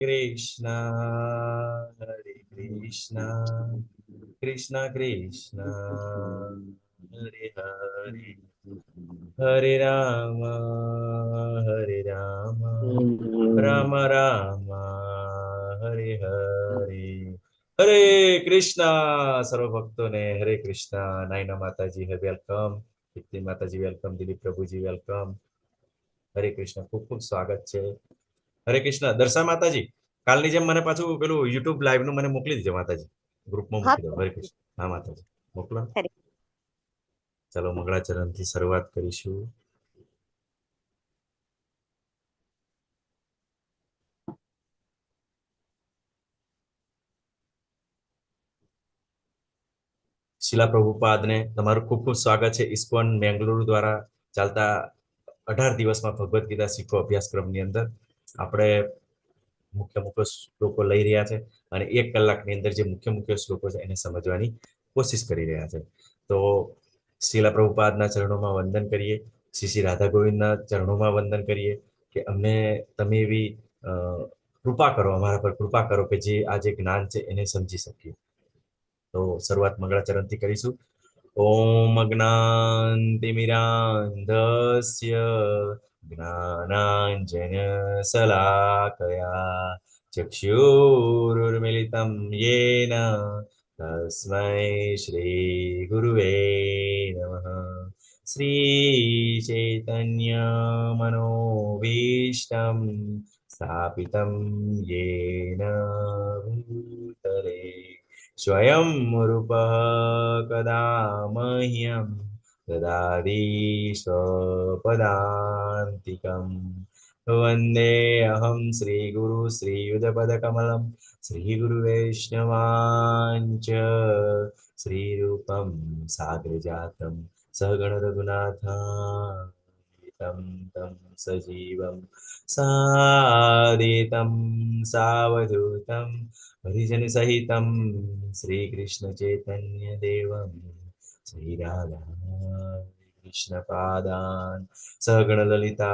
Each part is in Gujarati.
कृष्णा हरे कृष्णा कृष्णा कृष्णा हरे हरे हरे राम राम राम हरे हरे हरे कृष्णा सर्व भक्तों ने हरे कृष्णा नाइना माता जी है वेलकम कीर्ति माता जी वेलकम दिलीप प्रभु जी वेलकम हरे कृष्ण खूब खूब स्वागत છે હરે કૃષ્ણ દર્શા માતાજી કાલની જેમ મને પાછું પેલું યુટ્યુબ લાઈવ નું મને મોકલી દીજો માતાજી ગ્રુપમાં હા મૂકી દો હરે કૃષ્ણ હા માતાજી મોકલો હરે ચલો મંગળાચરણ થી શરૂઆત કરીશું શિલા પ્રભુપાદને તમારું ખૂબ ખૂબ સ્વાગત છે ઇસ્કોન બેંગલુરુ દ્વારા ચાલતા 18 દિવસમાં ભગવદ્ ગીતા શીખો અભ્યાસક્રમની અંદર આપણે મુખ્ય મુખ્ય શ્લોકો લઈ રહ્યા છે અને 1 કલાકની અંદર જે મુખ્ય મુખ્ય શ્લોકો છે એને સમજવાની કોશિશ કરી રહ્યા છે તો શિલા પ્રભુપાદના ચરણોમાં વંદન કરીએ શ્રી રાધા ગોવિંદના ચરણોમાં વંદન કરીએ કે અમને તમે એવી કૃપા કરો અમારા પર કૃપા કરો કે જે આ જે જ્ઞાન છે એને સમજી શકીએ તો શરૂઆત મંગળાચરણથી કરીશું ઓમ અજ્ઞાનતિમિરાંધસ્ય જ્ઞાનાંજન શલાકયા ચક્ષુરુર્મિલિतं येन तस्मै श्रीगुरुवे नमः श्रीचैतन्यमनोभीष्टं स्थापितं येन भूतले स्वयं रूपः कदा मह्यं ददाति स्वपदान्तिकम् वन्देऽहं श्रीगुरु श्रीयुतपदकमलं श्रीगुरुवैष्णवाञ्च श्रीरूपं साग्रजातं सहगणरघुनाथान्वितं तं सजीवं सादितं सावधूतं हरिजनसहितं श्रीकृष्णचैतन्यदेवं श्रीराधा कृष्णपादान् सगणललिता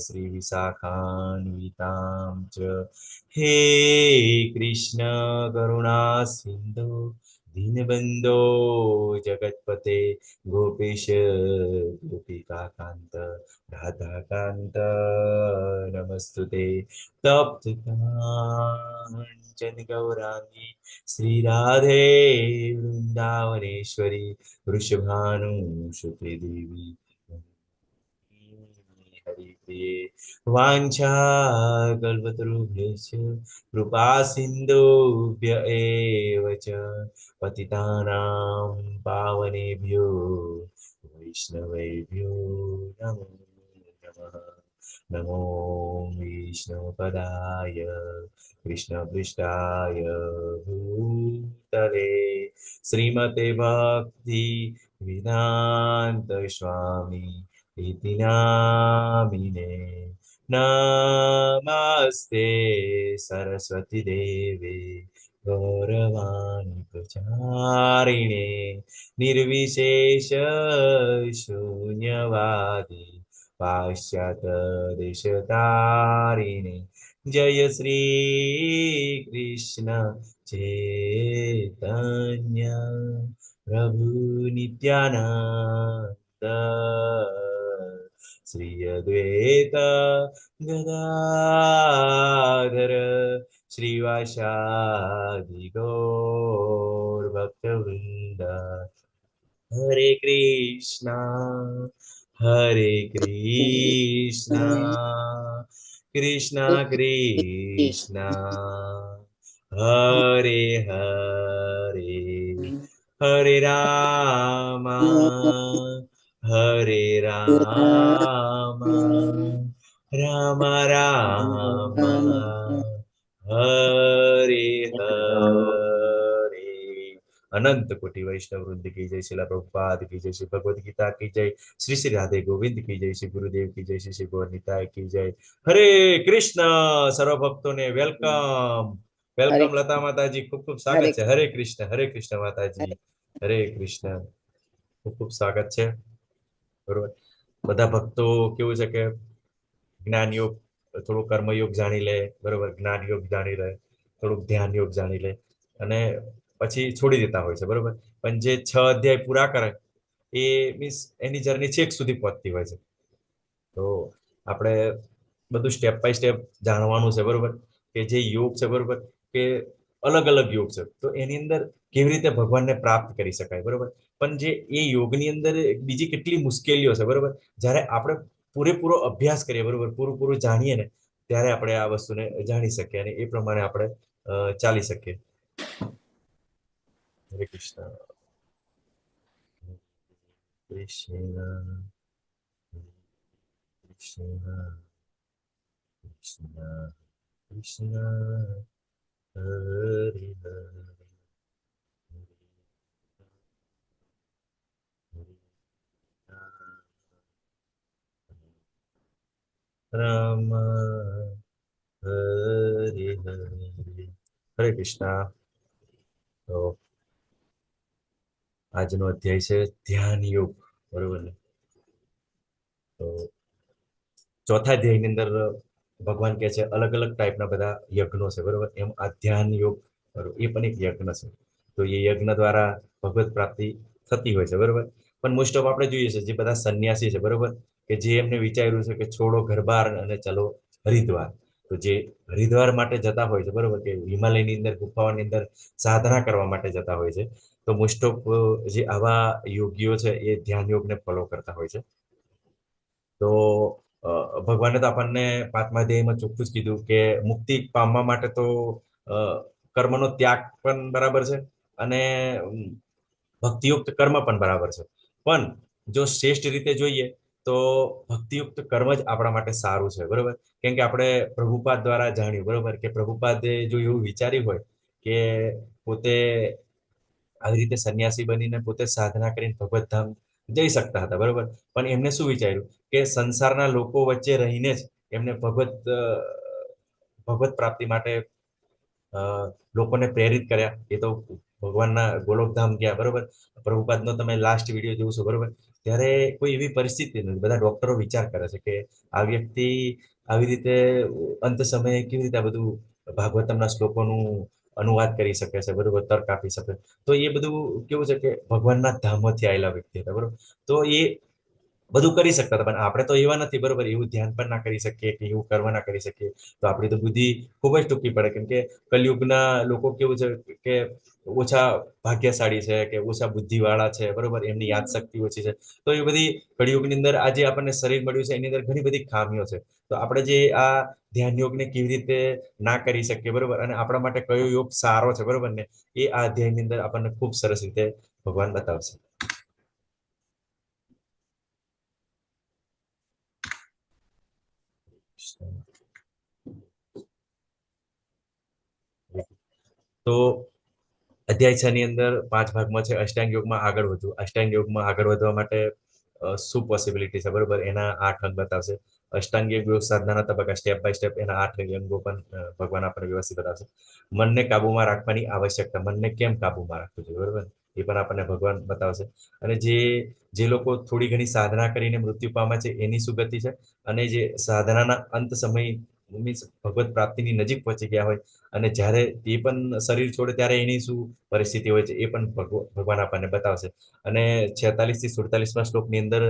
श्रीविशाखान्वितां च हे कृष्ण करुणा सिन्धु दीनबन्धो जगत्पते गोपेश गोपिकान्त राधाकान्त नमस्तुते तप्तकाञ्चन गौराङ्गी श्रीराधे वृन्दावनेश्वरी वृषभानुसुते देवी हरिप्रिये वाञ्छाकल्पतरुभ्यश्च कृपा सिन्धुभ्य एव च पतितानां पावनेभ्यो वैष्णवेभ्यो नमो नमः नमो विष्णुपदाय कृष्णपृष्ठाय भूतले श्रीमते भक्ति वेदांत स्वामी इति नामिने नमस्ते सरस्वती देवे गौरवाणी प्रचारिणे निर्विशेष शून्यवादी पाश्चात्यदेशतारिणे जय श्री कृष्ण चैतन्य प्रभु नित्यानंद श्री अद्वैत गदाधर श्रीवासादि गौर भक्तवृंद हरे कृष्णा कृष्णा कृष्णा हरे हरे हरे राम राम राम हरे हरे अनंत कोटि वैष्णव वृंद की जय शिला प्रभुपाद की जय श्री भगवद गीता की जय श्री श्री राधे गोविंद की जय श्री गुरुदेव की जय श्री श्री गौर निताय की जय हरे कृष्ण सर्व भक्तों ने वेलकम હરે વેલકમ લતા માતાજી ખૂબ ખૂબ સ્વાગત હરે છે હરે કૃષ્ણ માતાજી હરે કૃષ્ણ ખૂબ ખૂબ સ્વાગત છે બરોબર બધા ભક્તો કેવું છે કે જ્ઞાન યોગ થોડું કર્મયોગ જાણી લે, બરોબર, જ્ઞાન યોગ જાણી લે, થોડુંક ધ્યાન યોગ જાણી લે અને પછી છોડી દેતા હોય છે, બરોબર. પણ જે 6 અધ્યાય પૂરા કરે એ મીન્સ એની જર્ની છેક સુધી પહોંચતી હોય છે. તો આપણે બધું સ્ટેપ બાય સ્ટેપ જાણવાનું છે, બરોબર, કે જે યોગ છે, બરોબર, કે અલગ અલગ યોગ છે, તો એની અંદર કેવી રીતે ભગવાનને પ્રાપ્ત કરી શકાય, બરોબર. પણ જે એ યોગની અંદર બીજી કેટલી મુશ્કેલીઓ છે, બરોબર, જ્યારે આપણે પૂરેપૂરો અભ્યાસ કરીએ, બરોબર, પૂરું જાણીએ ને, ત્યારે આપણે આ વસ્તુને જાણી શકીએ અને એ પ્રમાણે આપણે ચાલી શકીએ. હરે કૃષ્ણ. કૃષ્ણ કૃષ્ણ કૃષ્ણ કૃષ્ણ હરે હરે રામ હરે હરે. હરે કૃષ્ણ. તો આજનો અધ્યાય છે ધ્યાન યોગ, બરોબર ને. તો ચોથા અધ્યાયની અંદર ભગવાન કહે છે અલગ અલગ ટાઈપના બધા યજ્ઞો છે, બરોબર. એમ આ ધ્યાન યોગ, બરોબર, એ પણ એક યજ્ઞ છે. તો એ યજ્ઞ દ્વારા ભગવત પ્રાપ્તિ થતી હોય છે, બરોબર. પણ મોસ્ટ ઓફ આપણે જોઈએ છે જે બધા સંન્યાસી છે, બરોબર, કે જે એમને વિચાર્યું છે કે છોડો ઘરબાર અને ચલો હરિદ્વાર. તો જે હરિદ્વાર માટે જતા હોય છે, બરોબર, કે હિમાલયની અંદર ગુફાઓની અંદર સાધના કરવા માટે જતા હોય છે. તો મોસ્ટ ઓફ જે આવા યોગીઓ છે એ ધ્યાન યોગને ફોલો કરતા હોય છે. તો ભગવાને તો આપણને 5મા અધ્યાયમાં ચોખ્ખું જ કીધું કે મુક્તિ પામવા માટે તો અ, કર્મનો ત્યાગ પણ બરાબર છે અને ભક્તિયુક્ત કર્મ પણ બરાબર છે. પણ જો શ્રેષ્ઠ રીતે જોઈએ તો ભક્તિયુક્ત કર્મ જ આપણા માટે સારું છે, બરોબર. કેમ કે આપણે પ્રભુપાદ દ્વારા જાણ્યું, બરોબર, કે પ્રભુપાદે જો એવું વિચાર્યું હોય કે પોતે આવી રીતે સંન્યાસી બનીને પોતે સાધના કરીને ભગવત ધામ જઈ શકતા હતા, બરોબર. પણ એમને શું વિચાર્યું કે સંસારના લોકો વચ્ચે રહીને જ એમને ભગવત પ્રાપ્તિ માટે લોકોને પ્રેરિત કર્યા. એ તો ભગવાનના ગોલોકધામ ગયા, બરોબર. પ્રભુપાદનો તમે લાસ્ટ વિડીયો જોશો, બરોબર, ત્યારે કોઈ એવી પરિસ્થિતિ નથી. બધા ડોક્ટરો વિચાર કરે છે કે આ વ્યક્તિ આવી રીતે અંત સમયે કેવી રીતે આ બધું ભાગવતમના શ્લોકોનું અનુવાદ કરી શકે છે, બરોબર, તર્ક આપી શકે. તો એ બધું કેવું છે કે ભગવાનના ધામોથી આવેલા વ્યક્તિ હતા, બરોબર. તો એ બધું કરી શકતા હતા. પણ આપણે તો એવા નથી, બરોબર, એવું ધ્યાન પણ ના કરી શકીએ કે એવું કર્મ ના કરી શકીએ. તો આપણી તો બુદ્ધિ ખૂબ જ ટૂંકી પડે. કેમ કે કલયુગના લોકો કેવું છે કે ઓછા ભાગ્યશાળી છે કે ઓછા બુદ્ધિવાળા છે, બરોબર, એમની યાદશક્તિ ઓછી છે. તો એ બધી કળિયુગની અંદર આજે આપણને શરીર મળ્યું છે એની અંદર ઘણી બધી ખામીઓ છે. તો આપણે જે આ ધ્યાન યોગને કેવી રીતે ના કરી શકીએ, બરોબર, અને આપણા માટે કયો યોગ સારો છે, બરોબર ને, એ આ અધ્યાયની અંદર આપણને ખૂબ સરસ રીતે ભગવાન બતાવશે. તો અધ્યાય 6 ની અંદર 5 ભાગમાં છે અષ્ટાંગ યોગમાં આગળ વધવું. અષ્ટાંગ યોગમાં આગળ વધવા માટે શું પોસિબિલિટી છે, બરોબર, એના 8 અંગ બતાવશે. અષ્ટાંગ યોગ સાધનાના તબક્કા સ્ટેપ બાય સ્ટેપ એના 8 અંગો પણ ભગવાન આપણને વ્યવસ્થિત બતાવશે. મનને કાબુમાં રાખવાની આવશ્યકતા, મનને કેમ કાબુમાં રાખવું જોઈએ, બરોબર, એ પણ આપણને ભગવાન બતાવશે. અને જે લોકો થોડી ઘણી સાધના કરીને મૃત્યુ પામે છે એની શું ગતિ છે, અને જે સાધનાના અંત સમય મીન્સ ભગવત પ્રાપ્તિની નજીક પહોંચી ગયા હોય અને જ્યારે એ પણ શરીર છોડે ત્યારે એની શું પરિસ્થિતિ હોય છે એ પણ ભગવાન આપણને બતાવશે. અને 46 થી 47 શ્લોકની અંદર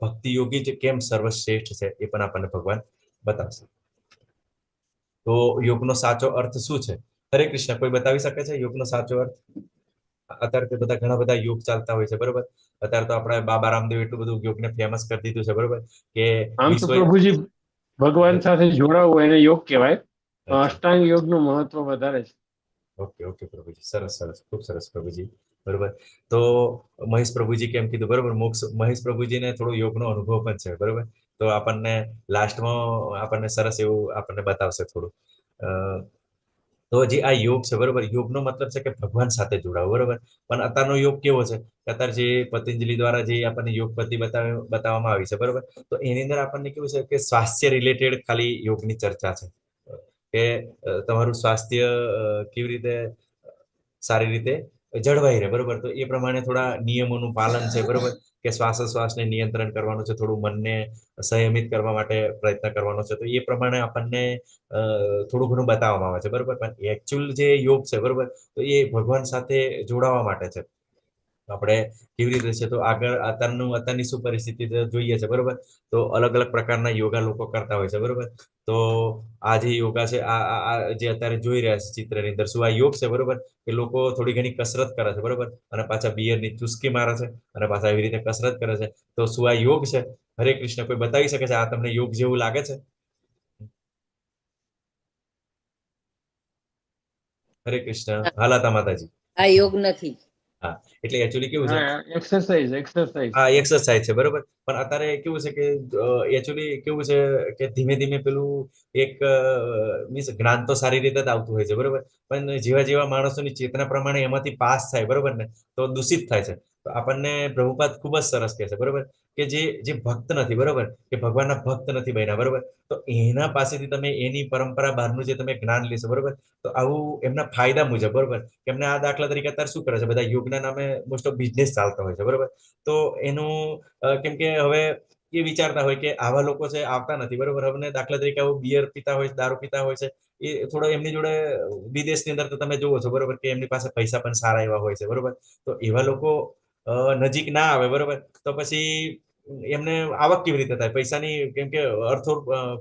ભક્તિ યોગી જ કેમ સર્વશ્રેષ્ઠ છે એ પણ આપણને ભગવાન બતાવશે. તો યોગનો સાચો અર્થ શું છે? હરે કૃષ્ણ, કોઈ બતાવી શકે છે યોગનો સાચો અર્થ? અત્યારે તો બધા ઘણા બધા યોગ ચાલતા હોય છે, બરોબર. અત્યારે તો આપણે બાબા રામદેવ એટલું બધું યોગને ફેમસ કરી દીધું છે, બરોબર, કે આમ તો વિશ્વ. પ્રભુજી ભગવાન સાથે જોડાવવું એને યોગ કહેવાય. અચ્છા, અષ્ટાંગ યોગનું મહત્વ વધારે છે. ઓકે ઓકે પ્રભુજી, સરસ સરસ, ખૂબ સરસ પ્રભુજી, બરોબર. તો મહેશ પ્રભુજી કેમ કીધું, બરોબર, મહેશ પ્રભુજીને થોડો યોગનો અનુભવ પણ છે, બરોબર. તો આપણને લાસ્ટમાં આપણને સરસ એવું આપણને બતાવશે થોડું. તો જે આ યોગ છે, બરોબર, યોગનો મતલબ છે કે ભગવાન સાથે જોડાવું, બરોબર. પણ અત્યારનો યોગ કેવો છે કે અત્યારે જે પતંજલિ દ્વારા જે આપણને યોગ પદ્ધતિ બતાવવામાં આવી છે, બરોબર. તો એની અંદર આપણને કેવું છે કે સ્વાસ્થ્ય રિલેટેડ ખાલી યોગની ચર્ચા છે, કે તમારું સ્વાસ્થ્ય કેવી રીતે સારી રીતે જળવાઈ રહે, બરોબર. તો એ પ્રમાણે થોડા નિયમોનું પાલન છે, બરોબર. કે શ્વાસોશ્વાસને નિયંત્રણ કરવાનું છે, થોડું મનને સંયમિત કરવા માટે પ્રયત્ન કરવાનો છે. તો એ પ્રમાણે આપણને થોડું ઘણું બતાવવામાં આવે છે, બરોબર. પણ એકચ્યુઅલ જે યોગ છે, બરોબર, તો એ ભગવાન સાથે જોડાવા માટે છે. આપણે કેવી રીતે છે, તો આગળ અત્યારની શું પરિસ્થિતિ જોઈએ છે, બરોબર. તો અલગ અલગ પ્રકારના યોગા લોકો કરતા હોય છે, બરોબર. તો આ જે યોગા છે, આ જે અત્યારે જોઈ રહ્યા છે ચિત્રની અંદર, શું આ યોગ છે, બરોબર. કે લોકો થોડી ઘણી કસરત કરે છે, બરોબર, અને પાછા બિયરની ચુસ્કી મારે છે, અને પાછા એવી રીતે કસરત કરે છે. તો શું આ યોગ છે? હરે કૃષ્ણ. કોઈ બતાવી શકે છે આ તમને યોગ જેવું લાગે છે? હરે કૃષ્ણ. હાલાતા માતાજી. આ યોગ નથી. હા, એટલે એકચ્યુઅલી કેવું છે, હા, એક્સરસાઇઝ. આ એક્સરસાઇઝ છે, બરોબર. પણ અત્યારે કેવું છે કે એકચ્યુઅલી કેવું છે કે ધીમે ધીમે પેલું એક મીન્સ જ્ઞાન તો સારી રીતે જ આવતું હોય છે, બરોબર. પણ જેવા જેવા માણસોની ચેતના પ્રમાણે એમાંથી પાસ થાય, બરોબર ને, તો દૂષિત થાય છે. તો આપણને પ્રભુપાદ ખૂબ જ સરસ કહે છે, બરોબર, કે જે ભક્ત નથી, બરોબર, કે ભગવાનના ભક્ત નથી બન્યા, બરોબર, તો એના પાસેથી તમે એની પરંપરા બહારનું જે તમે જ્ઞાન લેશો, બરોબર, તો આવું એમના ફાયદા મુજબ, બરોબર, કે એમને આ દાખલા તરીકે અત્યારે શું કરે છે, બધા યોગના નામે મોસ્ટ ઓફ બિઝનેસ ચાલતો હોય છે, બરોબર. તો એનું કેમ કે હવે એ વિચારતા હોય કે આવા લોકો છે આવતા નથી, બરોબર. હવે દાખલા તરીકે આવું બિયર પીતા હોય છે, દારૂ પીતા હોય છે, એ થોડો એમની જોડે વિદેશની અંદર તો તમે જોવો છો, બરોબર, કે એમની પાસે પૈસા પણ સારા એવા હોય છે, બરોબર. તો એવા લોકો નજીક ના આવે, બરોબર. તો પછી એમને આવક કેવી રીતે થાય પૈસાની? કેમ કે અર્થો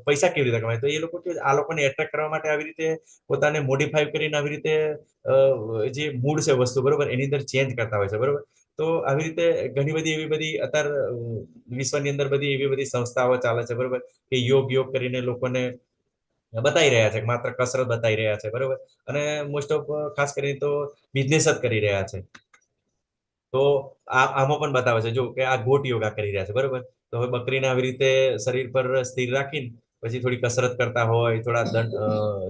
પૈસા કેવી રીતે કમાય? તો એ લોકો આ લોકોને એટ્રેક્ટ કરવા માટે આવી રીતે પોતાને મોડિફાઈ કરીને આવી રીતે જે મૂળ છે વસ્તુ, બરોબર, એની અંદર ચેન્જ કરતા હોય છે, બરોબર. તો આવી રીતે ઘણી બધી એવી બધી અત્યારે વિશ્વની અંદર બધી એવી બધી સંસ્થાઓ ચાલે છે, બરોબર, કે યોગ યોગ કરીને લોકોને બતાવી રહ્યા છે, માત્ર કસરત બતાવી રહ્યા છે, બરોબર. અને મોસ્ટ ઓફ ખાસ કરીને તો બિઝનેસ જ કરી રહ્યા છે. તો આમાં પણ બતાવે છે જો કે આ ગોટ યોગા કરી રહ્યા છે, બરોબર. તો હવે બકરીને આવી રીતે શરીર પર સ્થિર રાખીને પછી થોડી કસરત કરતા હોય, થોડા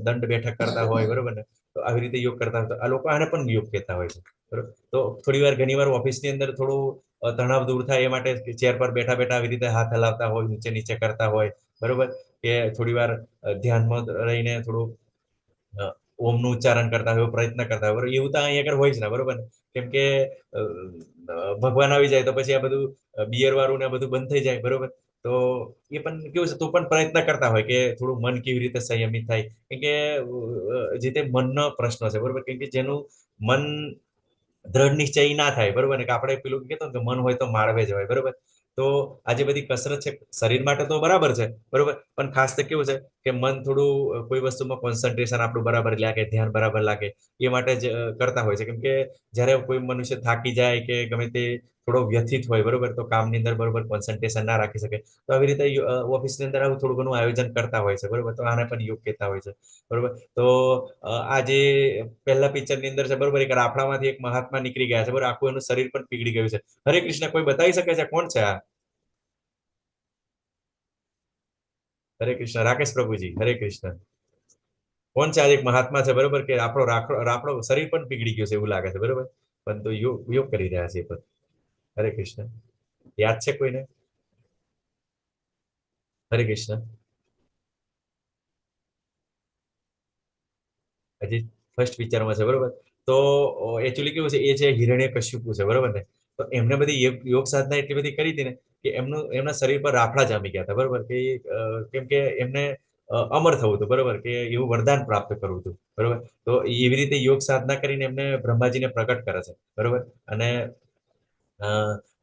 દંડ બેઠક કરતા હોય, બરોબર ને. તો આવી રીતે યોગ કરતા હોય તો આ લોકો આને પણ યોગ કહેતા હોય છે, બરોબર. તો થોડી વાર ઘણી વાર ઓફિસની અંદર થોડું તણાવ દૂર થાય એ માટે ચેર પર બેઠા બેઠા આવી રીતે હાથ હલાવતા હોય, નીચે નીચે કરતા હોય, બરોબર. કે થોડી વાર ધ્યાનમાં રહીને થોડું ઓમનું ઉચ્ચારણ કરતા હોય, પ્રયત્ન કરતા હોય, બરોબર. એવું તો અહીં આગળ હોય જ ના, બરોબર ને. કેમ કે ભગવાન આવી જાય તો પછી આ બધું બિયર વાળું ને આ બધું બંધ થઈ જાય, બરોબર. તો એ પણ કેવું છે, તો પણ પ્રયત્ન કરતા હોય કે થોડું મન કેવી રીતે સંયમિત થાય. કેમ કે જે તે મનનો પ્રશ્ન છે, બરોબર. કેમ કે જેનું મન દ્રઢ નિશ્ચય ના થાય, બરોબર ને, કે આપણે પેલું કહેતો કે મન હોય તો માળવે જવાય, બરોબર. તો આ જે બધી કસરત છે શરીર માટે તો બરાબર છે, બરોબર. પણ ખાસ તો કેવું છે કે મન થોડું કોઈ વસ્તુમાં કોન્સન્ટ્રેશન આપણું બરાબર લાગે, ધ્યાન બરાબર લાગે, એ માટે જ કરતા હોય છે. કેમ કે જ્યારે કોઈ મનુષ્ય થાકી જાય કે ગમે તે થોડો વ્યથિત હોય, બરોબર, તો કામની અંદર બરોબર કોન્સન્ટ્રેશન ના રાખી શકે, તો આવી રીતે ઓફિસની અંદર આવું થોડું ઘણું આયોજન કરતા હોય છે, બરોબર. તો આને પણ યોગ કહેતા હોય છે, બરોબર. તો આ જે પહેલા પિક્ચરની અંદર છે, બરોબર, એક રાફડામાંથી એક મહાત્મા નીકળી ગયા છે, બરોબર, આખું એનું શરીર પણ પીગળી ગયું છે. હરે કૃષ્ણ. કોઈ બતાવી શકે છે કોણ છે આ? હરે કૃષ્ણ. રાકેશ પ્રભુજી, હરે કૃષ્ણ. કોણ છે? આજે એક મહાત્મા છે, બરોબર, કે આપણો રાફડો શરીર પણ પીગળી ગયો છે એવું લાગે છે, બરોબર. પણ તો યોગ યોગ કરી રહ્યા છે પણ. હરે કૃષ્ણ. યાદ છે કોઈને? હરે કૃષ્ણ. હજી ફર્સ્ટ પિક્ચરમાં છે, બરોબર. તો એકચ્યુઅલી કેવું છે, એ છે હિરણ્યકશ્યપુ છે, બરોબર ને. તો એમને બધી યોગ સાધના એટલી બધી કરી હતી ને કે એમના શરીર પર રાફડા જામી ગયા હતા, બરોબર. કે કેમ કે એમને અમર થવું હતું, બરોબર, કે એવું વરદાન પ્રાપ્ત કરવું હતું, બરોબર. તો એવી રીતે યોગ સાધના કરીને એમને બ્રહ્માજીને પ્રગટ કરે છે, બરોબર. અને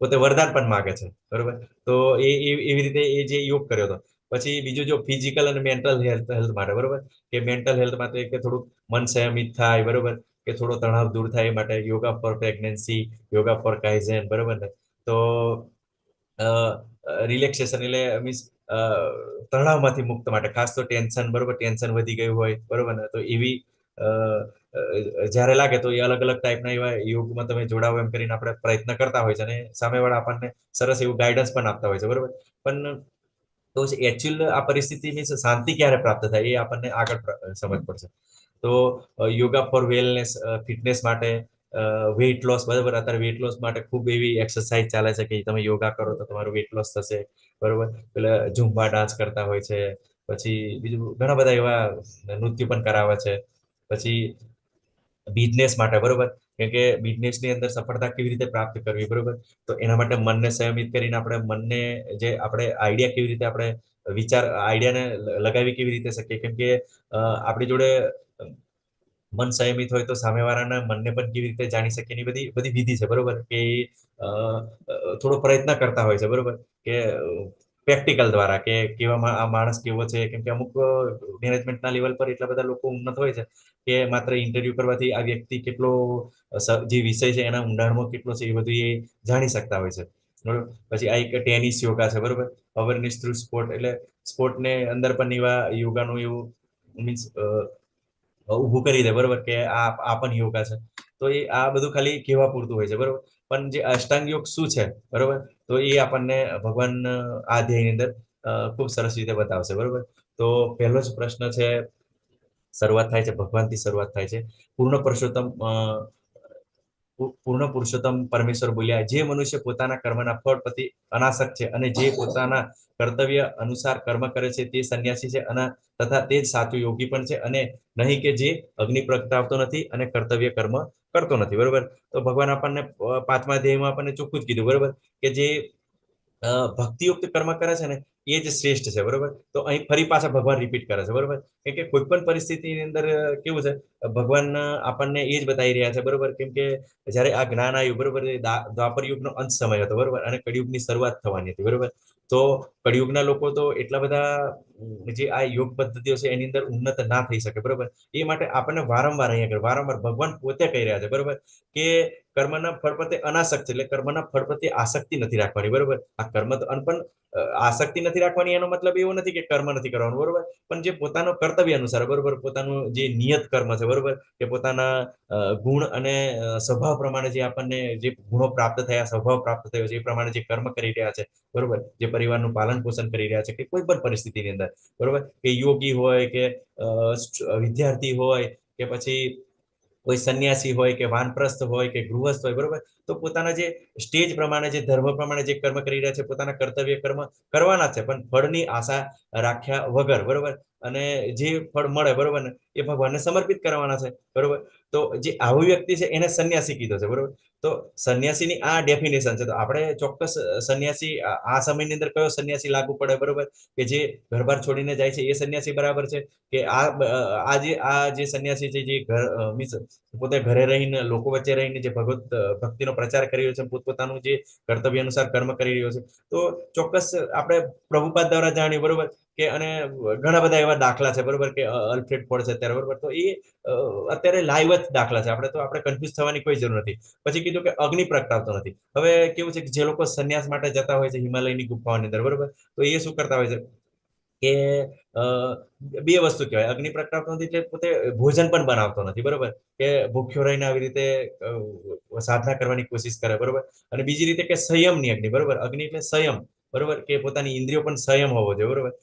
પોતે વરદાન પણ માગે છે, બરોબર. તો એવી રીતે એ જે યોગ કર્યો હતો. પછી બીજું જો ફિઝિકલ અને મેન્ટલ હેલ્થ માટે, બરોબર, કે મેન્ટલ હેલ્થ માટે કે થોડુંક મન સંયમિત થાય, બરોબર, કે થોડો તણાવ દૂર થાય એ માટે yoga for pregnancy, yoga for kaizen, બરોબર ને. તો રિલેક્સેશન એટલે મીન્સ તણાવમાંથી મુક્ત માટે, ખાસ તો ટેન્શન, બરોબર, ટેન્શન વધી ગયું હોય, બરોબર ને, તો એવી જ્યારે લાગે તો એ અલગ અલગ ટાઈપના એવા યોગમાં તમે જોડાવો એમ કરીને આપણે પ્રયત્ન કરતા હોય છે, અને સામેવાળા આપણને સરસ એવું ગાઈડન્સ પણ આપતા હોય છે, બરોબર. પણ તો એકચ્યુઅલ આ પરિસ્થિતિ મીન્સ શાંતિ ક્યારે પ્રાપ્ત થાય એ આપણને આગળ સમજ પડશે. તો યોગા ફોર વેલનેસ, ફિટનેસ માટે, વેઇટ લોસ, બરાબર. અત્યારે વેઇટ લોસ માટે ખૂબ એવી એક્સરસાઇઝ ચાલે છે કે તમે યોગા કરો તો તમારું વેઇટ લોસ થશે, બરોબર. પેલા ઝુમ્બા ડાન્સ કરતા હોય છે, પછી બીજું ઘણા બધા એવા નૃત્ય પણ કરાવે છે. પછી બિઝનેસ માટે, બરોબર, કેમ કે બિઝનેસની અંદર સફળતા કેવી રીતે પ્રાપ્ત કરવી, બરોબર? તો એના માટે મનને સંયમિત કરીને આપણે મનને જે આપણે આઈડિયા કેવી રીતે આપણે આઈડિયાને લગાવી કેવી રીતે શકીએ, કેમ કે આપણી જોડે મન સંયમિત હોય તો સામેવાળાના મનને પણ કેવી રીતે જાણી શકીએ એની બધી બધી વિધિ છે, બરોબર? કે અ, થોડો પ્રયત્ન કરતા હોય છે, બરોબર? કે પ્રેક્ટિકલ દ્વારા કે કેવા આ માણસ કેવો છે, કેમ કે અમુક મેનેજમેન્ટના લેવલ પર એટલા બધા લોકો ઉન્નત હોય છે કે માત્ર ઇન્ટરવ્યુ કરવાથી આ વ્યક્તિ કેટલો જે વિષય છે એના ઊંડાણમાં કેટલો છે એ બધું એ જાણી શકતા હોય છે, બરોબર? પછી આ એક ટેનિસ યોગા છે, બરોબર? અવેરનેસ થ્રુ સ્પોર્ટ, એટલે સ્પોર્ટને અંદર પણ એવા યોગાનું એવું મીન્સ ઊભું કરી દે, બરોબર? કે આ પણ યોગા છે. તો એ આ બધું ખાલી કહેવા પૂરતું હોય છે, બરોબર? પણ જે અષ્ટાંગ યોગ શું છે, બરોબર? તો એ આપણને ભગવાન આ અધ્યાયની અંદર ખૂબ સરસ રીતે બતાવશે, બરોબર? તો પહેલો જ પ્રશ્ન છે, શરૂઆત થાય છે ભગવાનથી શરૂઆત થાય છે. પૂર્ણ પુરુષોત્તમ પરમેશ્વર બોલ્યા, જે મનુષ્ય પોતાના કર્મના ફળ પ્રતિ અનાસક્ત છે અને જે પોતાના કર્તવ્ય અનુસાર કર્મ કરે છે તે સંન્યાસી છે અને તથા તે જ સાચો યોગી પણ છે, અને નહીં કે જે અગ્નિ પ્રગટાવતો નથી અને કર્તવ્ય કર્મ કરતો નથી, બરોબર? તો ભગવાન આપણને પાંચમા અધ્યાયમાં આપણને ચોખ્ખું જ કીધું, બરોબર? કે જે ભક્તિયુક્ત કર્મ કરે છે ને એ જ શ્રેષ્ઠ છે, બરોબર? તો અહીં ફરી પાછા ભગવાન રિપીટ કરે છે, બરોબર? કેમ કે કોઈ પણ પરિસ્થિતિની અંદર કેવું છે, ભગવાન આપણને એ જ બતાવી રહ્યા છે, બરોબર? કેમ કે જ્યારે આ જ્ઞાન આવ્યું, બરોબર, એ દ્વાપર યુગનો અંત સમય હતો, બરોબર, અને કળિયુગની શરૂઆત થવાની હતી, બરોબર? તો કળિયુગના લોકો તો એટલા બધા જે આ યોગ પદ્ધતિઓ છે એની અંદર ઉન્નત ના થઈ શકે, બરોબર? એ માટે આપણને વારંવાર અહીંયા વારંવાર ભગવાન પોતે કહી રહ્યા છે, બરોબર? કે કર્મના ફળ પ્રત્યે અનાસક્ત, એટલે કર્મના ફળ પ્રત્યે આસક્તિ નથી રાખવાની, બરોબર? આ કર્મ તો પણ આસક્તિ નથી રાખવાની એનો મતલબ એવો નથી કે કર્મ નથી કરવાનું, બરોબર? પણ જે પોતાનો કર્તવ્ય અનુસાર, બરોબર, પોતાનું જે નિયત કર્મ છે, બરોબર, કે પોતાના ગુણ અને સ્વભાવ પ્રમાણે જે આપણને જે ગુણો પ્રાપ્ત થયા, સ્વભાવ પ્રાપ્ત થયો છે એ પ્રમાણે જે કર્મ કરી રહ્યા છે, બરોબર, જે પરિવારનું પાલન પોષણ કરી રહ્યા છે કે કોઈ પણ પરિસ્થિતિની અંદર, બરોબર, કે યોગી હોય કે વિદ્યાર્થી હોય કે પછી કોઈ સંન્યાસી હોય કે વાનપ્રસ્થ હોય કે ગૃહસ્થ હોય, બરોબર? તો પોતાના જે સ્ટેજ પ્રમાણે જે ધર્મ પ્રમાણે જે કર્મ કરી રહ્યા છે, પોતાના કર્તવ્ય કર્મ કરવાના છે, પણ ફળની આશા રાખ્યા વગર, બરોબર? અને જે ફળ મળે, બરોબર ને, એ ભગવાનને સમર્પિત કરવાના છે, બરોબર? તો જે આવું વ્યક્તિ છે એને સંન્યાસી કીધો છે, બરોબર? તો સંન્યાસીની આ ડેફિનેશન છે. તો આપણે ચોક્કસ સંન્યાસી આ સમયની અંદર કયો સંન્યાસી લાગુ પડે, બરોબર? કે જે ઘરબાર છોડીને જાય છે એ સંન્યાસી બરાબર છે, કે આ જે સંન્યાસી છે જે મીન્સ પોતે ઘરે રહીને લોકો વચ્ચે રહીને જે ભક્તિનો પ્રચાર કરી રહ્યો છે, પોતપોતાનું જે કર્તવ્ય અનુસાર કર્મ કરી રહ્યો છે, તો ચોક્કસ આપણે પ્રભુપાદ દ્વારા જાણીએ, બરોબર? કે અને ઘણા બધા એવા દાખલા છે, બરોબર, કે અલ્ફ્રેડ ફોડ છે અત્યારે, બરોબર? તો એ અત્યારે લાઈવ જ દાખલા છે, આપણે કન્ફ્યુઝ થવાની કોઈ જરૂર નથી. પછી કીધું કે અગ્નિ પ્રગટાવતો નથી. હવે કેવું છે કે જે લોકો સંન્યાસ માટે જતા હોય છે હિમાલયની ગુફાઓની અંદર, બરોબર, તો એ શું કરતા હોય છે કે બે વસ્તુ કહેવાય, અગ્નિ પ્રગટાવતો નથી એટલે પોતે ભોજન પણ બનાવતો નથી, બરોબર? કે ભૂખ્યો રહીને આવી રીતે સાધના કરવાની કોશિશ કરે, બરોબર? અને બીજી રીતે કે સંયમની અગ્નિ, બરોબર? અગ્નિ એટલે સંયમ, બરોબર, કે પોતાની ઇન્દ્રિયો પણ સંયમ હોવો જોઈએ, બરોબર?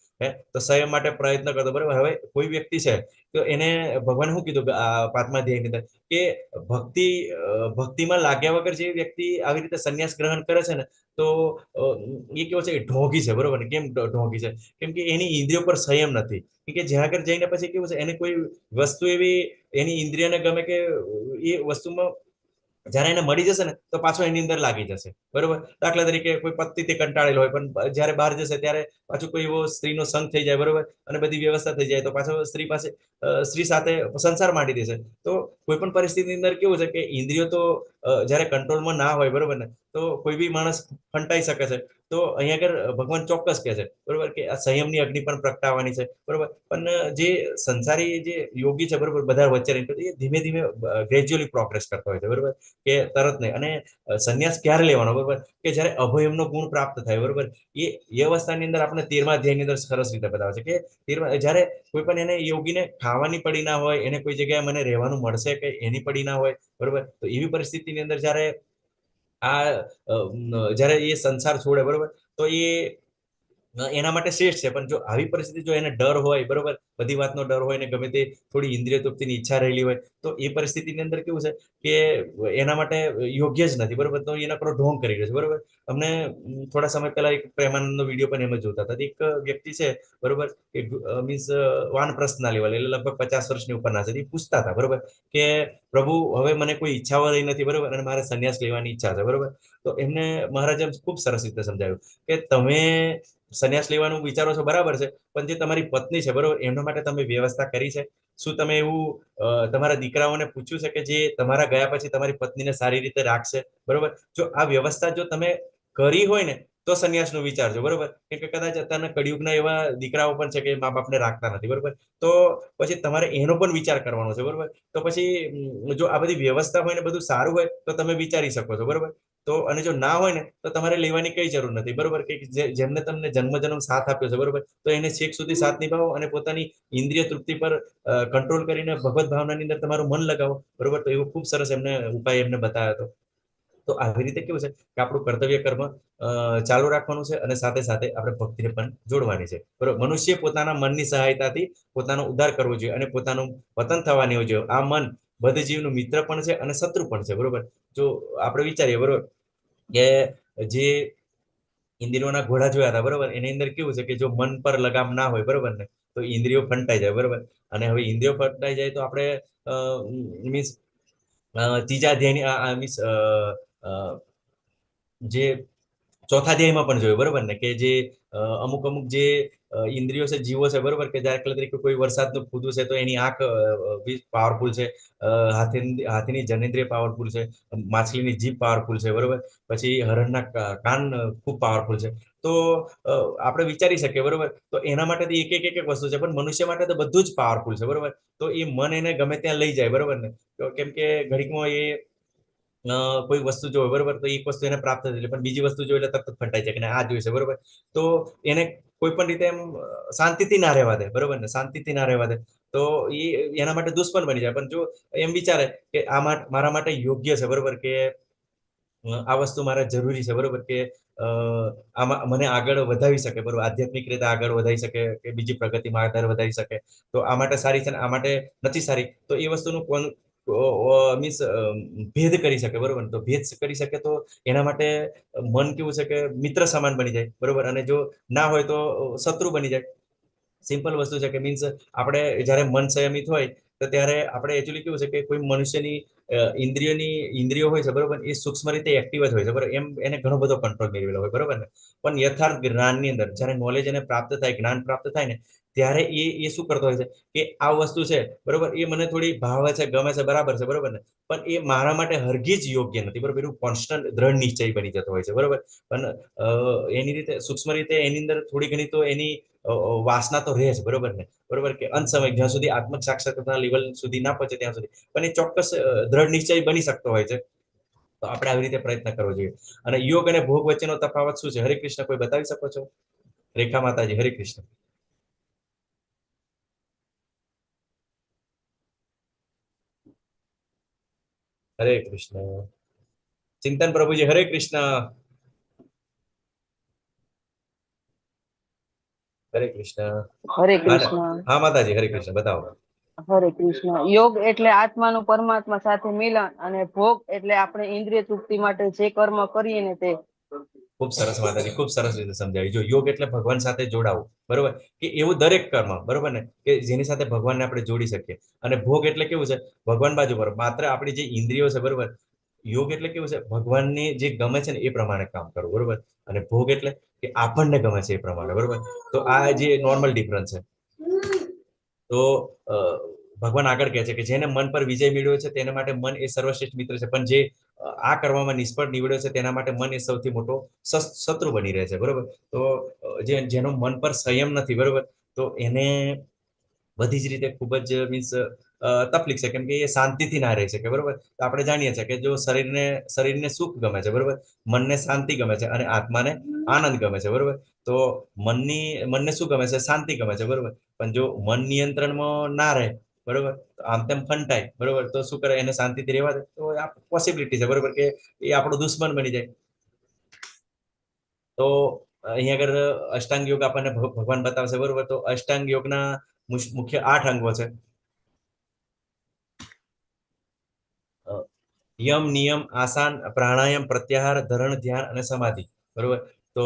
તો સંયમ માટે પ્રયત્ન કરતો, બરોબર? હવે કોઈ વ્યક્તિ છે તો એને ભગવાન શું કીધું આ પાંચમા અધ્યાયની અંદર કે ભક્તિમાં લાગ્યા વગર જે વ્યક્તિ આવી રીતે સંન્યાસ ગ્રહણ કરે છે ને, તો એ કેવો છે, ઢોંગી છે, બરોબર ને? કેમ ઢોંગી છે? કેમ કે એની ઇન્દ્રિયો પર સંયમ નથી. કે જ્યાં આગળ જઈને પછી કેવું છે, એને કોઈ વસ્તુ એવી એની ઇન્દ્રિયને ગમે કે એ વસ્તુમાં જ્યારે એને મળી જશે ને તો પાછો એની અંદર લાગી જશે, બરોબર? દાખલા તરીકે કોઈ પતિથી કંટાળેલો હોય, પણ જ્યારે બહાર જશે ત્યારે પાછું કોઈ એવો સ્ત્રીનો સંગ થઈ જાય, બરોબર, અને બધી વ્યવસ્થા થઈ જાય, તો પાછો સ્ત્રી સાથે સંસાર માંડી દેશે. તો કોઈ પણ પરિસ્થિતિની અંદર કેવું છે કે ઇન્દ્રિયો તો જ્યારે કંટ્રોલમાં ના હોય, બરોબર ને, તો કોઈ બી માણસ ફંટાઈ શકે છે. તો અહીંયા આગળ ભગવાન ચોક્કસ કહે છે, બરોબર, કે આ સંયમની અગ્નિ પણ પ્રગટાવવાની છે, બરોબર? પણ જે સંસારી જે યોગી છે, બરોબર, બધા વચ્ચે રહીને એ ધીમે ધીમે ગ્રેજ્યુઅલી પ્રોગ્રેસ કરતા હોય છે, બરોબર? કે તરત નહીં. અને સંન્યાસ ક્યારે લેવાનો, બરોબર? કે જ્યારે અભયમનો ગુણ પ્રાપ્ત થાય, બરોબર? એ અવસ્થાની અંદર આપણે 13મા અધ્યાયની અંદર સરસ રીતે બતાવે છે કે જ્યારે કોઈ પણ એને યોગીને ખાવાની પડી ના હોય, એને કોઈ જગ્યાએ મને રહેવાનું મળશે કે એની પડી ના હોય, બરોબર? તો એવી પરિસ્થિતિની અંદર જ્યારે એ સંસાર છોડે, બરોબર, તો એ એના માટે શ્રેષ્ઠ છે. પણ જો આવી પરિસ્થિતિ, જો એને ડર હોય, બરોબર, બધી વાતનો ડર હોય ને ગમે તે થોડી ઇન્દ્રિય તૃપ્તિની ઈચ્છા રહેલી હોય, તો એ પરિસ્થિતિની અંદર કેવું છે કે એના માટે યોગ્ય જ નથી, બરોબર. તો એના પર ઢોંગ કરી રહ્યો છે, બરોબર. અમને થોડા સમય પહેલા એક પ્રેમાનંદનો વિડીયો પણ એમ જ જોતા હતા. એક વ્યક્તિ છે, બરોબર, કે મીન્સ વાનપ્રસ્થના લેવલ, એટલે લગભગ 50 વર્ષની ઉપરના છે. એ પૂછતા હતા, બરોબર, કે પ્રભુ, હવે મને કોઈ ઈચ્છાઓ રહી નથી, બરોબર, અને મારે સંન્યાસ લેવાની ઈચ્છા છે, બરોબર. તો એમને મહારાજે ખૂબ સરસ રીતે સમજાવ્યું કે તમે સંન્યાસ લેવાનું વિચારો છો, બરાબર છે, પણ જે તમારી પત્ની છે, બરોબર, એમના માટે તમે વ્યવસ્થા કરી છે? શું તમે એવું તમારા દીકરાઓને પૂછ્યું છે કે જે તમારા ગયા પછી તમારી પત્નીને સારી રીતે રાખશે, બરોબર? જો આ વ્યવસ્થા જો તમે કરી હોય ને, તો સંન્યાસનો વિચારજો, બરોબર. કેમ કે કદાચ અત્યારના કળિયુગના એવા દીકરાઓ પણ છે કે મા બાપને રાખતા નથી, બરોબર. તો પછી તમારે એનો પણ વિચાર કરવાનો છે, બરોબર. તો પછી જો આ બધી વ્યવસ્થા હોય ને બધું સારું હોય તો તમે વિચારી શકો છો, બરોબર. તો અને જો ના હોય ને તો તમારે લેવાની કઈ જરૂર નથી, બરોબર. કે જેમને તમને જન્મ સાથ આપ્યો છે, બરોબર, તો એને છેક સુધી સાથ નિભાવો અને પોતાની ઇન્દ્રિય તૃપ્તિ પર કંટ્રોલ કરીને ભગવત ભાવનાની અંદર તમારું મન લગાવો, બરોબર. તો એવો ખૂબ સરસ એમને ઉપાય એમને બતાવ્યો હતો. તો આવી રીતે કેવું છે કે આપણું કર્તવ્ય કર્મ ચાલુ રાખવાનું છે, અને સાથે સાથે આપણે ભક્તિને પણ જોડવાની છે, બરોબર. મનુષ્ય પોતાના મનની સહાયતાથી પોતાનો ઉદ્ધાર કરવો જોઈએ અને પોતાનું પતન થવાની હોય જોઈએ. આ મન બદ્ધજીવનું મિત્ર પણ છે અને શત્રુ પણ છે, બરોબર. જો આપણે વિચારીએ, બરોબર, કે જે ઇન્દ્રિયોના ઘોડા જોયા હતા, બરોબર, એની અંદર કેવું છે કે જો મન પર લગામ ના હોય, બરોબર ને, તો ઇન્દ્રિયો ફંટાઈ જાય, બરોબર. અને હવે ઇન્દ્રિયો ફંટાઈ જાય તો આપણે મીન્સ ત્રીજા અધ્યાયની મીન્સ જે ચોથા અધ્યાયમાં પણ જોયું, બરોબર ને, કે જે અમુક અમુક જે ઇન્દ્રિયો છે, જીવો છે, બરોબર, કે દાખલા તરીકે કોઈ વરસાદનું ફૂદું છે તો એની આંખ પાવરફુલ છે, હાથીની જનેન્દ્રિય પાવરફુલ છે, માછલીની જીભ પાવરફુલ છે, બરોબર. પછી હરણના કાન ખૂબ પાવરફુલ છે. તો આપણે વિચારી શકીએ, બરોબર. તો એના માટે એક એક એક એક વસ્તુ છે, પણ મનુષ્ય માટે તો બધું જ પાવરફુલ છે, બરોબર. તો એ મન એને ગમે ત્યાં લઈ જાય, બરોબર ને. તો કેમ કે ઘડીકમાં એ કોઈ વસ્તુ જોવે, બરોબર, તો એક વસ્તુ એને પ્રાપ્ત થતી, પણ બીજી વસ્તુ જોઈ એટલે તરત ફંટાઈ જાય કે આ જોઈશે, બરોબર. તો એને કોઈ પણ રીતે એમ શાંતિથી ના રહેવા દે, બરોબર ને, શાંતિથી ના રહેવા દે. તો એ એના માટે દુશ્મન બની જાય. પણ જો એમ વિચારે કે આ મારા માટે યોગ્ય છે, બરોબર, કે આ વસ્તુ મારે જરૂરી છે, બરોબર, કે આમાં મને આગળ વધાવી શકે, બરોબર, આધ્યાત્મિક રીતે આગળ વધારી શકે, કે બીજી પ્રગતિમાં આગળ વધારી શકે. તો આ માટે સારી છે ને આ માટે નથી સારી, તો એ વસ્તુનું મીન્સ ભેદ કરી શકે, બરોબર. તો ભેદ કરી શકે તો એના માટે મન કેવું છે કે મિત્ર સમાન બની જાય, બરોબર. અને જો ના હોય તો શત્રુ બની જાય. સિમ્પલ વસ્તુ છે કે મીન્સ આપણે જ્યારે મન સંયમિત હોય તો ત્યારે આપણે એકચ્યુઅલી કેવું છે કે કોઈ મનુષ્યની ઇન્દ્રિયો હોય છે, બરોબર, એ સૂક્ષ્મ રીતે એક્ટિવ જ હોય છે, બરોબર. એમ એને ઘણો બધો કંટ્રોલ મેળવેલો હોય, બરોબર ને. પણ યથાર્થ જ્ઞાનની અંદર જ્યારે નોલેજ એને પ્રાપ્ત થાય, જ્ઞાન પ્રાપ્ત થાય ને, ત્યારે એ શું કરતો હોય છે કે આ વસ્તુ છે, બરોબર, એ મને થોડી ભાવે છે, ગમે છે, બરાબર છે, બરોબર ને, પણ એ મારા માટે હરગીજ યોગ્ય નથી, બરોબર. એવું કોન્સ્ટન્ટ દ્રઢ નિશ્ચય બની જતો હોય છે, બરોબર. પણ એની રીતે સૂક્ષ્મ રીતે એની અંદર થોડી ઘણી તો એની વાસના તો રહે છે, બરોબર ને, બરોબર. કે અંત સમય જ્યાં સુધી આત્મક સાક્ષાત્કારના લેવલ સુધી ના પહોંચે ત્યાં સુધી પણ એ ચોક્કસ દ્રઢ નિશ્ચય બની શકતો હોય છે. તો આપણે આવી રીતે પ્રયત્ન કરવો જોઈએ. અને યોગ અને ભોગ વચ્ચેનો તફાવત શું છે? હરે કૃષ્ણ, કોઈ બતાવી શકો છો? રેખા માતાજી, હરે કૃષ્ણ. હરે કૃષ્ણ. ચિંતન પ્રભુજી, હરે કૃષ્ણ. હરે કૃષ્ણ. હરે હા કૃષ્ણ. હા માતાજી, હરે કૃષ્ણ, બતાવો. હરે કૃષ્ણ. યોગ એટલે આત્માનું પરમાત્મા સાથે મિલન, અને ભોગ એટલે આપણે ઇન્દ્રિય તૃપ્તિ માટે જે કર્મ કરીએ ને તે. ખૂબ સરસ માતાજી, ખૂબ સરસ રીતે સમજાવી. જો યોગ એટલે ભગવાન સાથે જોડાવું, બરોબર, કે એવું દરેક કર્મ, બરોબર ને, કે જેની સાથે ભગવાનને આપણે જોડી શકીએ. અને ભોગ એટલે કેવું છે? ભગવાન બાજુ પર માત્ર આપણી જે ઇન્દ્રિયો છે, બરોબર. યોગ એટલે કેવું છે? ભગવાનને જે ગમે છે ને એ પ્રમાણે કામ કરવું, બરોબર. અને ભોગ એટલે કે આપણને ગમે છે એ પ્રમાણે, બરોબર. તો આ જે નોર્મલ ડિફરન્સ છે. તો ભગવાન આગળ કહે છે કે જેને મન પર વિજય મેળવ્યો છે તેના માટે મન એ સર્વશ્રેષ્ઠ મિત્ર છે, પણ જે આ કરવામાં નિષ્ફળ નીવડ્યો છે તેના માટે મન એ સૌથી મોટો શત્રુ બની રહે છે, બરોબર. તો જેનો મન પર સંયમ નથી, બરોબર, તો એને બધી જ રીતે ખૂબ જ મીન્સ તકલીફ છે, કેમ કે એ શાંતિથી ના રહી શકે, બરોબર. તો આપણે જાણીએ છીએ કે જો શરીરને સુખ ગમે છે, બરોબર, મનને શાંતિ ગમે છે અને આત્માને આનંદ ગમે છે, બરોબર. તો મનને શું ગમે છે? શાંતિ ગમે છે, બરોબર. પણ જો મન નિયંત્રણમાં ના રહે, બરોબર, તો આમ તેમ ફંટાય, બરોબર, તો શું કરે? એને શાંતિથી રહેવા દે તો આ પોસિબિલિટી છે, બરોબર, કે એ આપણો દુશ્મન બની જાય. તો અહીંયા આગળ અષ્ટાંગ યોગ આપણને ભગવાન બતાવશે, બરોબર. તો અષ્ટાંગ યોગના મુખ્ય 8 અંગો છે. યમ, નિયમ, આસન, પ્રાણાયામ, પ્રત્યાહાર, ધરણ, ધ્યાન અને સમાધિ, બરોબર. તો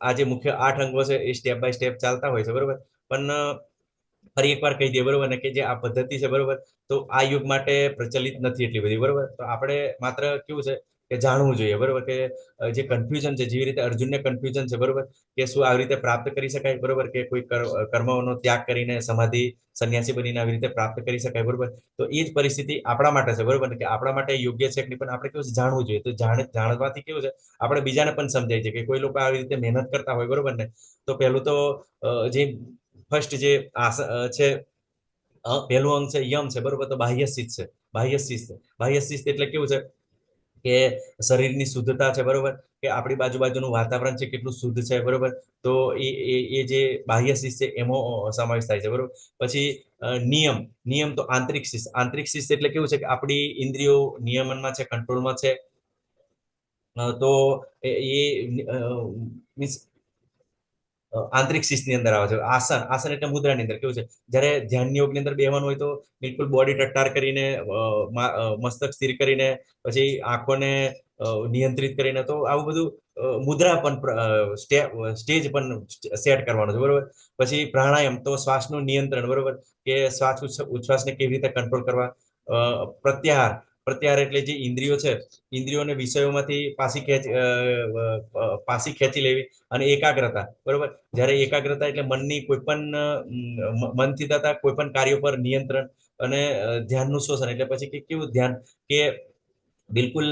આ જે મુખ્ય 8 અંગો છે એ સ્ટેપ બાય સ્ટેપ ચાલતા હોય છે, બરોબર. પણ ફરી એકવાર કહી દઈએ, બરોબર ને, કે જે આ પદ્ધતિ છે, બરોબર, તો આ યુગ માટે પ્રચલિત નથી એટલી બધી, બરોબર. તો આપણે માત્ર કેવું છે કે જાણવું જોઈએ, બરોબર, કે જે કન્ફ્યુઝન છે, જેવી રીતે અર્જુનને કન્ફ્યુઝન છે, બરોબર, કે શું આવી રીતે પ્રાપ્ત કરી શકાય, બરોબર, કે કોઈ કર્મોનો ત્યાગ કરીને સમાધિ સંન્યાસી બનીને આવી રીતે પ્રાપ્ત કરી શકાય, બરોબર. તો એ જ પરિસ્થિતિ આપણા માટે છે, બરોબર, કે આપણા માટે યોગ્ય છે કે નહીં, પણ આપણે કેવું છે જાણવું જોઈએ. તો જાણવાથી કેવું છે આપણે બીજાને પણ સમજાય છે કે કોઈ લોકો આવી રીતે મહેનત કરતા હોય, બરોબર ને. તો પહેલું તો જે ફર્સ્ટ જે છે પહેલું અંગ છે યમ છે, બરોબર. તો બાહ્ય શિસ્ત છે. બાહ્ય શિસ્ત એટલે કેવું છે કે શરીરની શુદ્ધતા છે, બરોબર, કે આપણી બાજુનું વાતાવરણ છે કેટલું શુદ્ધ છે, બરોબર. તો એ જે બાહ્ય શિસ્ત છે એમાં સમાવેશ થાય છે, બરોબર. પછી નિયમ તો આંતરિક શિસ્ત એટલે કેવું છે કે આપણી ઇન્દ્રિયો નિયમનમાં છે, કંટ્રોલમાં છે. તો એ મીન્સ આંતરિક શિસ્તની અંદર આવે છે. આસન એટલે મુદ્રાની અંદર કેવું છે, જ્યારે ધ્યાન યોગની અંદર બેહવાનું હોય તો બિલકુલ બોડી ટટ્ટાર કરીને, મસ્તક સ્થિર કરીને, પછી આંખોને નિયંત્રિત કરીને, તો આવું બધું મુદ્રા પણ સ્ટેજ પણ સેટ કરવાનું છે, બરોબર. પછી પ્રાણાયામ તો શ્વાસનું નિયંત્રણ, બરોબર, કે શ્વાસ ઉચ્છ્વાસને કેવી રીતે કંટ્રોલ કરવા. પ્રત્યાહાર એટલે જે ઇન્દ્રિયો છે, ઇન્દ્રિયોને વિષયોમાંથી પાછી ખેંચી લેવી. અને એકાગ્રતા, બરોબર. જ્યારે એકાગ્રતા એટલે મનની કોઈ પણ મનથી થતા કોઈ પણ કાર્યો પર નિયંત્રણ. અને ધ્યાનનું શોષણ એટલે પછી કેવું ધ્યાન કે બિલકુલ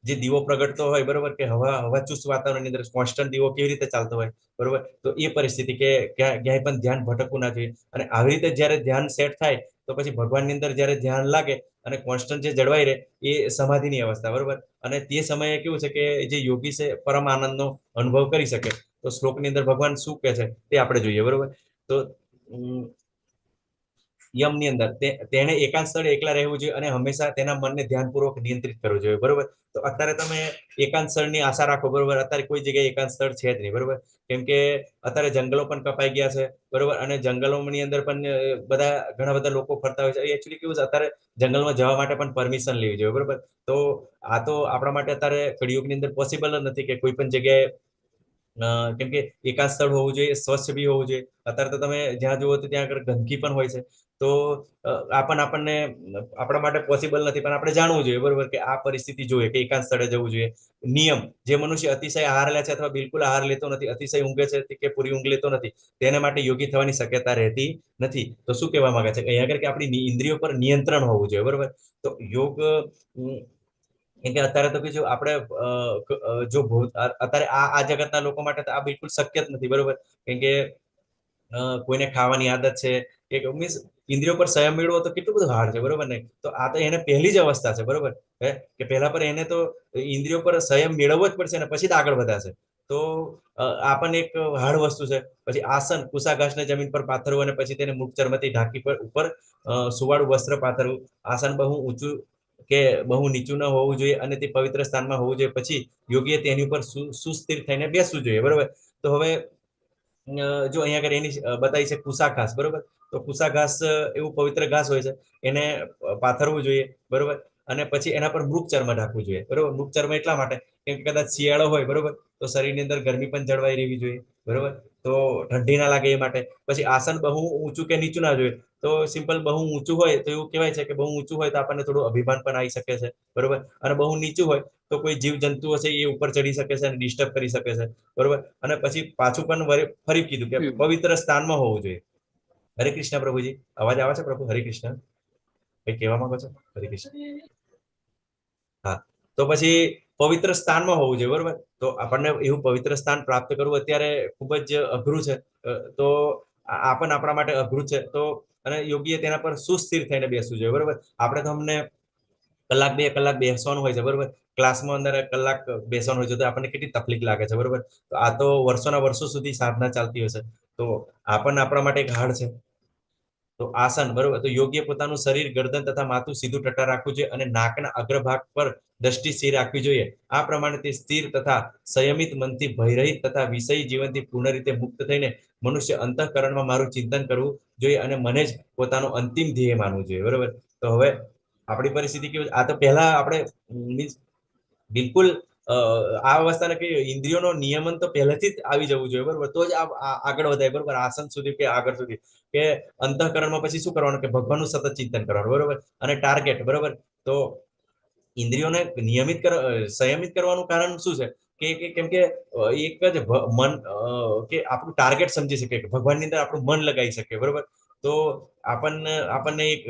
જે દીવો પ્રગટતો હોય, બરોબર, કે હવાચુસ્ત વાતાવરણની અંદર કોન્સ્ટન્ટ દીવો કેવી રીતે ચાલતો હોય, બરોબર. તો એ પરિસ્થિતિ કે ક્યાંય પણ ધ્યાન ભટકવું ના જોઈએ. અને આવી રીતે જ્યારે ધ્યાન સેટ થાય તો પછી ભગવાનની અંદર જ્યારે ધ્યાન લાગે અને કોન્સ્ટન્ટ જે જળવાઈ રહે એ સમાધિની અવસ્થા, બરોબર. અને તે સમયે કેવું છે કે જે યોગી છે પરમ આનંદનો અનુભવ કરી શકે. તો શ્લોકની અંદર ભગવાન શું કહે છે તે આપણે જોઈએ, બરોબર. તો યમની અંદર તેણે એકાંત સ્થળે એકલા રહેવું જોઈએ અને હંમેશા તેના મનને ધ્યાનપૂર્વક નિયંત્રિત કરવું જોઈએ, બરોબર. તો અત્યારે તમે એકાંત સ્થળની આશા રાખો, બરોબર. અત્યારે કોઈ જગ્યાએ એકાંત સ્થળ છે જ નહીં, બરોબર. કેમ કે અત્યારે જંગલો પણ કપાઈ ગયા છે, બરોબર. અને જંગલોની અંદર પણ ઘણા બધા લોકો ફરતા હોય છે. એકચ્યુઅલી કેવું છે, અત્યારે જંગલમાં જવા માટે પણ પરમિશન લેવી જોઈએ, બરોબર. તો આ તો આપણા માટે અત્યારે કળિયુગની અંદર પોસિબલ જ નથી કે કોઈ પણ જગ્યાએ કેમ કે એકાંત સ્થળ હોવું જોઈએ, સ્વચ્છ બી હોવું જોઈએ. અત્યારે તો તમે જ્યાં જુઓ તો ત્યાં આગળ ગંદકી પણ હોય છે. તો આપણને આપણા માટે પોસિબલ નથી, પણ આપણે જાણવું જોઈએ, બરોબર, કે આ પરિસ્થિતિ જોઈએ કે એકાંત સ્થળે જવું જોઈએ. નિયમ, જે મનુષ્ય અતિશય આહાર લે છે અથવા બિલકુલ આહાર લેતો નથી, અતિશય ઊંઘે છે કે પૂરી ઊંઘ લેતો નથી, તેના માટે યોગી થવાની શક્યતા રહેતી નથી. તો શું કહેવા માંગે છે અહીંયા આગળ કે આપણી ઇન્દ્રિયો પર નિયંત્રણ હોવું જોઈએ, બરોબર. તો યોગ કેમ કે અત્યારે તો બીજું આપણે જો અત્યારે આ જગતના લોકો માટે તો આ બિલકુલ શક્ય જ નથી, બરોબર. કેમ કે કોઈને ખાવાની આદત છે કે મીન્સ ઇન્દ્રિયો પર સંયમ મેળવો તો કેટલું બધું હાર્ડ છે, બરોબર ને. તો આ તો એને પહેલી જ અવસ્થા છે, બરોબર, કે પહેલા પર એને તો ઇન્દ્રિયો પર સંયમ મેળવવો જ પડશે ને પછી જ આગળ વધાશે. તો આ પણ એક હાર્ડ વસ્તુ છે. પછી આસન, કુશાઘાસને જમીન પર પાથરવું અને પછી તેને મુખ ચર્મથી ઢાંકી પર ઉપર સુવાળું વસ્ત્ર પાથરવું. આસન બહુ ઊંચું કે બહુ નીચું ન હોવું જોઈએ અને તે પવિત્ર સ્થાનમાં હોવું જોઈએ. પછી યોગીએ તેની ઉપર સુસ્થિર થઈને બેસવું જોઈએ, બરોબર. તો હવે જો અહીંયા આગળ એની બતાવી છે કુશા ઘાસ, બરોબર. તો કુશા ઘાસ એવું પવિત્ર ઘાસ હોય છે, એને પાથરવું જોઈએ, બરોબર. અને પછી એના પર મૃગ ચર્મ ઢાંકવું જોઈએ, બરોબર. મૃગ ચર્મ એટલા માટે કેમ કે કદાચ શિયાળો હોય, બરોબર, તો શરીરની અંદર ગરમી પણ જળવાઈ રહેવી જોઈએ, બરોબર. તો ઠંડી ના લાગે એ માટે. પછી આસન બહુ ઊંચું કે નીચું ના જોઈએ. તો સિમ્પલ બહુ ઊંચું હોય તો એવું કહેવાય છે કે બહુ ઊંચું હોય તો આપણને થોડું અભિમાન પણ આવી શકે છે, બરોબર. અને બહુ નીચું હોય તો કોઈ જીવ જંતુઓ છે એ ઉપર ચડી શકે છે અને ડિસ્ટર્બ કરી શકે છે, બરોબર. અને પછી પાછું પણ ફરી કીધું કે પવિત્ર સ્થાનમાં હોવું જોઈએ. હરે કૃષ્ણ પ્રભુજી, અવાજ આવે છે પ્રભુ? હરે કૃષ્ણ, કઈ કહેવા માંગો છો? હરે કૃષ્ણ. હા, તો પછી પવિત્ર સ્થાનમાં હોવું જોઈએ, બરોબર. તો આપણને એવું પવિત્ર સ્થાન પ્રાપ્ત કરવું અત્યારે ખૂબ જ અઘરું છે. તો આ પણ આપણા માટે અઘરું છે. તો અને યોગીએ તેના પર સુસ્થિર થઈને બેસવું જોઈએ, બરોબર. આપણે તો અમને કલાક 2 કલાક બેસવાનું હોય છે, બરોબર. ક્લાસમાં અંદર કલાક બેસવાનું હોય છે તો આપણને કેટલી તકલીફ લાગે છે, બરોબર. તો આ તો વર્ષોના વર્ષો સુધી સાધના ચાલતી હશે. તો આ પણ આપણા માટે એક હાર્ડ છે. તો આસન, બરોબર, તો યોગીએ પોતાનું શરીર, ગરદન તથા માથું સીધું ટટ્ટા રાખવું જોઈએ અને નાકના અગ્રભાગ પર દ્રષ્ટિ સ્થિર રાખવી જોઈએ. આ પ્રમાણે તે સ્થિર તથા સંયમિત મનથી ભયરહિત તથા વિષયી જીવનથી પૂર્ણ રીતે મુક્ત થઈને મનુષ્ય અંતઃકરણમાં મારું ચિંતન કરવું જોઈએ અને મને જ પોતાનું અંતિમ ધ્યેય માનવું જોઈએ. બરોબર, તો હવે આપણી પરિસ્થિતિ કેવી, આ તો પહેલા આપણે મીન્સ બિલકુલ આ અવસ્થાને કે ઇન્દ્રિયોનો નિયમન તો પહેલેથી જ આવી જવું જોઈએ. બરોબર, તો જ આગળ વધાય. બરોબર, આસન સુધી કે આગળ સુધી કે અંતઃકરણમાં પછી શું કરવાનું કે ભગવાનનું સતત ચિંતન કરવાનું. બરોબર, અને ટાર્ગેટ. બરોબર, તો ઇન્દ્રિયોને સંયમિત કરવાનું કારણ શું છે કે કેમ કે એક જ મન કે આપણું ટાર્ગેટ સમજી શકે કે ભગવાનની અંદર આપણું મન લગાવી શકે. બરોબર, તો આપણને એક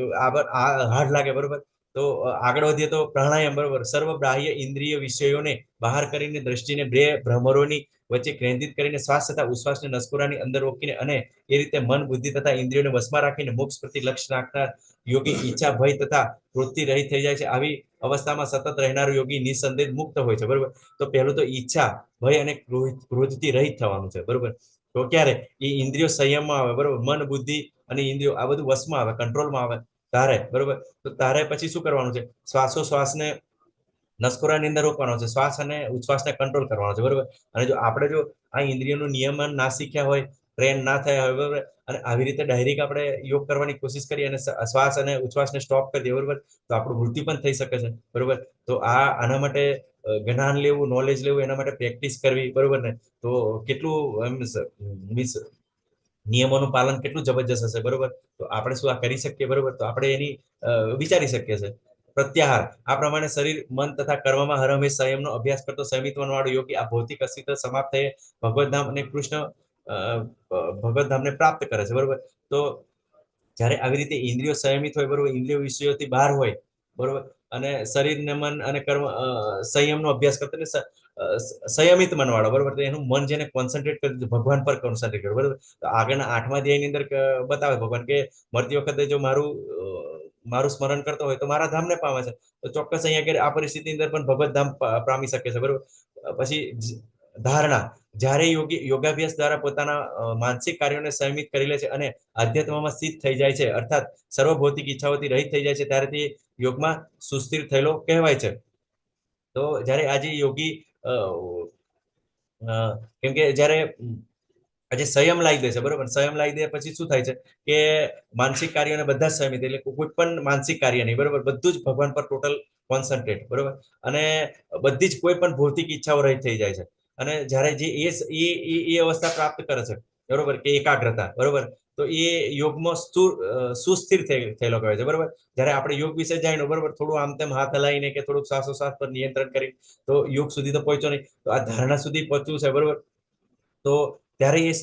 હાર્ડ લાગે. બરોબર, તો આગળ વધીએ તો પ્રાણાયામ. બરોબર, સર્વ બાહ્ય ઇન્દ્રિય વિષયોને બહાર કરીને દ્રષ્ટિને બે ભ્રમરોની વચ્ચે કેન્દ્રિત કરીને શ્વાસ તથા ઉશ્વાસને નસકોરાની અંદર રોકીને અને એ રીતે મન, બુદ્ધિ તથા ઇન્દ્રિયોને વશમાં રાખીને મોક્ષ પ્રતિ લક્ષ્ય રાખનાર યોગી ઈચ્છા, ભય તથા વૃત્તિ રહિત થઈ જાય છે. આવી અવસ્થામાં સતત રહેનાર યોગી નિસંદેહ મુક્ત હોય છે. બરોબર, તો પહેલું તો ઈચ્છા, ભય અને ક્રોધથી રહિત થવાનું છે. બરોબર, તો ક્યારે એ ઇન્દ્રિયો સંયમમાં આવે. બરોબર, મન, બુદ્ધિ અને ઇન્દ્રિયો આ બધું વશમાં આવે, કંટ્રોલમાં આવે તારે. બરોબર, તો તારે પછી શું કરવાનું છે, શ્વાસોશ્વાસને નસકોરાની અંદર રોકવાનો છે, શ્વાસ અને ઉચ્છ્વાસને કંટ્રોલ કરવાનો છે. બરોબર, અને જો આપણે જો આ ઇન્દ્રિયોનું નિયમન ના શીખ્યા હોય, ટ્રેન ના થયા હોય, બરોબર, અને આવી રીતે ડાયરેક્ટ આપણે યોગ કરવાની કોશિશ કરીએ અને શ્વાસ અને ઉચ્છ્વાસને સ્ટોપ કરી દઈએ. બરોબર, તો આપણું મૃત્યુ પણ થઈ શકે છે. બરોબર, તો આના માટે જ્ઞાન લેવું, નોલેજ લેવું, એના માટે પ્રેક્ટિસ કરવી. બરોબર ને, તો કેટલું મીન્સ નિયમોનું પાલન કેટલું જબરજસ્ત હશે. બરોબર, તો આપણે શું આ કરી શકીએ? બરોબર, તો આપણે એની વિચારી શકીએ છીએ. પ્રત્યાહાર, આ પ્રમાણે શરીર, મન તથા કર્મમાં હર હંમેશ સંયમનો અભ્યાસ કરતો સંયમિત મનવાળો યોગી આ ભૌતિક અસ્તિત્વ સમાપ્ત થઈ ભગવતધામ અને કૃષ્ણ ભગવતધામને પ્રાપ્ત કરે છે. બરોબર, તો જ્યારે આવી રીતે ઇન્દ્રિયો સંયમિત હોય, બરોબર, ઇન્દ્રિયો વિષયોથી બહાર હોય, બરોબર, અને શરીર ને મન અને કર્મ સંયમનો અભ્યાસ કરતો એટલે સંયમિત મનવાળો. બરોબર, તો એનું મન જેને કોન્સન્ટ્રેટ કરી ભગવાન પર કોન્સન્ટ્રેટ કરે. બરોબર, તો આગળના 8મા અધ્યાયની અંદર બતાવે ભગવાન કે મરતી વખતે જો મારું સ્મરણ કરતો હોય તો મારા ધામને પામે છે. તો ચોક્કસ અહીંયા આ પરિસ્થિતિની અંદર પણ ભગવત ધામ પામી શકે છે. બરોબર, પછી ધારણા, જ્યારે યોગાભ્યાસ દ્વારા પોતાના માનસિક કાર્યોને સંયમિત કરી લે છે અને આધ્યાત્મમાં સ્થિત થઈ જાય છે, અર્થાત સર્વ ભૌતિક ઈચ્છાઓથી રહિત થઈ જાય છે, ત્યારે તે યોગમાં સુસ્થિર થયેલો કહેવાય છે. તો જ્યારે આજે યોગી કેમ કે જ્યારે આજે સંયમ લાવી દે છે. બરોબર, સંયમ લાવી દે પછી શું થાય છે કે માનસિક કાર્યોને બધા સંયમિત, એટલે કોઈ પણ માનસિક કાર્ય નહીં. બરોબર, બધું જ ભગવાન પર ટોટલ કોન્સન્ટ્રેટ. બરોબર, અને બધી જ કોઈ પણ ભૌતિક ઈચ્છાઓ રહિત થઈ જાય છે. અને જ્યારે જે એ અવસ્થા પ્રાપ્ત કરે છે, બરોબર, કે એકાગ્રતા. બરોબર, તો એ યોગમાં સુસ્થિર થયેલો કહેવાય છે. બરોબર, જ્યારે આપણે યોગ વિશે જાણ્યું, બરોબર, થોડું આમ તેમ હાથ હલાવીને કે થોડુંક શ્વાસોશ્વાસ પર નિયંત્રણ કરી તો યોગ સુધી તો પહોંચ્યો નહીં, તો આ ધારણા સુધી પહોંચવું છે. બરોબર, તો ત્યારે એ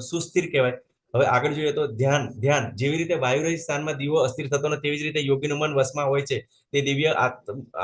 સુસ્થિર કહેવાય. હવે આગળ જોઈએ તો ધ્યાન જેવી રીતે વાયુરહિત સ્થાનમાં દીવો અસ્થિર થતો નથી, તેવી જ રીતે યોગીનું મન વશમાં હોય છે, તે દિવ્ય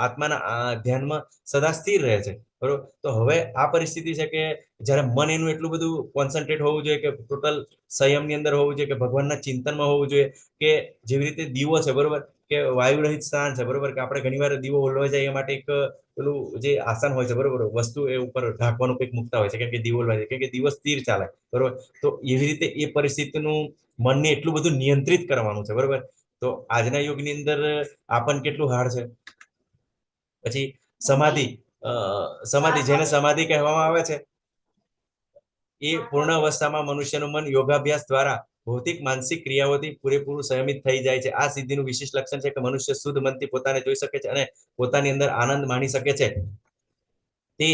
આત્માના ધ્યાનમાં સદા સ્થિર રહે છે. બરોબર, તો હવે આ પરિસ્થિતિ છે કે જ્યારે મન એનું એટલું બધું કોન્સન્ટ્રેટ હોવું જોઈએ કે ટોટલ સંયમની અંદર હોવું જોઈએ, કે ભગવાનના ચિંતનમાં હોવું જોઈએ, કે જેવી રીતે દીવો છે. બરોબર, કે વાયુરહિત સ્થાન છે. બરોબર, કે આપણે ઘણીવાર દીવો ઓલવાઈ જાય એ માટે એક પેલું જે આસન હોય છે, બરોબર, વસ્તુ એ ઉપર ઢાંકવાનું કંઈક મૂકતા હોય છે, કેમ કે દીવો ઓલવાઈ જાય, કેમ કે દીવો સ્થિર ચાલે. બરોબર, તો એવી રીતે એ પરિસ્થિતિનું મનને એટલું બધું નિયંત્રિત કરવાનું છે. બરોબર, તો આજના યુગની અંદર આપણને કેટલું હાર્ડ છે. પછી સમાધિ જેને સમાધિ કહેવામાં આવે છે, એ પૂર્ણ અવસ્થામાં મનુષ્યનું મન યોગાભ્યાસ દ્વારા ભૌતિક માનસિક ક્રિયાઓથી પૂરેપૂરું સંયમિત થઈ જાય છે. આ સિદ્ધિનું વિશેષ લક્ષણ છે કે મનુષ્ય શુદ્ધ મનથી પોતાને જોઈ શકે છે અને પોતાની અંદર આનંદ માણી શકે છે. તે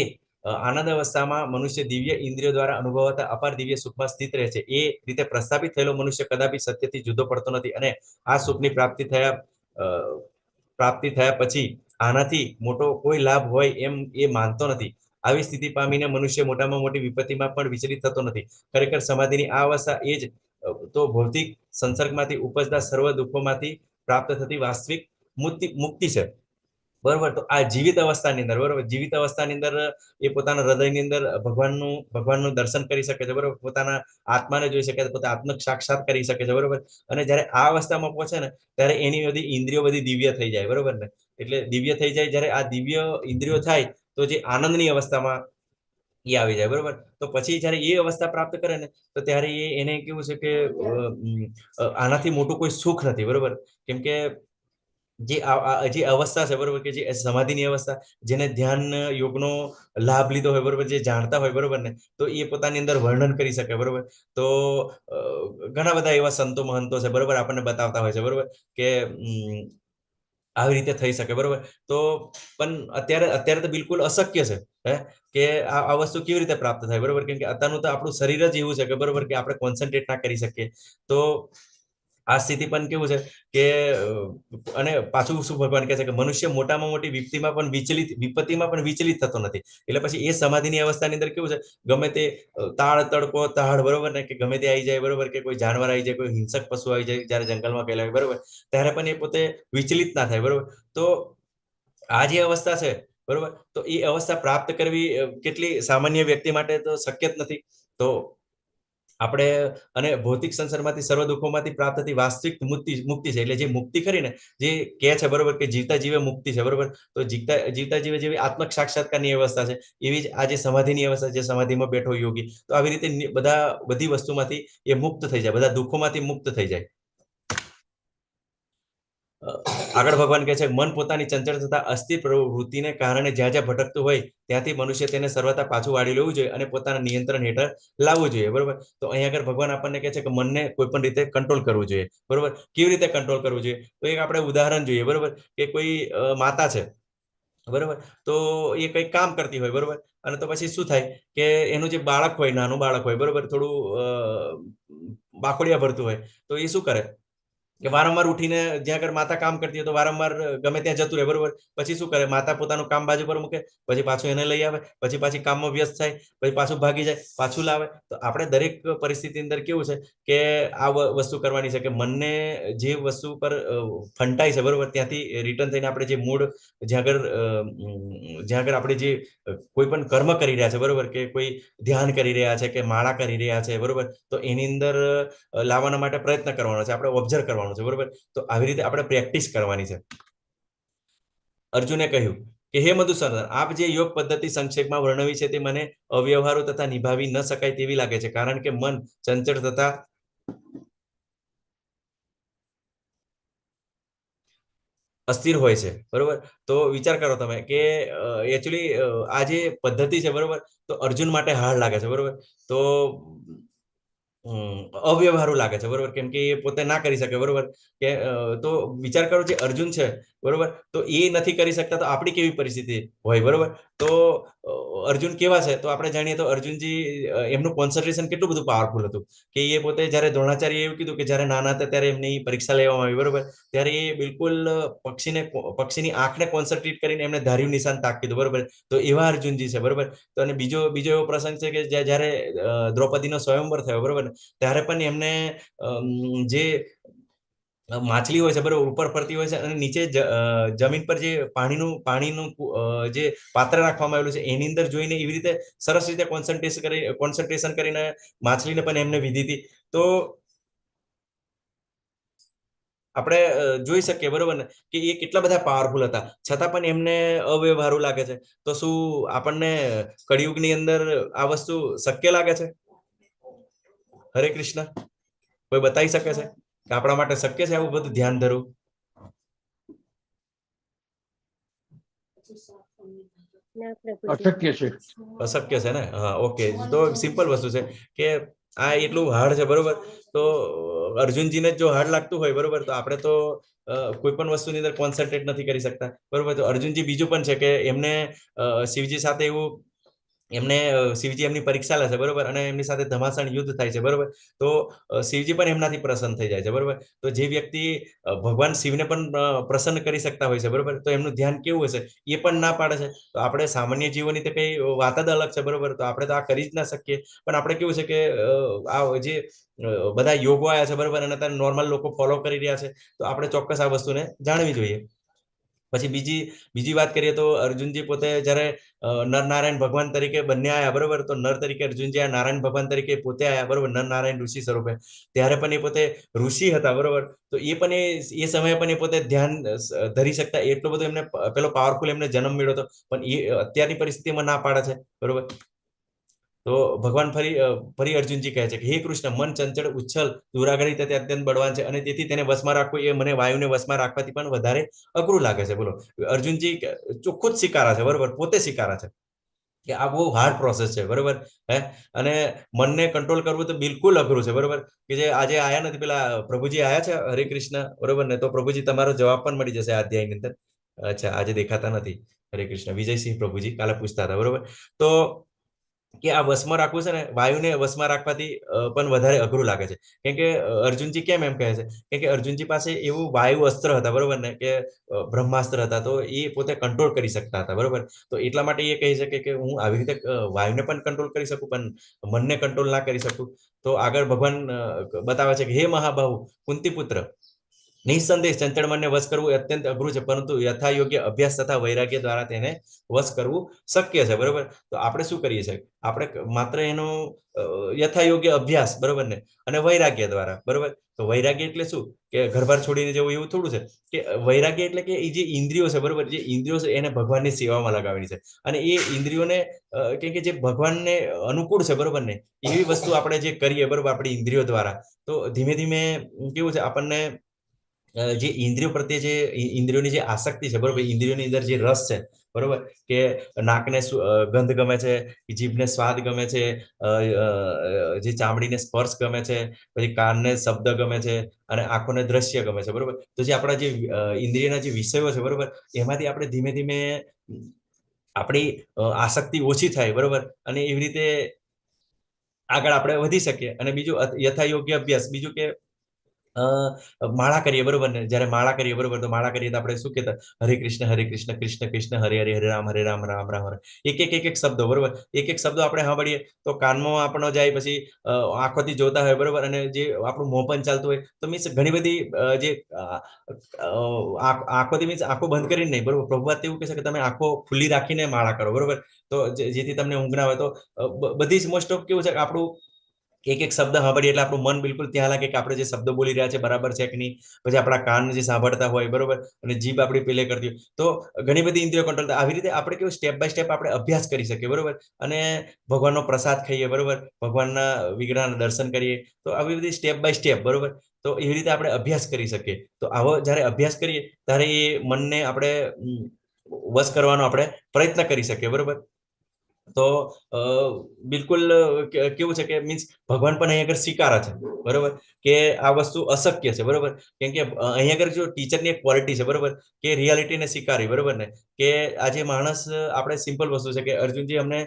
આનંદ અવસ્થામાં મનુષ્ય દિવ્ય ઇન્દ્રિયો દ્વારા અનુભવાતા અપાર દિવ્ય સુખમાં સ્થિત રહે છે. એ રીતે પ્રસ્થાપિત થયેલો મનુષ્ય કદાપી સત્યથી જુદો પડતો નથી અને આ સુખની પ્રાપ્તિ થયા પછી આનાથી મોટો કોઈ લાભ હોય એમ એ માનતો નથી. આવી સ્થિતિ પામીને મનુષ્ય મોટામાં મોટી વિપત્તિમાં પણ વિચલિત થતો નથી. ખરેખર સમાધિની આ અવસ્થા એ જ તો ભૌતિક સંસર્ગમાંથી ઉપજતા સર્વ દુઃખોમાંથી પ્રાપ્ત થતી વાસ્તવિક મુક્તિ છે. બરોબર, તો આ જીવિત અવસ્થાની અંદર, બરોબર, જીવિત અવસ્થાની અંદર એ પોતાના હૃદયની અંદર ભગવાનનું દર્શન કરી શકે છે. બરોબર, પોતાના આત્માને જોઈ શકે છે, પોતાના આત્મક સાક્ષાત કરી શકે છે. બરોબર, અને જ્યારે આ અવસ્થામાં પહોંચે ને ત્યારે એની બધી ઇન્દ્રિયો બધી દિવ્ય થઈ જાય. બરોબર ને, એટલે દિવ્ય થઈ જાય. જ્યારે આ દિવ્ય ઇન્દ્રિયો થાય તો જે આનંદની અવસ્થામાં એ આવી જાય, બરોબર. તો પછી જ્યારે એ અવસ્થા પ્રાપ્ત કરે ને, તો ત્યારે એને કેવું છે કે આનાથી મોટું કોઈ સુખ નથી, બરોબર. કેમ કે જે અવસ્થા છે, બરોબર, કે જે સમાધિની અવસ્થા, જેને ધ્યાન યોગનો લાભ લીધો હોય, બરોબર, જે જાણતા હોય, બરોબર ને, તો એ પોતાની અંદર વર્ણન કરી શકે, બરોબર. તો ઘણા બધા એવા સંતો મહંતો છે, બરોબર, આપણને બતાવતા હોય છે, બરોબર, કે આવી રીતે થઈ શકે, બરોબર. તો પણ અત્યારે તો બિલકુલ અશક્ય છે, હે, કે આ વસ્તુ કેવી રીતે પ્રાપ્ત થાય, બરોબર. કેમ કે અત્યારનું તો આપણું શરીર જ એવું છે કે, બરોબર, કે આપણે કોન્સન્ટ્રેટ ના કરી શકીએ. તો આ સ્થિતિ પણ કેવું છે કે અને પાછું શું ભગવાન કહે છે કે મનુષ્ય મોટામાં મોટી વિપત્તિમાં પણ વિચલિત થતો નથી. એટલે પછી એ સમાધિની અવસ્થાની અંદર કેવું છે, ગમે તે તડકો, બરોબર ને, કે ગમે તે આવી જાય, બરોબર, કે કોઈ જાનવર આવી જાય, કોઈ હિંસક પશુ આવી જાય, જ્યારે જંગલમાં ગયેલા હોય, બરોબર, ત્યારે પણ એ પોતે વિચલિત ના થાય, બરોબર. તો આ જે અવસ્થા છે, બરોબર, તો એ અવસ્થા પ્રાપ્ત કરવી કેટલી સામાન્ય વ્યક્તિ માટે તો શક્ય જ નથી. તો આપણે અને ભૌતિક સંસારમાંથી સર્વ દુઃખોમાંથી પ્રાપ્ત થતી વાસ્તવિક મુક્તિ છે. એટલે જે મુક્તિ ખરી ને, જે કહે છે, બરોબર, કે જીવતા જીવે મુક્તિ છે, બરોબર. તો જીવતા જીવે જેવી આત્મક સાક્ષાત્કારની અવસ્થા છે, એવી જ આ જે સમાધિની અવસ્થા, જે સમાધિમાં બેઠો યોગી, તો આવી રીતે બધી વસ્તુમાંથી એ મુક્ત થઈ જાય, બધા દુઃખોમાંથી મુક્ત થઈ જાય. આગળ ભગવાન કહે છે, મન પોતાની ચંચળ તથા અસ્થિર પ્રવૃત્તિને કારણે જ્યાં જ્યાં ભટકતું હોય, ત્યાંથી મનુષ્ય તેને સર્વથા પાછું વાળી લેવું જોઈએ અને પોતાના નિયંત્રણ હેઠળ લાવવું જોઈએ, બરોબર. તો અહીંયા આગળ ભગવાન આપણને કહે છે કે મનને કોઈ પણ રીતે કંટ્રોલ કરવું જોઈએ, બરોબર. કેવી રીતે કંટ્રોલ કરવું જોઈએ? તો એક આપણે ઉદાહરણ જોઈએ, બરોબર, કે કોઈ માતા છે, બરોબર, તો એ કંઈક કામ કરતી હોય, બરોબર, અને તો પછી શું થાય કે એનું જે બાળક હોય, નાનું બાળક હોય, બરોબર, થોડું બાખોડિયા ભરતું હોય, તો એ શું કરે કે વારંવાર ઉઠીને જ્યાં આગળ માતા કામ કરતી હોય તો વારંવાર ગમે ત્યાં જતું રહે, બરોબર. પછી શું કરે, માતા પોતાનું કામ બાજુ પર મૂકે, પછી પાછું એને લઈ આવે, પછી કામમાં વ્યસ્ત થાય, પછી પાછું ભાગી જાય, પાછું લાવે. તો આપણે દરેક પરિસ્થિતિ અંદર કેવું છે કે આ વસ્તુ કરવાની છે કે મનને જે વસ્તુ પર ફંટાય છે, બરોબર, ત્યાંથી રિટર્ન થઈને આપણે જે મૂળ જ્યાં આગળ આપણે જે કોઈ પણ કર્મ કરી રહ્યા છે, બરોબર, કે કોઈ ધ્યાન કરી રહ્યા છે, કે માળા કરી રહ્યા છે, બરોબર, તો એની અંદર લાવવાના માટે પ્રયત્ન કરવાનો છે, આપણે ઓબ્ઝર્વ કરવાનું છે, બરોબર. તો આવી રીતે આપણે પ્રેક્ટિસ કરવાની છે. અર્જુને કહ્યું કે હે મધુસૂદન, આપ જે યોગ પદ્ધતિ સંક્ષેપમાં વર્ણવી છે તે મને અવ્યવહારુ તથા નિભાવી ન શકાય તેવી લાગે છે, કારણ કે મન ચંચળ તથા અસ્થિર હોય છે, બરોબર. તો વિચાર કરો તમે કે એકચ્યુઅલી આ જે પદ્ધતિ છે, બરોબર, તો અર્જુન માટે હાર્ડ લાગે છે, બરોબર. તો અવ્યવહારુ લાગે છે, બરોબર, કેમ કે એ પોતે ના કરી શકે, બરોબર. કે તો વિચાર કરો, જે અર્જુન છે, બરોબર, તો એ નથી કરી શકતા, તો આપણી કેવી પરિસ્થિતિ હોય, બરોબર. તો અર્જુન કેવા છે, તો આપણે જાણીએ તો અર્જુનજી એમનું કોન્સન્ટ્રેશન કેટલું બધું પાવરફુલ હતું કે એ પોતે જ્યારે દ્રોણાચાર્ય એવું કીધું કે જ્યારે નાના હતા ત્યારે એમની પરીક્ષા લેવામાં આવી, બરોબર, ત્યારે એ બિલકુલ પક્ષીની આંખને કોન્સન્ટ્રેટ કરીને એમને ધાર્યું નિશાન તાક કીધું, બરોબર. તો એવા અર્જુનજી છે, બરોબર. તો અને બીજો એવો પ્રસંગ છે કે જ્યારે દ્રૌપદીનો સ્વયંવર થયો, બરોબર, ત્યારે પણ એમને જે માછલી હોય છે, બરોબર, ઉપર ફરતી હોય છે અને નીચે જમીન પર જે પાણીનું જે પાત્ર રાખવામાં આવેલું છે એની અંદર જોઈને એવી રીતે સરસ રીતે કોન્સન્ટ્રેશન કરીને માછલીને પણ એમને વિધી હતી. તો આપણે જોઈ શકીએ, બરોબર ને, કે એ કેટલા બધા પાવરફુલ હતા, છતાં પણ એમને અવ્યવહારુ લાગે છે. તો શું આપણને કળિયુગની અંદર આ વસ્તુ શક્ય લાગે છે? હરે કૃષ્ણ. કોઈ બતાવી શકે છે કે આપણા માટે શક્ય છે આવું બધું ધ્યાન ધરવું? અશક્ય છે. અશક્ય છે ને? હા, ઓકે. તો સિમ્પલ વસ્તુ છે કે આ એટલું હાર્ડ છે, બરોબર. તો અર્જુનજીને જો હાર્ડ લાગતું હોય, બરોબર, તો આપણે તો કોઈ પણ વસ્તુની અંદર કોન્સન્ટ્રેટ નથી કરી શકતા, બરોબર. તો અર્જુનજી બીજું પણ છે કે એમને શિવજી સાથે શિવજી એમની પરીક્ષા લે છે, બરોબર, અને એમની સાથે ધમાસાણ યુદ્ધ થાય છે, બરોબર. તો શિવજી પણ એમનાથી પ્રસન્ન થઈ જાય છે, બરોબર. તો જે વ્યક્તિ ભગવાન શિવને પણ પ્રસન્ન કરી શકતા હોય છે, બરોબર, તો એમનું ધ્યાન કેવું હશે એ પણ ના પાડે છે. તો આપણે સામાન્ય જીવનની તો કઈ વાત જ અલગ છે, બરોબર. તો આપણે તો આ કરી જ ના શકીએ. પણ આપણે કેવું છે કે આ જે બધા યોગો આવ્યા છે, બરોબર, અને અત્યારે નોર્મલ લોકો ફોલો કરી રહ્યા છે, તો આપણે ચોક્કસ આ વસ્તુને જાણવી જોઈએ. પછી બીજી વાત કરીએ તો અર્જુનજી પોતે જ્યારે નરનારાયણ ભગવાન તરીકે બંને આવ્યા, બરોબર, તો નર તરીકે અર્જુનજી આ નારાયણ ભગવાન તરીકે પોતે આવ્યા, બરોબર, નરનારાયણ ઋષિ સ્વરૂપે. ત્યારે પણ એ પોતે ઋષિ હતા, બરોબર. તો એ પણ એ સમયે પણ એ પોતે ધ્યાન ધરી શકતા, એટલો બધો એમને પેલો પાવરફુલ એમને જન્મ મળ્યો હતો, પણ એ અત્યારની પરિસ્થિતિમાં ના પાડે છે, બરોબર. તો ભગવાન ફરી અર્જુનજી કહે છે કે હે કૃષ્ણ, મન ચંચળ ઉચ્છલ દુરાગરી તે અત્યંત બળવાન છે અને તેથી તેને વશમાં રાખવું એ મને વાયુને વશમાં રાખવાથી પણ વધારે અઘરું લાગે છે. બોલો, અર્જુનજી ચોખ્ખું જ સ્વીકારા છે, બરોબર, પોતે સ્વીકારા છે કે આ બહુ હાર્ડ પ્રોસેસ છે, બરોબર. અને મનને કંટ્રોલ કરવું તો બિલકુલ અઘરું છે, બરોબર. કે જે આજે આયા નથી, પેલા પ્રભુજી આયા છે, હરે કૃષ્ણ, બરોબર ને, તો પ્રભુજી તમારો જવાબ પણ મળી જશે આ અધ્યાયની અંદર. અચ્છા, આજે દેખાતા નથી. હરે કૃષ્ણ, વિજયસિંહ પ્રભુજી કાલે પૂછતા હતા, બરોબર. તો કે આ વશમાં રાખવું છે ને, વાયુને વશમાં રાખવાથી પણ વધારે અઘરું લાગે છે. કેમ કે અર્જુનજી કેમ એમ કહે છે? કેમ કે અર્જુનજી પાસે એવું વાયુ અસ્ત્ર હતા, બરોબર ને, કે બ્રહ્માસ્ત્ર હતા, તો એ પોતે કંટ્રોલ કરી શકતા હતા, બરોબર. તો એટલા માટે એ કહી શકે કે હું આવી રીતે વાયુને પણ કંટ્રોલ કરી શકું, પણ મનને કંટ્રોલ ના કરી શકું. તો આગળ ભગવાન બતાવે છે કે હે મહાબાહુ કુંતી પુત્ર, નિસંદેહ ચંચળ મનને વશ કરવું અત્યંત અઘરું છે, પરંતુ યથાયોગ્ય અભ્યાસ તથા વૈરાગ્ય દ્વારા તેને વશ કરવું શક્ય છે, બરોબર. તો આપણે શું કરીએ છીએ? આપણે માત્ર એનો યથાયોગ્ય અભ્યાસ, બરોબર ને, અને વૈરાગ્ય દ્વારા, બરોબર. તો વૈરાગ્ય એટલે શું? કે ઘરબાર છોડીને જવું એવું થોડું છે. કે વૈરાગ્ય એટલે કે એ જે ઇન્દ્રિયો છે, બરોબર, જે ઇન્દ્રિયો છે એને ભગવાનની સેવામાં લગાવવાની છે. અને એ ઇન્દ્રિયોને કેમ કે જે ભગવાનને અનુકૂળ છે, બરોબર ને, એવી વસ્તુ આપણે જે કરીએ, બરોબર, આપણી ઇન્દ્રિયો દ્વારા, તો ધીમે ધીમે કેવું છે, આપણને જે ઇન્દ્રિયો પ્રત્યે જે ઇન્દ્રિયોની જે આસક્તિ છે, બરોબર, ઇન્દ્રિયોની અંદર જે રસ છે, બરોબર, કે નાકને ગંધ ગમે છે, જીભને સ્વાદ ગમે છે, જે ચામડીને સ્પર્શ ગમે છે, પછી કાનને શબ્દ ગમે છે, અને આંખોને દ્રશ્ય ગમે છે, બરોબર. તો જે આપણા જે ઇન્દ્રિયના જે વિષયો છે, બરોબર, એમાંથી આપણે ધીમે ધીમે આપણી આસક્તિ ઓછી થાય, બરોબર, અને એવી રીતે આગળ આપણે વધી શકીએ. અને બીજું યથાયોગ્ય અભ્યાસ, બીજું કે માળા કરીએ, બરોબર ને, જ્યારે માળા કરીએ, બરોબર, તો માળા કરીએ તો આપણે શું કહેતા? હરે કૃષ્ણ કૃષ્ણ કૃષ્ણ હરે હરે, હરે રામ રામ રામ હરે. એક શબ્દો, બરોબર, એક શબ્દો આપણે સાંભળીએ તો કાનમાં આપણો જાય, પછી આંખોથી જોતા હોય, બરોબર, અને જે આપણું મોં પણ ચાલતું હોય, તો મીન્સ ઘણી બધી જે આંખોથી મીન્સ આંખો બંધ કરીને નહીં, બરોબર. પ્રભુપાદ એવું કહેશે કે તમે આંખો ખુલ્લી રાખીને માળા કરો, બરોબર. તો જેથી તમને ઊંઘ ના હોય. તો બધી જ મોસ્ટ ઓફ કેવું છે કે આપણું એક શબ્દ સાંભળીએ એટલે આપણું મન બિલકુલ ત્યાં લાગે કે આપણે જે શબ્દ બોલી રહ્યા છે બરાબર છે કે નહીં. પછી આપણા કાન જે સાંભળતા હોય, બરોબર, અને જીભ આપણી પેલે કરતી હોય, તો ઘણી બધી ઇન્દ્રિયો કંટ્રોલ થાય. આવી રીતે આપણે કેવું સ્ટેપ બાય સ્ટેપ આપણે અભ્યાસ કરી શકીએ, બરોબર. અને ભગવાનનો પ્રસાદ ખાઈએ, બરોબર, ભગવાનના વિગ્રહના દર્શન કરીએ. તો આવી બધી સ્ટેપ બાય સ્ટેપ, બરોબર. તો એવી રીતે આપણે અભ્યાસ કરી શકીએ. તો આવો જ્યારે અભ્યાસ કરીએ ત્યારે એ મનને આપણે વશ કરવાનો આપણે પ્રયત્ન કરી શકીએ, બરોબર. તો બિલકુલ કેવું છે કે મીન્સ ભગવાન પણ અહીં આગળ સ્વીકારે છે, બરોબર, કે આ વસ્તુ અશક્ય છે, બરોબર. કેમ કે અહીં આગળ જો ટીચરની એક ક્વોલિટી છે, બરોબર, કે રિયાલિટીને સ્વીકારી, બરોબર ને, કે આજે માણસ આપણે સિમ્પલ વસ્તુ છે કે અર્જુનજી અમને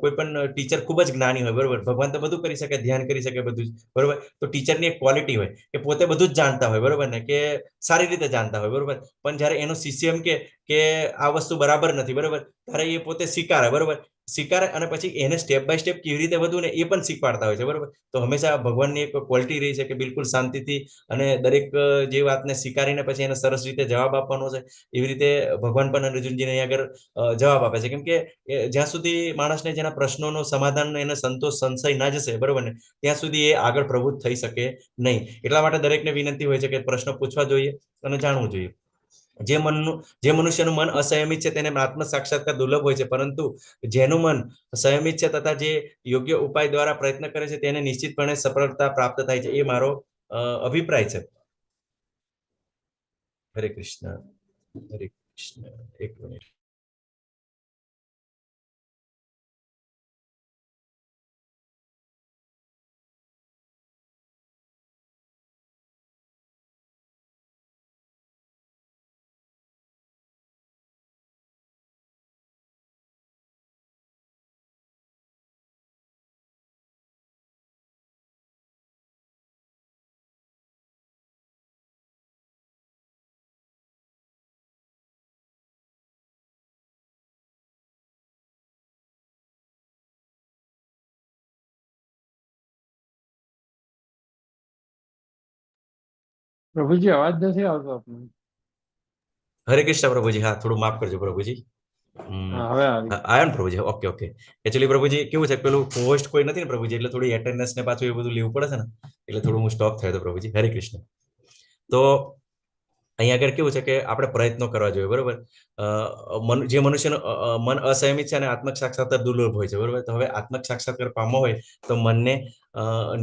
કોઈ પણ ટીચર ખૂબ જ જ્ઞાની હોય, બરોબર, ભગવાન તો બધું કરી શકે, ધ્યાન કરી શકે, બધું જ, બરોબર. તો ટીચરની એક ક્વોલિટી હોય કે પોતે બધું જ જાણતા હોય, બરોબર ને, કે સારી રીતે જાણતા હોય, બરોબર. પણ જ્યારે એનો શિષ્ય એમ કે આ વસ્તુ બરાબર નથી, બરોબર, ત્યારે એ પોતે સ્વીકારે, બરોબર, સ્વીકારે, અને પછી એને સ્ટેપ બાય સ્ટેપ કેવી રીતે વધવું ને એ પણ શીખવાડતા હોય છે, બરોબર. તો હંમેશા ભગવાનની એક ક્વોલિટી રહી છે કે બિલકુલ શાંતિથી અને દરેક જે વાતને સ્વીકારીને પછી એને સરસ રીતે જવાબ આપવાનો છે. એવી રીતે ભગવાન પણ અર્જુનજીને અહીં આગળ જવાબ આપે છે. કેમ કે જ્યાં સુધી માણસને જેના પ્રશ્નોનો સમાધાન એને સંતોષ સંશય ના જશે, બરોબર ને, ત્યાં સુધી એ આગળ પ્રવૃત્ત થઈ શકે નહીં. એટલા માટે દરેકને વિનંતી હોય છે કે પ્રશ્નો પૂછવા જોઈએ અને જાણવું જોઈએ. જે મનુષ્યનું મન અસંયમિત છે તેને આત્મ સાક્ષાત્કાર દુર્લભ હોય છે, પરંતુ જેનું મન સંયમિત છે તથા જે યોગ્ય ઉપાય દ્વારા પ્રયત્ન કરે છે તેને નિશ્ચિતપણે સફળતા પ્રાપ્ત થાય છે. એ મારો અભિપ્રાય છે. હરે કૃષ્ણ, હરે કૃષ્ણ. એક મિનિટ. પ્રભુજી અવાજ નથી આવતો આપનો. હરે કૃષ્ણ પ્રભુજી. હા, થોડું માફ કરજો પ્રભુજી. હા, હવે આવી. આવ્યો ને પ્રભુજી? Okay okay. એકચ્યુઅલી પ્રભુજી કેવું છે, પેલું હોસ્ટ કોઈ નથી ને પ્રભુજી, એટલે થોડી એટેન્ડન્સ ને પાછું એ બધું લેવું પડે છે ને, એટલે થોડું હું સ્ટોપ થયો હતો પ્રભુજી. હરે કૃષ્ણ. તો અહીંયા આગળ કેવું છે કે આપણે પ્રયત્નો કરવા જોઈએ, બરોબર. જે મનુષ્યનું મન અસંયમિત છે અને આત્મક સાક્ષાત્કાર દુર્લભ હોય છે, બરોબર. તો હવે આત્મક સાક્ષાત્કાર પામવો હોય તો મનને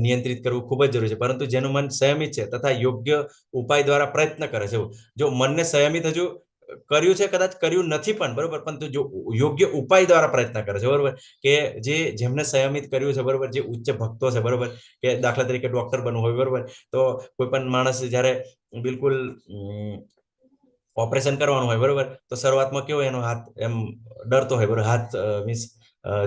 નિયંત્રિત કરવું ખૂબ જ જરૂરી છે, પરંતુ જેનું મન સંયમિત છે તથા યોગ્ય ઉપાય દ્વારા પ્રયત્ન કરે છે, જો મનને સંયમિત હજુ કર્યું છે, કદાચ કર્યું નથી પણ, બરોબર, પરંતુ જો યોગ્ય ઉપાય દ્વારા પ્રયત્ન કરે છે, બરોબર, કે જેમને સંયમિત કર્યું છે, બરોબર, જે ઉચ્ચ ભક્તો છે, બરોબર, કે દાખલા તરીકે ડોક્ટર બનવું હોય, બરોબર, તો કોઈ પણ માણસ જ્યારે બિલકુલ ઓપરેશન કરવાનું હોય, બરોબર, તો શરૂઆતમાં કેવો એનો હાથ એમ ડરતો હોય, બરોબર, હાથ મીન્સ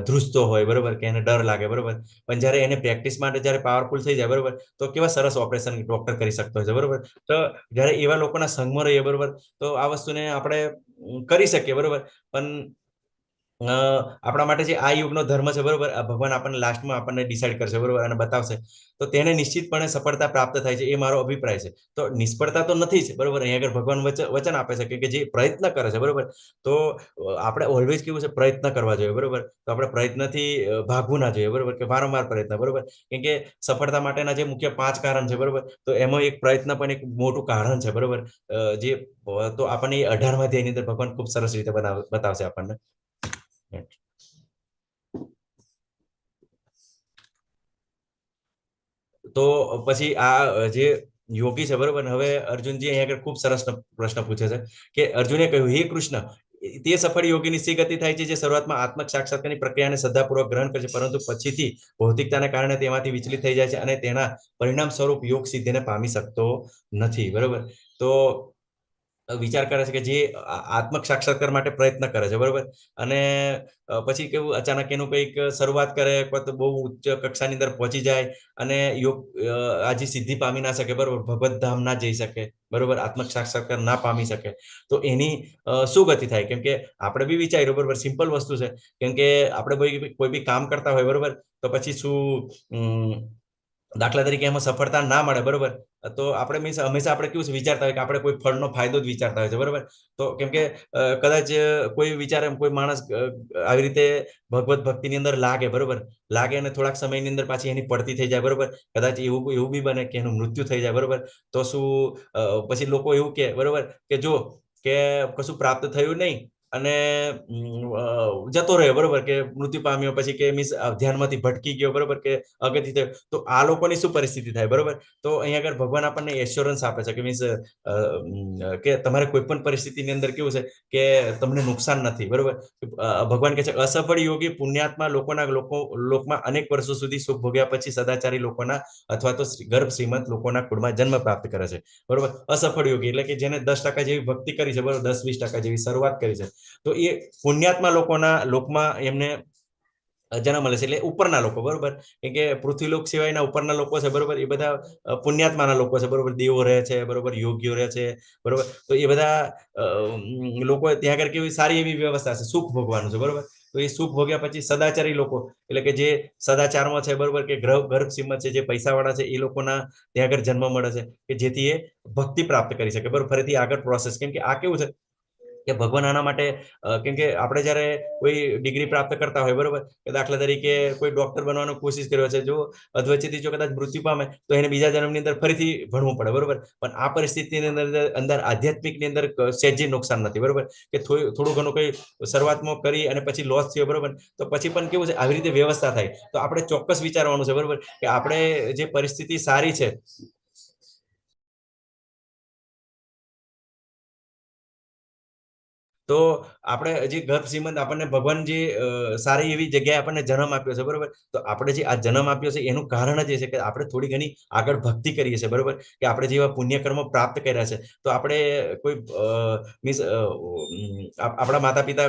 ધ્રુજતો હોય, બરોબર, કે એને ડર લાગે, બરોબર, પણ જ્યારે એને પ્રેક્ટિસ માટે જ્યારે પાવરફુલ થઈ જાય, બરોબર, તો કેવા સરસ ઓપરેશન ડોક્ટર કરી શકતો હોય છે, બરોબર. તો જ્યારે એવા લોકોના સંગમાં રહીએ, બરોબર, તો આ વસ્તુને આપણે કરી શકીએ, બરોબર. પણ આપણા માટે જે આ યુગનો ધર્મ છે, બરોબર, આ ભગવાન આપણને લાસ્ટમાં આપણને ડિસાઈડ કરશે, બરોબર, અને બતાવશે, તો તેને નિશ્ચિતપણે સફળતા પ્રાપ્ત થાય છે, એ મારો અભિપ્રાય છે. તો નિષ્ફળતા તો નથી જ, બરોબર. અહીંયા આગળ ભગવાન વચન આપે છે કે જે પ્રયત્ન કરે છે, બરોબર, તો આપણે ઓલવેઝ કેવું છે, પ્રયત્ન કરવા જોઈએ, બરોબર. તો આપણે પ્રયત્નથી ભાગવું ના જોઈએ, બરોબર, કે વારંવાર પ્રયત્ન, બરોબર, કેમ કે સફળતા માટેના જે મુખ્ય 5 કારણ છે, બરોબર, તો એમાં એક પ્રયત્ન પણ એક મોટું કારણ છે, બરોબર. જે તો આપણને 18મા અધ્યાયની અંદર ભગવાન ખૂબ સરસ રીતે બતાવશે આપણને. તો પછી આ જે યોગી છે, બરોબર, હવે અર્જુનજી અહીંયા આગળ ખૂબ સરસ પ્રશ્ન પૂછે છે કે અર્જુને કહ્યું, હે કૃષ્ણ, તે સફળ યોગીની સી ગતિ થાય છે જે શરૂઆતમાં આત્મક સાક્ષાત્કારની પ્રક્રિયાને શ્રદ્ધાપૂર્વક ગ્રહણ કરે છે, પરંતુ પછીથી ભૌતિકતાને કારણે તેમાંથી વિચલિત થઈ જાય છે અને તેના પરિણામ સ્વરૂપ યોગ સિદ્ધિને પામી શકતો નથી, બરોબર. તો વિચાર કરે છે કે જે આત્મક સાક્ષાત્કાર માટે પ્રયત્ન કરે છે, બરોબર, અને પછી કેવું અચાનક એનું કંઈક શરૂઆત કરે, તો બહુ ઉચ્ચ કક્ષાની અંદર પહોંચી જાય અને યોગ આજે સિદ્ધિ પામી ના શકે, બરોબર, ભગવત ધામ ના જઈ શકે, બરોબર, આત્મક સાક્ષાત્કાર ના પામી શકે, તો એની શું ગતિ થાય? કેમ કે આપણે બી વિચાર્યું, બરોબર, સિમ્પલ વસ્તુ છે, કેમ કે આપણે કોઈ બી કામ કરતા હોય, બરોબર, તો પછી શું દાખલા તરીકે એમાં સફળતા ના મળે, બરોબર, તો આપણે મીન્સ હંમેશા આપણે કેવું વિચારતા હોય કે આપણે કોઈ ફળનો ફાયદો જ વિચારતા હોય છે, બરોબર. તો કેમ કે કદાચ કોઈ વિચારે, કોઈ માણસ આવી રીતે ભગવત ભક્તિની અંદર લાગે, બરોબર, લાગે અને થોડાક સમયની અંદર પાછી એની પડતી થઈ જાય, બરોબર, કદાચ એવું બી બને કે એનું મૃત્યુ થઈ જાય, બરોબર, તો શું પછી લોકો એવું કે, બરોબર, કે જો કે કશું પ્રાપ્ત થયું નહીં અને જતો રહ્યો, બરોબર, કે મૃત્યુ પામ્યો, પછી કે મીન્સ ધ્યાનમાંથી ભટકી ગયો, બરોબર, કે અગતિ થયો, તો આ લોકોની શું પરિસ્થિતિ થાય, બરોબર. તો અહીંયા આગળ ભગવાન આપણને એશ્યોરન્સ આપે છે કે મીન્સ કે તમારે કોઈ પણ પરિસ્થિતિની અંદર કેવું છે કે તમને નુકસાન નથી, બરોબર. ભગવાન કહે છે, અસફળ યોગી પુણ્યાત્મા લોકમાં અનેક વર્ષો સુધી સુખ ભોગ્યા પછી સદાચારી લોકોના અથવા તો ગર્ભ શ્રીમંત લોકોના કુળમાં જન્મ પ્રાપ્ત કરે છે, બરોબર. અસફળ યોગી એટલે કે જેને 10% જેવી ભક્તિ કરી છે, બરોબર, 10-20% જેવી શરૂઆત કરી છે, તો એ પુણ્યાત્મા લોકોના લોકમાં એમને જન્મ મળે છે, એટલે ઉપરના લોકો, બરોબર, કેમ કે પૃથ્વીલોક સિવાયના ઉપરના લોકો છે, બરોબર, એ બધા પુણ્યાત્માના લોકો છે, બરોબર, દેવો રહે છે, બરોબર, યોગીઓ રહે છે, બરોબર. તો એ બધા લોકો ત્યાં આગળ કેવી સારી એવી વ્યવસ્થા છે, સુખ ભોગવાનું છે, બરોબર. તો એ સુખ ભોગ્યા પછી સદાચારી લોકો એટલે કે જે સદાચારમાં છે, બરોબર, કે ગર્ભ શ્રીમંત છે, જે પૈસાવાળા છે, એ લોકોના ત્યાં આગળ જન્મ મળે છે કે જેથી એ ભક્તિ પ્રાપ્ત કરી શકે, બરોબર. ફરીથી આગળ પ્રોસેસ, કેમ કે આ કેવું છે કે ભગવાન આના માટે, કેમ કે આપણે જ્યારે કોઈ ડિગ્રી પ્રાપ્ત કરતા હોય, બરોબર, કે દાખલા તરીકે કોઈ ડોક્ટર બનવાનો કોશિશ કર્યો છે, જો અધવચ્ચેથી જો કદાચ મૃત્યુ પામે તો એને બીજા જન્મની અંદર ફરીથી ભણવું પડે, બરોબર. પણ આ પરિસ્થિતિની અંદર આધ્યાત્મિકની અંદર સહેજે નુકસાન નથી, બરોબર, કે થોડું ઘણું કઈ શરૂઆતમાં કરી અને પછી લોસ થયો, બરોબર, તો પછી પણ કેવું છે આવી રીતે વ્યવસ્થા થાય, તો આપણે ચોક્કસ વિચારવાનું છે, બરોબર, કે આપણે જે પરિસ્થિતિ સારી છે, તો આપણે જે ગર્ભ શ્રીમંત આપણને ભગવાન જે સારી એવી જગ્યાએ આપણને જન્મ આપ્યો છે, બરોબર, તો આપણે જે આ જન્મ આપ્યો છે એનું કારણ જ એ છે કે આપણે થોડી ઘણી આગળ ભક્તિ કરીએ છીએ, બરોબર, કે આપણે જેવા પુણ્ય કર્મો પ્રાપ્ત કર્યા છે, તો આપણે કોઈ મીન્સ આપણા માતા પિતા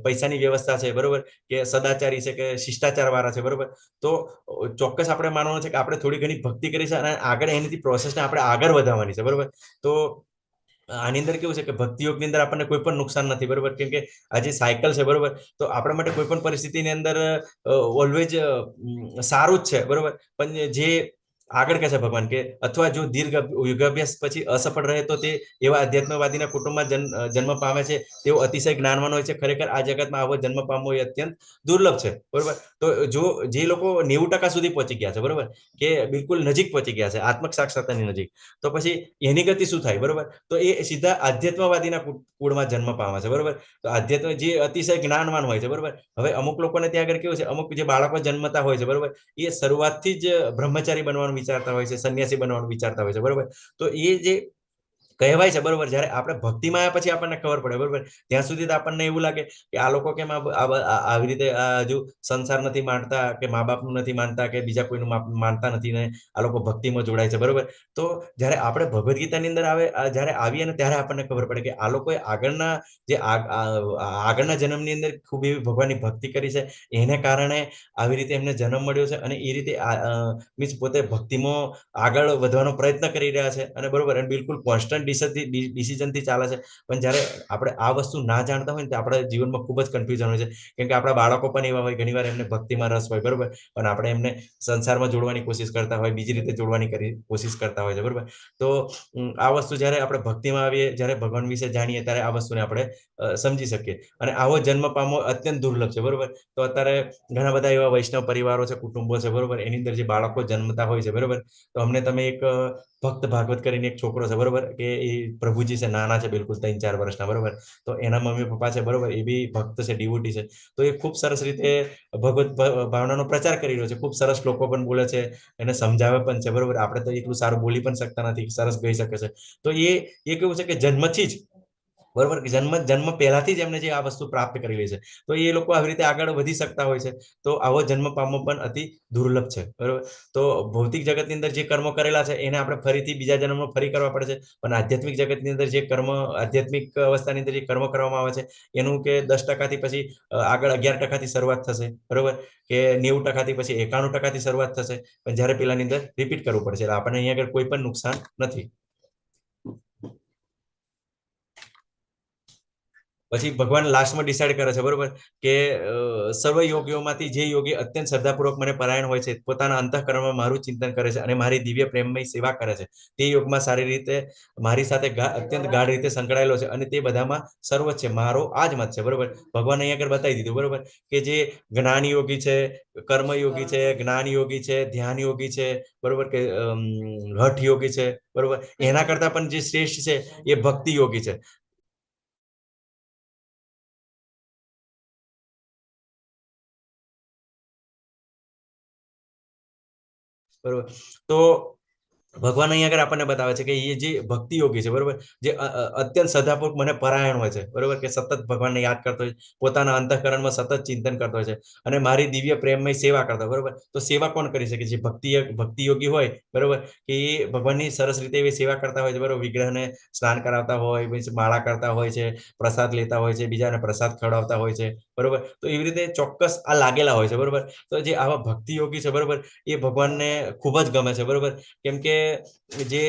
પૈસાની વ્યવસ્થા છે, બરોબર, કે સદાચારી છે, કે શિષ્ટાચાર વાળા છે, બરોબર, તો ચોક્કસ આપણે માનવાનું છે કે આપણે થોડી ઘણી ભક્તિ કરી છે અને આગળ એની પ્રોસેસને આપણે આગળ વધારવાની છે, બરોબર. તો આની અંદર કેવું છે કે ભક્તિ યોગની અંદર આપણને કોઈ પણ નુકસાન નથી, બરોબર, કેમ કે આ જે સાયકલ છે, બરોબર, તો આપણા માટે કોઈ પણ પરિસ્થિતિની અંદર ઓલવેઝ સારું જ છે, બરોબર. પણ જે આગળ કહે છે ભગવાન કે અથવા જો દીર્ઘ યોગાભ્યાસ પછી અસફળ રહે તો તે એવા અધ્યાત્મવાદીના કુટુંબમાં જન્મ પામે છે, તેઓ અતિશય જ્ઞાનવાન હોય છે. ખરેખર આ જગતમાં આવો જન્મ પામવો એ અત્યંત દુર્લભ છે. બરોબર. તો જો જે લોકો 90% સુધી પહોંચી ગયા છે, બરોબર, કે બિલકુલ નજીક પહોંચી ગયા છે આત્મક સાક્ષાત્કારની નજીક, તો પછી એની ગતિ શું થાય? બરોબર. તો એ સીધા આધ્યાત્મવાદીના કુળમાં જન્મ પામે છે. બરોબર. તો આધ્યાત્મ જે અતિશય જ્ઞાનવાન હોય છે, બરોબર. હવે અમુક લોકોને ત્યાં આગળ કેવું છે, અમુક જે બાળકો જન્મતા હોય છે, બરોબર, એ શરૂઆતથી જ બ્રહ્મચારી બનવાનું વિચારતા હોય છે, સંન્યાસી બનવાનું વિચારતા હોય છે. બરોબર. તો એ જે કહેવાય છે, બરોબર, જ્યારે આપણે ભક્તિમાં આવ્યા પછી આપણને ખબર પડે, બરોબર, ત્યાં સુધી તો આપણને એવું લાગે કે આ લોકો કેમ આવી રીતે હજુ સંસાર નથી માનતા, કે મા બાપનું નથી માનતા, કે બીજા કોઈનું માનતા નથી ને આ લોકો ભક્તિમાં જોડાય છે. બરોબર. તો જ્યારે આપણે ભગવદ્ ગીતાની અંદર જ્યારે આવીએ ને ત્યારે આપણને ખબર પડે કે આ લોકોએ આગળના જન્મની અંદર ખૂબ એવી ભગવાનની ભક્તિ કરી છે, એને કારણે આવી રીતે એમને જન્મ મળ્યો છે, અને એ રીતે મીન્સ પોતે ભક્તિમાં આગળ વધવાનો પ્રયત્ન કરી રહ્યા છે, અને બરોબર, અને બિલકુલ કોન્સ્ટન્ટ ડિસિઝનથી ચાલે છે. પણ જ્યારે આપણે આ વસ્તુ ના જાણતા હોય ને, તો આપણા જીવનમાં ખૂબ જ કન્ફ્યુઝન હોય છે, કેમ કે આપણા બાળકો પણ એવા હોય, ઘણીવાર એમને ભક્તિમાં રસ હોય, બરોબર, પણ આપણે એમને સંસારમાં જોડવાની કોશિશ કરતા હોય, બીજી રીતે જોડવાની કોશિશ કરતા હોય છે. બરોબર. તો આ વસ્તુ જ્યારે આપણે ભક્તિમાં આવીએ, જ્યારે ભગવાન વિશે જાણીએ, ત્યારે આ વસ્તુને આપણે સમજી શકીએ. અને આવો જન્મ પામવો અત્યંત દુર્લભ છે. બરોબર. તો અત્યારે ઘણા બધા એવા વૈષ્ણવ પરિવારો છે, કુટુંબો છે, બરોબર, એની અંદર જે બાળકો જન્મતા હોય છે, બરોબર, તો અમને તમે એક ભક્ત ભાગવત કરીને એક છોકરો છે, બરોબર, કે એ પ્રભુજી છે, નાના છે, બિલકુલ 3-4 વર્ષના, બરોબર, તો એના મમ્મી પપ્પા છે, બરોબર, એ બી ભક્ત છે, ડિવોટી છે. તો એ ખૂબ સરસ રીતે ભગવત ભાવનાનો પ્રચાર કરી રહ્યો છે, ખૂબ સરસ શ્લોકો પણ બોલે છે, એને સમજાવે પણ છે. બરોબર. આપણે તો એટલું સારું બોલી પણ શકતા નથી, સરસ ગાઈ શકે છે. તો એ કેવું છે કે જન્મથી જ, બરોબર, જન્મ પહેલાથી જ એમને જે આ વસ્તુ પ્રાપ્ત કરેલી છે, તો એ લોકો આવી રીતે આગળ વધી શકતા હોય છે. તો આવો જન્મ પામવો પણ અતિ દુર્લભ છે. બરોબર. તો ભૌતિક જગતની અંદર જે કર્મો કરેલા છે એને આપણે ફરીથી બીજા જન્મમાં ફરી કરવા પડે છે, પણ આધ્યાત્મિક જગતની અંદર આધ્યાત્મિક અવસ્થાની અંદર જે કર્મ કરવામાં આવે છે, એનું કે 10%થી પછી આગળ 11%થી શરૂઆત થશે, બરોબર, કે 90%થી પછી 91%થી શરૂઆત થશે, પણ જ્યારે પેલાની અંદર રિપીટ કરવું પડશે. એટલે આપણને અહીંયા આગળ કોઈ પણ નુકસાન નથી. પછી ભગવાન લાસ્ટમાં ડિસાઈડ કરે છે, બરોબર, કે સર્વ યોગીઓમાંથી જે યોગી અત્યંત શ્રદ્ધાપૂર્વક મને પરાયણ હોય છે, પોતાના અંતઃકરણમાં મારું ચિંતન કરે છે અને મારી દિવ્ય પ્રેમમય સેવા કરે છે, તે યોગમાં સારી રીતે મારી સાથે અત્યંત ગાઢ રીતે સંકળાયેલો છે, અને તે બધામાં સર્વોચ્ચ છે. મારો આ જ મત છે. બરોબર. ભગવાન અહીંયા આગળ બતાવી દીધું, બરોબર, કે જે જ્ઞાન યોગી છે, કર્મયોગી છે, જ્ઞાન યોગી છે, ધ્યાન યોગી છે, બરોબર, કે હઠ યોગી છે, બરોબર, એના કરતા પણ જે શ્રેષ્ઠ છે એ ભક્તિ યોગી છે. બરોબર. તો ભગવાન અહીંયા આગળ આપણને બતાવે છે કે એ જે ભક્તિ યોગી છે, બરોબર, જે અત્યંત શ્રદ્ધાપૂર્વક મને પરાયણ હોય છે, બરોબર, કે સતત ભગવાનને યાદ કરતો હોય, પોતાના અંતઃકરણમાં સતત ચિંતન કરતો હોય છે, અને મારી દિવ્ય પ્રેમમય સેવા કરતો હોય. બરોબર. તો સેવા કોણ કરી શકે? જે ભક્તિ યોગી હોય, બરોબર, કે એ ભગવાનની સરસ રીતે એવી સેવા કરતા હોય છે, બરોબર, વિગ્રહને સ્નાન કરાવતા હોય, માળા કરતા હોય છે, પ્રસાદ લેતા હોય છે, બીજાને પ્રસાદ ખવડાવતા હોય છે, બરોબર. તો એવી રીતે ચોક્કસ આ લાગેલા હોય છે. બરોબર. તો જે આવા ભક્તિ યોગી છે, બરોબર, એ ભગવાનને ખૂબ જ ગમે છે. બરોબર. કેમ કે જે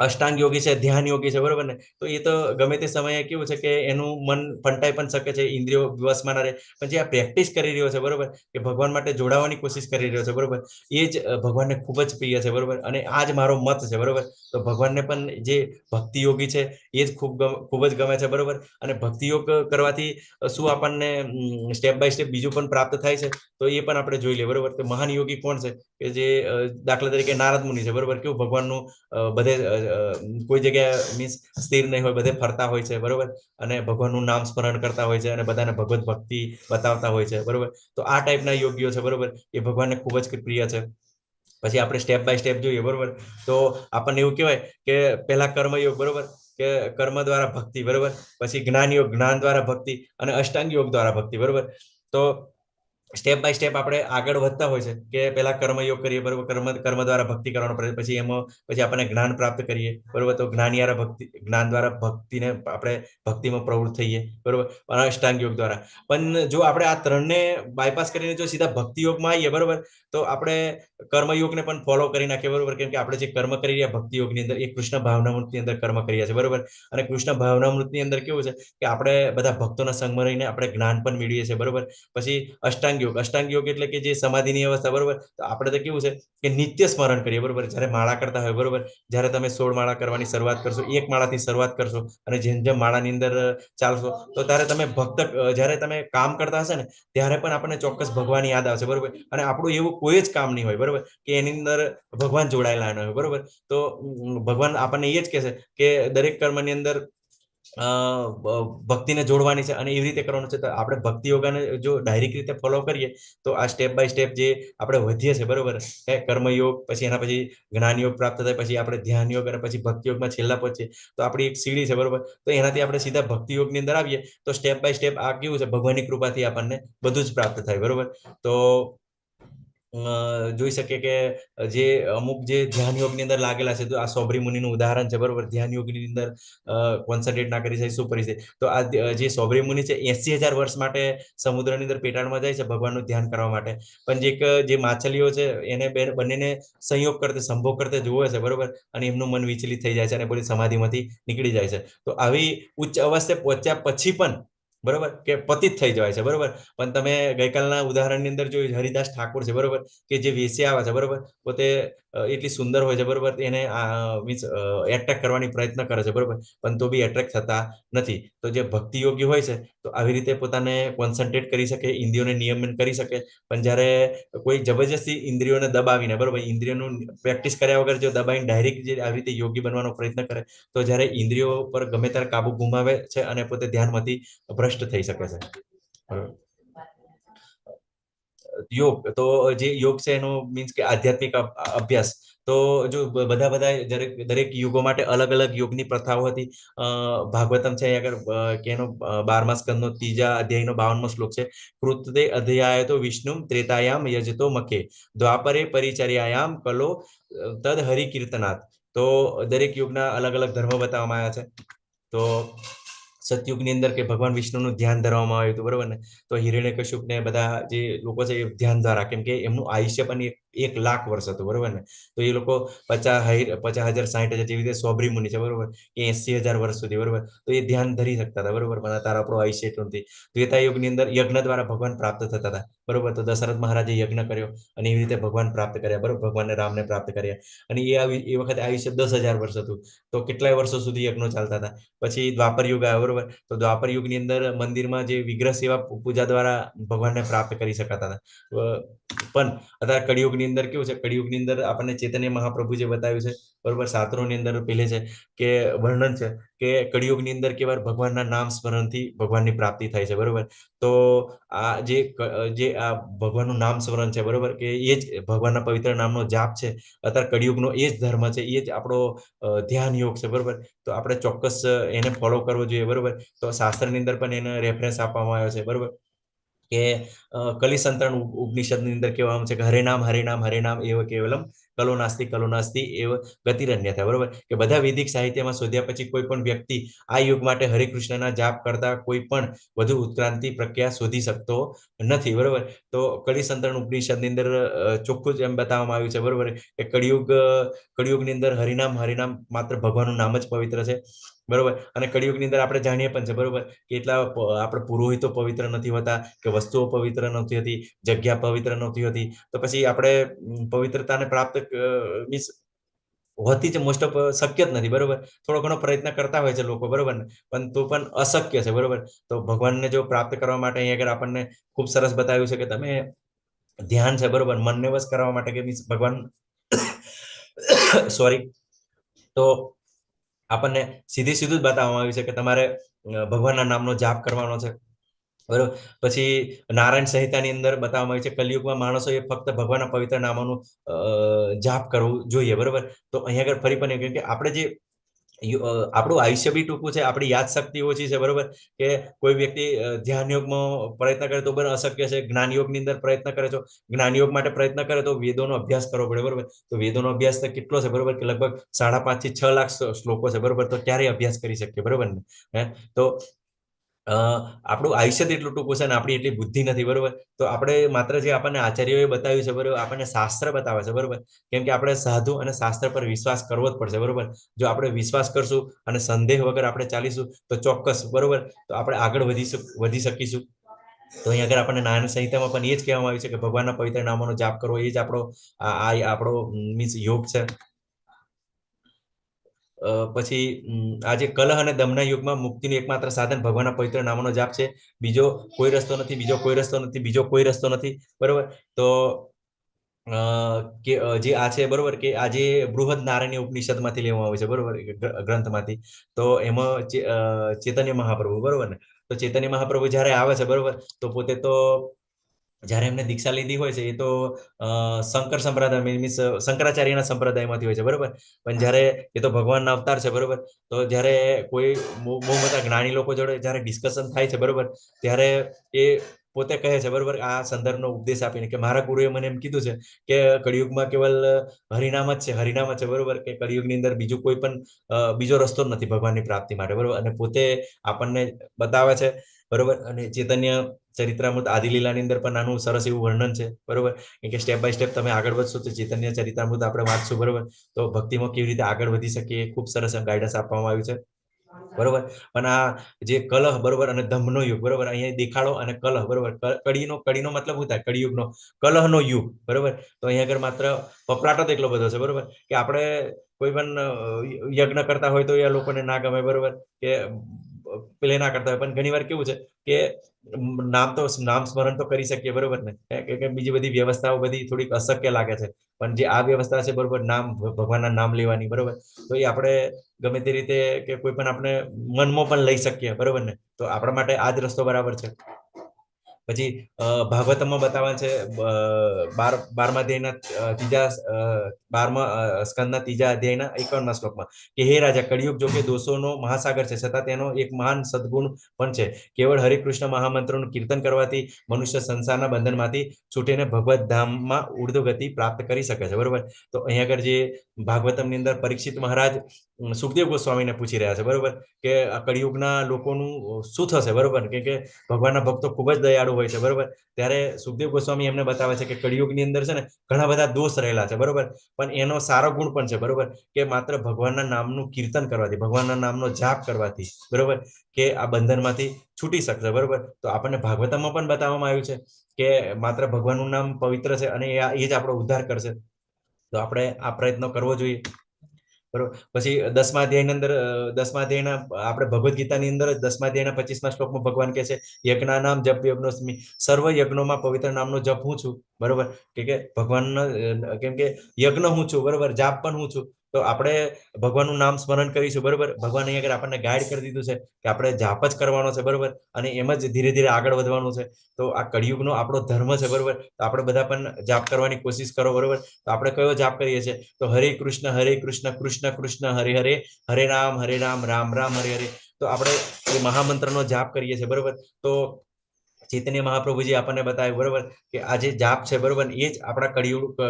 અષ્ટાંગ યોગી છે, ધ્યાન યોગી છે, બરોબર ને, તો એ તો ગમે તે સમયે કેવું છે કે એનું મન ફંટાઈ પણ શકે છે, ઇન્દ્રિયો વશમાં ના રહે, પણ જે આ પ્રેક્ટિસ કરી રહ્યો છે, બરોબર, કે ભગવાન માટે જોડાવાની કોશિશ કરી રહ્યો છે, બરોબર, એ જ ભગવાનને ખૂબ જ પ્રિય છે. બરોબર. અને આ જ મારો મત છે. બરોબર. તો ભગવાનને પણ જે ભક્તિ યોગી છે એ જ ખૂબ જ ગમે છે. બરોબર. અને ભક્તિ યોગ કરવાથી શું આપણને સ્ટેપ બાય સ્ટેપ બીજું પણ પ્રાપ્ત થાય છે, તો એ પણ આપણે જોઈ લઈએ. બરોબર. તો મહાન યોગી કોણ છે? કે જે દાખલા તરીકે નારદ મુનિ છે, બરોબર, કેવું ભગવાનનું બધે કોઈ જગ્યાએ મીન્સ સ્થિર નહીં હોય, બધે ફરતા હોય છે, બરોબર, અને ભગવાનનું નામ સ્મરણ કરતા હોય છે, અને બધાને ભગવત ભક્તિ બતાવતા હોય છે, બરોબર. તો આ ટાઈપના યોગીઓ છે, બરોબર, એ ભગવાનને ખૂબ જ પ્રિય છે. પછી આપણે સ્ટેપ બાય સ્ટેપ જોઈએ, બરોબર, તો આપણને એવું કહેવાય કે પહેલા કર્મયોગ, બરોબર, કે કર્મ દ્વારા ભક્તિ, બરોબર, પછી જ્ઞાન યોગ, જ્ઞાન દ્વારા ભક્તિ, અને અષ્ટાંગ યોગ દ્વારા ભક્તિ, બરોબર. તો સ્ટેપ બાય સ્ટેપ આપણે આગળ વધતા હોય છે કે પહેલા કર્મયોગ કરીએ, બરોબર, કર્મ દ્વારા ભક્તિ કરવાનો પ્રયત્ન, પછી આપણને જ્ઞાન પ્રાપ્ત કરીએ, બરોબર, તો જ્ઞાન દ્વારા ભક્તિને આપણે ભક્તિમાં પ્રવૃત્ત થઈએ, બરોબર, અષ્ટાંગ યોગ દ્વારા. પણ જો આપણે આ ત્રણને બાયપાસ કરીને જો સીધા ભક્તિ યોગમાં આવીએ, બરોબર, તો આપણે કર્મયોગને પણ ફોલો કરી નાખીએ, બરોબર, કેમ કે આપણે જે કર્મ કરી રહ્યા ભક્તિ યોગની અંદર એ કૃષ્ણ ભાવનામૃતની અંદર કર્મ કરીએ છીએ, બરોબર. અને કૃષ્ણ ભાવનામૃતની અંદર કેવું છે કે આપણે બધા ભક્તોના સંગમાં રહીને આપણે જ્ઞાન પણ મેળવીએ છીએ, બરોબર. પછી અષ્ટાંગ અષ્ટાંગ યોગ એટલે કે જે સમાધિની અવસ્થા, બરોબર. તો આપણે તો કેવું છે કે નિત્ય સ્મરણ કરીએ, બરોબર. જ્યારે માળા કરતા હોય, બરોબર, જ્યારે તમે 16 માળા કરવાની શરૂઆત કરશો, એક માળાથી શરૂઆત કરશો અને જેમ જેમ માળાની અંદર ચાલશો, તો ત્યારે તમે જ્યારે તમે કામ કરતા હશે ને, ત્યારે પણ આપણને ચોક્કસ ભગવાન યાદ આવશે, બરોબર. અને આપણું એવું કોઈ જ કામ નહીં હોય, બરોબર, કે એની અંદર ભગવાન જોડાયેલા ન હોય, બરોબર. તો ભગવાન આપણને એ જ કહેશે કે દરેક કર્મની અંદર ભક્તિને જોડવાની છે અને એવી રીતે કરવાનું છે. તો આપણે ભક્તિ યોગાને જો ડાયરેક્ટ રીતે ફોલો કરીએ તો આ સ્ટેપ બાય સ્ટેપ જે આપણે વધીએ છીએ, બરોબર, કર્મયોગ, પછી એના પછી જ્ઞાન યોગ પ્રાપ્ત થાય, પછી આપણે ધ્યાન યોગ અને પછી ભક્તિ યોગમાં છેલ્લા પહોંચીએ તો આપણી એક સીડી છે, બરોબર. તો એનાથી આપણે સીધા ભક્તિ યોગની અંદર આવીએ તો સ્ટેપ બાય સ્ટેપ આ કેવું છે, ભગવાનની કૃપાથી આપણને બધું જ પ્રાપ્ત થાય, બરોબર. તો જોઈ શકીએ કે જે અમુક જે ધ્યાન યોગની અંદર લાગેલા છે, તો આ સોબરી મુનિનું ઉદાહરણ છે, બરોબર. ધ્યાન યોગની અંદર કોન્સન્ટ્રેટ ના કરી શકે, શું પરિસ્થિતિ. તો આ જે સોબરી મુનિ છે 80,000 વર્ષ માટે સમુદ્રની અંદર પેટાળમાં જાય છે ભગવાનનું ધ્યાન કરવા માટે, પણ જે માછલીઓ છે એને બંનેને સંયોગ કરતે સંભોગ કરતે જોવે છે, બરોબર, અને એમનું મન વિચલિત થઈ જાય છે અને પોલી સમાધિમાંથી નીકળી જાય છે. તો આવી ઉચ્ચ અવસ્થાએ પહોંચ્યા પછી પણ, બરોબર, કે પતિત થઈ જાય છે, બરોબર. પણ તમે ગઈકાલના ઉદાહરણની અંદર જોયું હરિદાસ ઠાકોર છે, બરોબર, કે જે વેશ્યા આવે છે, બરોબર, પોતે એટલી સુંદર હોય છે, બરોબર, એને મીન્સ એટ્રેક્ટ કરવાની પ્રયત્ન કરે છે, બરોબર, પણ તો બી એટ્રેક્ટ થતા નથી. તો જે ભક્તિ યોગી હોય છે તો આવી રીતે પોતાને કોન્સન્ટ્રેટ કરી શકે, ઇન્દ્રિયોને નિયમન કરી શકે. પણ જ્યારે કોઈ જબરજસ્તી ઇન્દ્રિયોને દબાવીને, બરોબર, ઇન્દ્રિયોનું પ્રેક્ટિસ કર્યા વગર જો દબાવીને ડાયરેક્ટ જે આવી રીતે યોગી બનવાનો પ્રયત્ન કરે તો જ્યારે ઇન્દ્રિયો પર ગમે ત્યારે કાબુ ગુમાવે છે અને પોતે ધ્યાનમાંથી ભ્રષ્ટ થઈ શકે છે, બરોબર. યોગ તો જે યોગ છે એનો મીન્સ કે આધ્યાત્મિક અભ્યાસ. તો જો બધા દરેક યુગો માટે અલગ અલગ યોગની પ્રથાઓ હતી. ભાગવતમ છે આગળ કે એનો 12મા સ્કંદનો 3જા અધ્યાયનો 52મો શ્લોક છે. કૃતે અધ્યાય તો વિષ્ણુ ત્રેતાયામ યજતો મખે દ્વાપરે પરિચર્યાયામ કલો તદ હરિકીર્તનાથ. તો દરેક યુગના અલગ અલગ ધર્મ બતાવવામાં આવ્યા છે. તો સતયુગની અંદર કે ભગવાન વિષ્ણુનું ધ્યાન ધરવામાં આવ્યું હતું, બરોબર ને. તો હિરણ્યકશ્યપ ને બધા જે લોકો છે એ ધ્યાન દ્વારા, કેમ કે એમનું આયુષ્ય પણ 1 લાખ વર્ષ હતું, બરોબર ને. તો એ લોકો 50,000, 60,000 જેવી રીતે સોબરી મુનિ છે, બરોબર, એ 80,000 વર્ષ સુધી, બરોબર, તો એ ધ્યાન ધરી શકતા હતા, બરોબર. પણ તારા આપણું આયુષ્ય એટલું નથી. ત્રેતા યુગની અંદર યજ્ઞ દ્વારા ભગવાન પ્રાપ્ત થતા હતા, બરોબર. તો દશરથ મહારાજે યજ્ઞ કર્યો અને એવી રીતે ભગવાન પ્રાપ્ત કર્યા, બરોબર, ભગવાનને રામને પ્રાપ્ત કર્યા. અને એ વખતે આયુષ્ય 10,000 વર્ષ હતું. તો કેટલાય વર્ષો સુધી યજ્ઞો ચાલતા હતા. પછી દ્વાપર યુગ આવ્યો, બરોબર. તો દ્વાપર યુગની અંદર મંદિરમાં જે વિગ્રહ સેવા પૂજા દ્વારા ભગવાનને પ્રાપ્ત કરી શકાતા હતા. પણ અત્યારે કળિયુગની અંદર કેવું છે, કળિયુગની અંદર આપણને ચૈતન્ય મહાપ્રભુ જે બતાવ્યું છે, બરોબર, શાસ્ત્રોની અંદર પહેલે છે કે વર્ણન છે કે કળિયુગની અંદર કેવા ભગવાનના નામ સ્મરણથી ભગવાનની પ્રાપ્તિ થાય છે, બરોબર. તો આ જે આ ભગવાનનું નામ સ્મરણ છે, બરોબર, કે એ જ ભગવાનના પવિત્ર નામનો જાપ છે. અત્યારે કળિયુગનો એ જ ધર્મ છે, એ જ આપણો ધ્યાન યોગ છે, બરોબર. તો આપણે ચોક્કસ એને ફોલો કરવો જોઈએ, બરોબર. તો શાસ્ત્રની અંદર પણ એને રેફરન્સ આપવામાં આવ્યો છે, બરોબર, કે કલિસંતરણ ઉપનિષદની અંદર કહેવામાં છે કે હરે નામ એવ કેવલમ કલો નાસ્તિ એવ ગતિરન્યથા, બરોબર. કે બધા વૈદિક સાહિત્યમાં શોધ્યા પછી કોઈ પણ વ્યક્તિ આ યુગ માટે હરે કૃષ્ણના જાપ કરતા કોઈ પણ વધુ ઉત્ક્રાંતિ પ્રક્રિયા શોધી શકતો નથી, બરોબર. તો કલિસંતરણ ઉપનિષદની અંદર ચોખ્ખું જ એમ બતાવવામાં આવ્યું છે, બરોબર, કે કળિયુગની અંદર હરિનામ માત્ર ભગવાનનું નામ જ પવિત્ર છે, બરોબર. અને કળિયુગની અંદર આપણે જાણીએ પણ છે, બરોબર, કે એટલા આપણે પુરોહિતો પવિત્ર નથી હોતા, કે વસ્તુઓ પવિત્ર નથી હોતી, જગ્યા પવિત્ર નથી હોતી. તો પછી આપણે પવિત્રતાને પ્રાપ્ત મીન્સ હોતી જ મોસ્ટ ઓફ શક્ય જ નથી, બરોબર. થોડો ઘણો પ્રયત્ન કરતા હોય છે લોકો, બરોબર ને, પણ તો પણ અશક્ય છે, બરોબર. તો ભગવાનને જો પ્રાપ્ત કરવા માટે અહીંયા આગળ આપણને ખૂબ સરસ બતાવ્યું છે કે તમે ધ્યાન છે, બરોબર, મનને વશ કરવા માટે કે મીન્સ ભગવાન સોરી, તો આપણને સીધું જ બતાવવામાં આવ્યું છે કે તમારે ભગવાનના નામનો જાપ કરવાનો છે, બરોબર. પછી નારાયણ સંહિતાની અંદર બતાવવામાં આવ્યું છે કલિયુગમાં માણસોએ ફક્ત ભગવાનના પવિત્ર નામોનું જાપ કરવું જોઈએ, બરોબર. તો અહીંયા આગળ ફરી પણ કે આપણે જે આપણું આયુષ્ય બી ટૂંકું છે, આપણી યાદશક્તિ ઓછી છે, બરોબર. કે કોઈ વ્યક્તિ ધ્યાન યોગમાં પ્રયત્ન કરે તો પણ અશક્ય છે. જ્ઞાન યોગની અંદર પ્રયત્ન કરે તો જ્ઞાન યોગ માટે પ્રયત્ન કરે તો વેદોનો અભ્યાસ કરવો પડે, બરોબર. તો વેદોનો અભ્યાસ તો કેટલો છે, બરોબર, કે લગભગ 5.5 થી 6 લાખ શ્લોકો છે, બરોબર. તો ક્યારે અભ્યાસ કરી શકીએ, બરોબર ને. તો આપણું આયુષ્ય એટલું ટૂંકું છે ને આપણી એટલી બુદ્ધિ નથી, બરોબર. તો આપણે માત્ર જે આપણને આચાર્યોએ બતાવ્યું છે, બરોબર, આપણને શાસ્ત્ર બતાવે છે, બરોબર. કેમ કે આપણે સાધુ અને શાસ્ત્ર પર વિશ્વાસ કરવો જ પડશે, બરોબર. જો આપણે વિશ્વાસ કરશું અને સંદેહ વગર આપણે ચાલીશું તો ચોક્કસ, બરોબર, તો આપણે આગળ વધી શકીશું. તો અહીં આગળ આપણને નારાયણ સંહિતામાં પણ એ જ કહેવામાં આવ્યું છે કે ભગવાનના પવિત્ર નામોનો જાપ કરવો એ જ આપણો મીન્સ યોગ છે. પછી આ જે કલહ અને દમના યુગમાં મુક્તિનું એકમાત્ર સાધન ભગવાનના પવિત્ર નામનો જાપ છે. બીજો કોઈ રસ્તો નથી, બીજો કોઈ રસ્તો નથી, બીજો કોઈ રસ્તો નથી. બરોબર. તો કે જે આ છે બરોબર, કે આ જે બૃહદ નારાયણી ઉપનિષદમાંથી લેવામાં આવે છે બરોબર, ગ્રંથમાંથી. તો એમાં ચૈતન્ય મહાપ્રભુ બરોબર ને, તો ચૈતન્ય મહાપ્રભુ જ્યારે આવે છે બરોબર, તો પોતે તો જ્યારે એમને દીક્ષા લીધી હોય છે એ તો શંકર સંપ્રદાય મીન્સ શંકરાચાર્યના સંપ્રદાયમાંથી હોય છે બરોબર. પણ જ્યારે એ તો ભગવાનના અવતાર છે બરોબર, તો જ્યારે કોઈ બહુ બધા જ્ઞાની લોકો જોડે જ્યારે ડિસ્કશન થાય છે બરોબર, ત્યારે એ પોતે કહે છે બરોબર, આ સંદર્ભનો ઉપદેશ આપીને કે મારા ગુરુએ મને એમ કીધું છે કે કળિયુગમાં કેવલ હરિનામ જ છે, હરિનામ જ છે બરોબર, કે કળિયુગની અંદર બીજું કોઈ પણ બીજો રસ્તો જ નથી ભગવાનની પ્રાપ્તિ માટે બરોબર. અને પોતે આપણને બતાવે છે બરોબર. અને ચૈતન્ય ચરિત્રામૃત આદિલીલાની અંદર પણ આનું સરસ એવું વર્ણન છે બરોબર, કે સ્ટેપ બાય સ્ટેપ તમે આગળ વધશો તો ચૈતન્ય ચરિત્રામૃત આપણે વાંચશું બરોબર, તો ભક્તિમાં કેવી રીતે આગળ વધી શકીએ ખૂબ સરસ ગાઈડન્સ આપવામાં આવ્યું છે બરોબર. પણ આ જે કલહ બરોબર અને ધમનો યુગ બરોબર, અહીંયા દેખાડો અને કલહ બરોબર, કડીનો મતલબ શું થાય, કળિયુગનો કલહનો યુગ બરોબર. તો અહીંયા આગળ માત્ર પપલાટો જ એટલો બધો છે બરોબર, કે આપણે કોઈ પણ યજ્ઞ કરતા હોય તો એ લોકોને ના ગમે બરોબર, કે પેલે ના કરતા હોય. પણ ઘણી વાર કેવું છે કે નામ સ્મરણ તો કરી શકીએ બરોબર ને, કે બીજી બધી વ્યવસ્થાઓ બધી થોડીક અશક્ય લાગે છે. પણ જે આ વ્યવસ્થા છે બરોબર, ભગવાનના નામ લેવાની બરોબર, તો એ આપણે ગમે તે રીતે કે કોઈ પણ આપણે મનમાં પણ લઈ શકીએ બરોબર ને. તો આપણા માટે આ જ રસ્તો બરાબર છે. પછી ભાગવતમાં બતાવે છે 12મા અધ્યાયના ત્રીજા 12મા સ્કંદના ત્રીજા અધ્યાયના 51મા શ્લોકમાં કે હે રાજા, કળિયુગ જો કે દોષોનો મહાસાગર છે, છતાં તેનો એક મહાન સદગુણ પણ છે. કેવળ હરિકૃષ્ણ મહામંત્રનું કીર્તન કરવાથી મનુષ્ય સંસારના બંધનમાંથી છૂટીને ભગવત ધામમાં ઉર્ધ્વગતિ પ્રાપ્ત કરી શકે છે બરોબર. તો અહીંયા આગળ જે ભાગવતમની અંદર પરીક્ષિત મહારાજ સુખદેવ ગોસ્વામીને પૂછી રહ્યા છે બરોબર, કે આ કળિયુગના લોકોનું શું થશે બરોબર, કે ભગવાનના ભક્તો ખૂબ જ દયાળુ હોય છે બરોબર. ત્યારે સુખદેવ ગોસ્વામી એમને બતાવે છે કે કળિયુગની અંદર છે ને ઘણા બધા દોષ રહેલા છે બરોબર, પણ એનો સારો ગુણ પણ છે બરોબર, કે માત્ર ભગવાનના નામનું કીર્તન કરવાથી, ભગવાનના નામનો જાપ કરવાથી બરોબર, કે આ બંધનમાંથી છૂટી શકશે બરોબર. તો આપણને ભાગવતમાં પણ બતાવવામાં આવ્યું છે કે માત્ર ભગવાનનું નામ પવિત્ર છે અને એ જ આપણો ઉદ્ધાર કરશે. તો આપણે આ પ્રયત્નો કરવો જોઈએ બરોબર. પછી 10મા અધ્યાયના આપણે ભગવદ્ ગીતાની અંદર 10મા અધ્યાયના 25મા શ્લોકમાં ભગવાન કહે છે યજ્ઞા નામ જપ યજ્ઞોસ્મિ, સર્વ યજ્ઞોમાં પવિત્ર નામનો જપ હું છું બરોબર, કે ભગવાનનો કેમ કે યજ્ઞ હું છું બરોબર, જાપ પણ હું છું. તો આપણે ભગવાનનું નામ સ્મરણ કરીશું બરોબર. ભગવાન અહીંયા આગળ આપણને ગાઈડ કરી દીધું છે કે આપણે જાપ જ કરવાનો છે બરોબર, અને એમ જ ધીરે ધીરે આગળ વધવાનું છે. તો આ કળિયુગનો આપણો ધર્મ છે બરોબર, તો આપણે બધા પણ જાપ કરવાની કોશિશ કરો બરોબર. તો આપણે કયો જાપ કરીએ છીએ, તો હરે કૃષ્ણ કૃષ્ણ કૃષ્ણ હરે હરે, હરે રામ રામ રામ હરે હરે. તો આપણે એ મહામંત્રનો જાપ કરીએ છીએ બરોબર. તો ચૈતન્ય મહાપ્રભુજી આપણને બતાવ્યું બરોબર, કે આ જે જાપ છે બરોબર, એ જ આપણા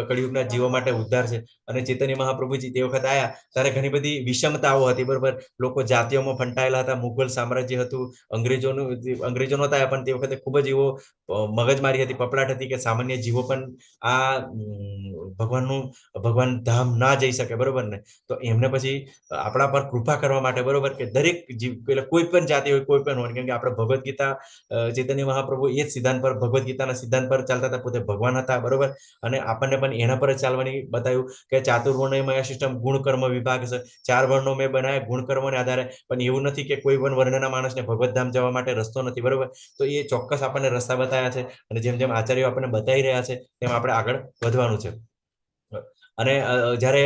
કળિયુગના જીવો માટે ઉદ્ધાર છે. અને ચૈતન્ય મહાપ્રભુજી તે વખત આવ્યા ત્યારે ઘણી બધી વિષમતાઓ હતી બરોબર, લોકો જાતિઓમાં ફંટાયેલા હતા, મુઘલ સામ્રાજ્ય હતું, અંગ્રેજો નહોતા આવ્યા, પણ તે વખતે ખૂબ જ એવો મગજમારી હતી, પપલાટ હતી કે સામાન્ય જીવો પણ આ ભગવાન ધામ ના જઈ શકે બરોબર ને. તો એમને પછી આપણા પર કૃપા કરવા માટે બરોબર, કે દરેક જીવ કોઈ પણ જાતિ હોય, કોઈ પણ હોય, કેમ કે આપણે ભગવદ્ ગીતા ચૈતન્ય મહાપ્રભુ એ જ સિદ્ધાંત પર, ભગવદ્ ગીતાના સિદ્ધાંત પર ચાલતા હતા, પોતે ભગવાન હતા બરોબર. અને આપણને પણ એના પર જ ચાલવાની બતાવ્યું કે ચાતુર્વર્ણ્ય સિસ્ટમ ગુણ કર્મ વિભાગ છે, 4 વર્ણો મેં બનાવ્યા ગુણ કર્મોને આધારે. પણ એવું નથી કે કોઈ પણ વર્ણના માણસને ભગવત ધામ જવા માટે રસ્તો નથી બરોબર. તો એ ચોક્કસ આપણને રસ્તા બતાવ્યા છે, અને જેમ જેમ આચાર્યો આપણને બતાવી રહ્યા છે તેમ આપણે આગળ વધવાનું છે. અને જ્યારે